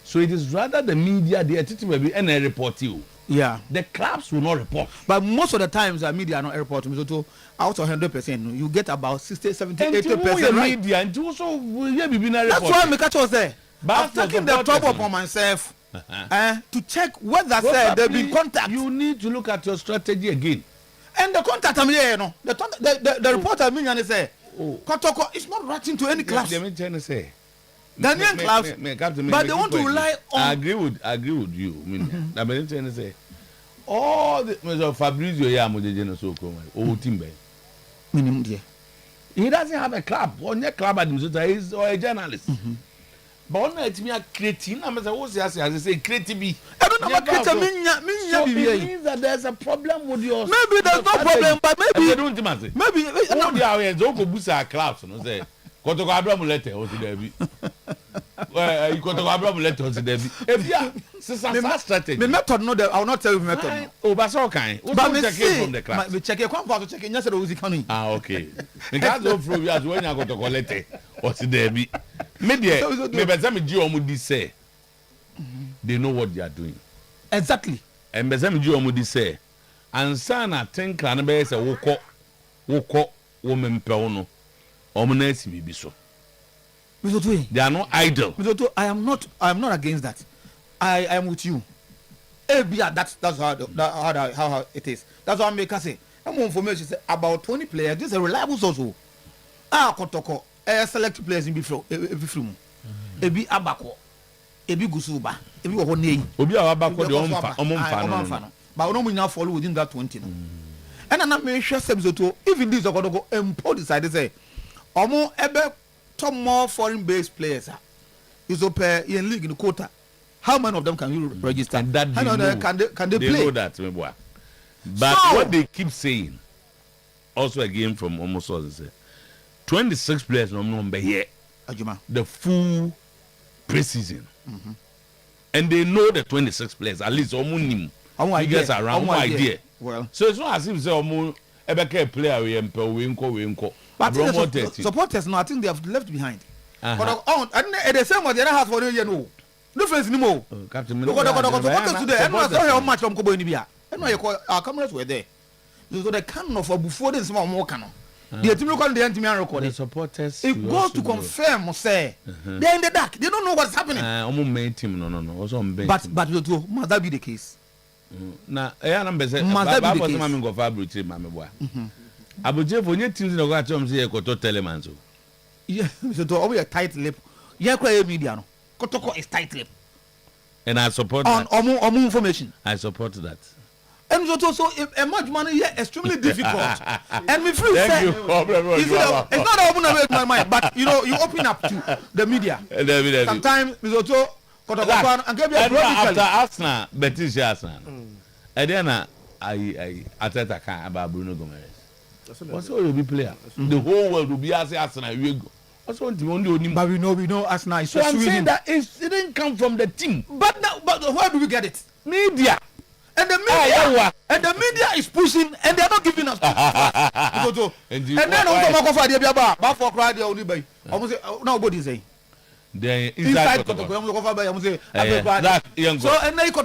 So it is rather the media the attitude will be any report you. Yeah, the clubs will not report, but most of the times the media are not reporting. So out of 100%, you get about 60, 70, 80% right. Media and also that's why I catch us there. I'm taking the trouble upon myself to check whether there be contact. You need to look at your strategy again. And the contact I'm here, the reporter mean say, Kotoko is not writing to any clubs. Ghanaian clubs, but they want to rely on. I agree with you. I mean, say all the Fabrizio Yamu so old team. Minimum dear. He doesn't have a club. On your club at he's a journalist. But on me a creating, I'm as I say creative. I don't know what so it means that there's a problem with yours. Maybe there's no problem, but maybe I don't maybe all the hours Oko Busa clubs, no say. Koto Abraham letter or to Debbie. You Koto Abraham letter to Debbie. If yeah, strategy. The method no I will not tell you the method. Oh, but so kind. But we check from the class. We check to check in yesterday was coming. Ah, okay. Because of from you as when you go to collect or to Debbie. Maybe some Geo say they know what they are doing. Exactly. And some Geo say and son I think can be say woko woman peono. Be so. They are not idle. I am not against that. I am with you. That's how it is. That's what I make us say. I'm information say about 20 players. This is a reliable source. Kotoko select players in before ebi abako ebi gusuba ebi wo nei obi abako de omfa but we no munya follow within that 20 no. And na me hwe sebzoto even this okodoko empo decide say omo ebe top more foreign based players is open in league in quota. How many of them can you register? And that can they play? Know that, but so, what they keep saying, also again from almost all say, 26 players no number here. The full preseason, and they know the 26 players at least almost figures around one idea. Well, so it's not as if say almost a player we inko. But supporters, no, I think they have left behind. But and the same way the house for you know. Difference no more. Captain, supporters today, and I saw how much from Kobo Nibia. And our cameras were there. So the canon of before this small more canon. The team record the anti-man record. The supporters. It goes to confirm, say. They're in the dark. They don't know what's happening. Main team, no. Also on bench. But must that be the case? Now, I am must that be the case? Abuje for your teams in the Gatom say Koto Telemanzo. Yeah, so always a tight lip. Yeah, cry media. Kotoko is tight lip. And I support that. On information. I support that. And so a much money here extremely difficult. And we feel thank you. It's not open away my mind, but you know, you open up to the media. Sometimes we also after Arsenal, Betis Arsenal. And then I Ateta about Bruno Gomes. What's all the player? The whole world will be asking Arsenal. But we know Arsenal is so I'm saying that it didn't come from the team. But where do we get it? Media. And the media is pushing and they're not giving us. And then also for the for cry the only bay. Almost nobody say. The inside that so and they got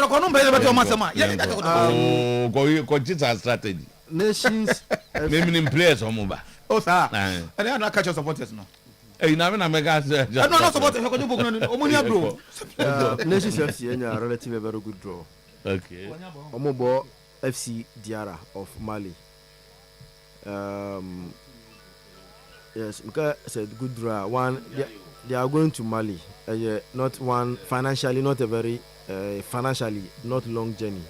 go strategy. Nations naming players or mobile. Oh sir. And they are not catch supporters no. Hey, now I'm not supporting bro. Nations FC and a relatively very good draw. Okay. Omobo FC Diara of Mali. Yes, because said good draw. One, they are going to Mali. Not one financially, not a very financially not long journey.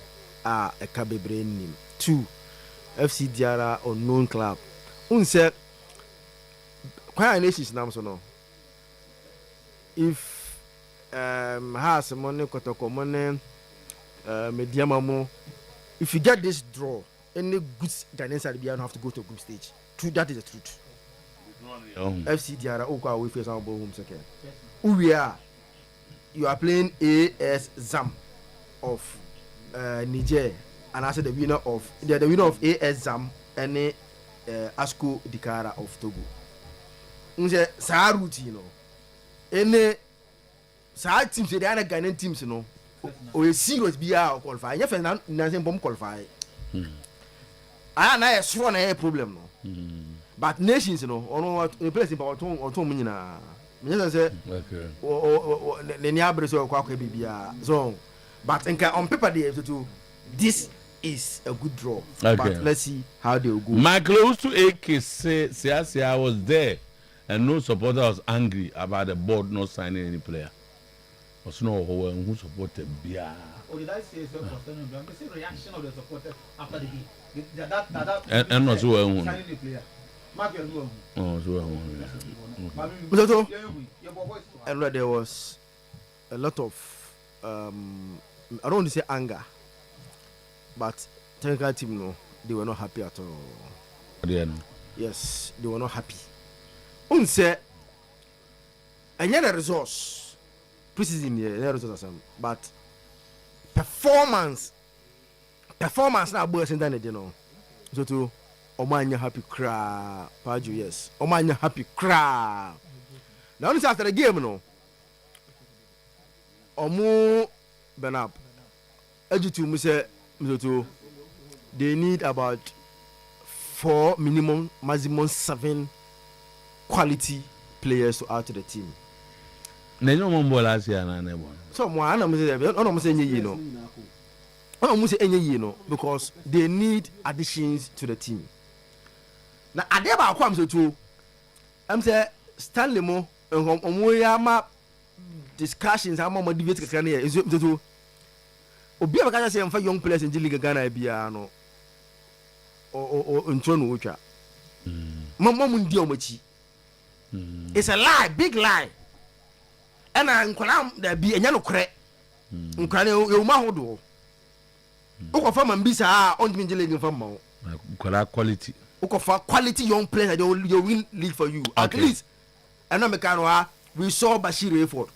A Kabe brain name. 2, FC Diara unknown club. Unse. Why nations now so no? If has money kotoko money mediamamo, if you get this draw, any good dynasty you have to go to a group stage. True, that is the truth. FC Diara Oka away face our home second. We are you are playing AS Zam of Niger, and I said the winner of AS Zam and Asko Dikara of Togo. Unse sa route you know any sa teams they are Ghanaian teams you know o serious bia qualify ya fe na say bomb qualify na sure na problem no but nations you know ono a place in power to me na me say okay ne abre so kwa bibia so but on paper they to this is a good draw. Okay. But let's see how they will go. My close to AK say I was there. And no supporter was angry about the board not signing any player. Because no one who supported Bia. Or did I say so? The reaction of the supporters after the game. And not so well. Signing the player. Mark your room. Oh, so and there was a lot of I don't want to say anger, but technical team no, they were not happy at all. Yes, they were not happy. Unse, and yet the resource, preseason here, resource, but performance now boys in that you know. So to Omanya happy cry, Paju yes, Omanya happy cry. Now this after the game no. Omu Benap, Ejitu Muse Mizoto, they need about 4 minimum, maximum 7 quality players to add to the team. No one ball last year, and one. Someone, I'm saying, you know, I'm saying, you know, because they need additions to the team. Now, I never come to I'm saying, Stanley Mo, Omoyama discussions, I'm more debated. Is it to Obi Abaka say for young players in the league Ghana Biano or Ntono Ucha. Mamundi Omachi. It's a lie, big lie. And I'm there be a yellow crack. Umahodo. Ukofa Mambisa on the league from Mo. Quality. Ukofa quality young players that will win league for you. At least, and we saw Bashir Rayford.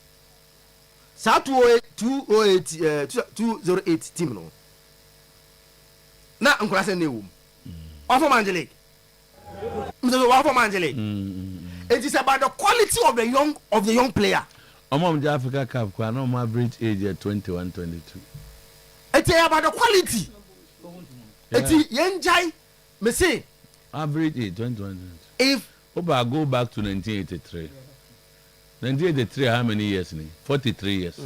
Sa 208 team no. Na nkola se newu. Ofo Manjele. Mzo ofo Manjele. It is about the quality of the young player. Among the Africa Cup, no average age at 21, 22. It is about the quality. It is yenjai me say average age 21. If I go back to 1983. 1983, how many years? 43 years.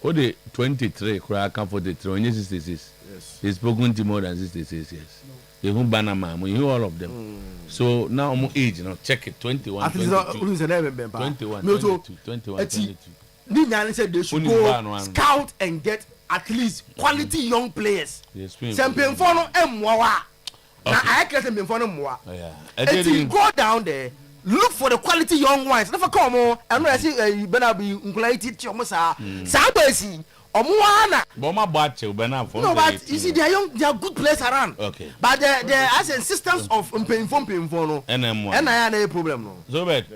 What the 23, crack 43, when 66. Yes. He's spoken to more than 66 years. You who Banama, you hear all of them. So now I'm age, check it 21. 21, 22. Nina said they should go scout and get at least quality young players. Sempen fono emwa. Na I can sempen fono mwa. And you go down there. Look for the quality young ones. Never come on. I know I see you better be unquality chomosa. Sabesi. Omuana. Boma bache ubena for. No, but you see they are good players around. Okay. But the as insistence of paying no. And I had a problem no. So bad.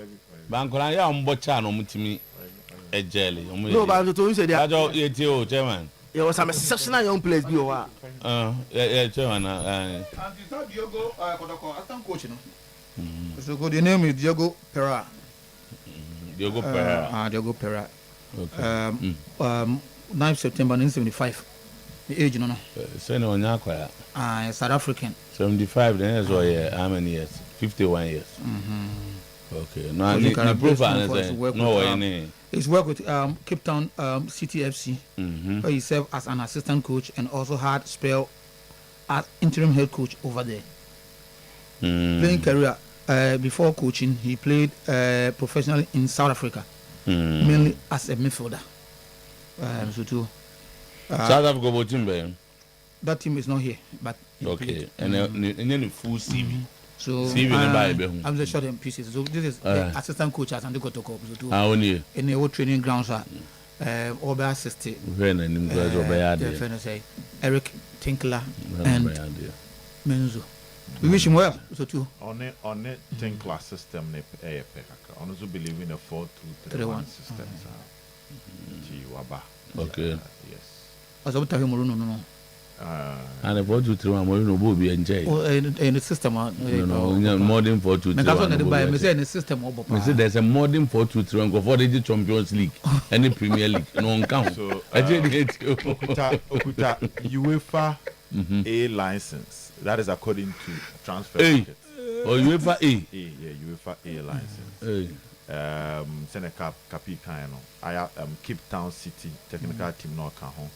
Bankola ya mbocha no mutimi ejele. No, but to you say that. Ajo ETO chairman. There was some exceptional young players be over. Yeah, chairman. And Diogo Kodoko, assistant coach no. So the name is Diogo Pereira. Diogo Pereira. Diogo Pereira. Okay. 9th September 1975. The age, no. South African. 75, then as well, yeah. How many years? 51 years. Okay. No, he's worked with Cape Town CTFC, where he served as an assistant coach and also had spell as interim head coach over there. Playing career before coaching, he played professionally in South Africa, mainly as a midfielder. South Africa, that team is not here, but okay, and then full CV. So I'm just short in pieces. So this is the assistant coach at Andiko Toko. In the old training grounds are Oba assisted. Eric Tinkler and Menzo. We wish him well. So too. On it Tinkler system, I also believe in a 4-2-3-1 system. Okay. Yes. As I tell him, no. And a 4-2-3-1, no will be enjoyed. In the system, modern 4-2-3-1. System. There's a modern 4-2-3-1 for the Champions League and the Premier League. No one counts. So, Okuta UEFA A license. That is according to transfer market. Or UEFA A. Yeah, UEFA A license. Seneca Capi Kaino. I Cape Town City technical team no can home.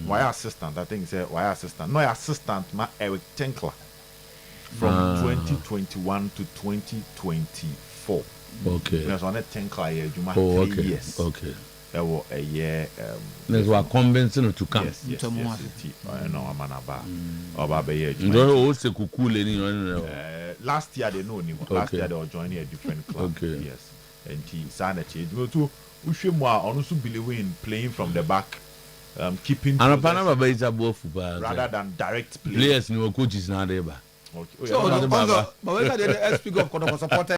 Why assistant? I think say why assistant? No assistant, ma Eric Tinkler from 2021 to 2024. Okay. Because on a 10 car year, you might 3 years. Okay. There was a year. There's what convincing to come. Yes. I know I'm an about last year they know him. Last year they were joining a different club. Okay. Yes. And he signed a change. We too. We should more honestly believe in playing from the back, keeping. And rather than direct players. No coaches now there. Okay. So, but we got the speak of supporter.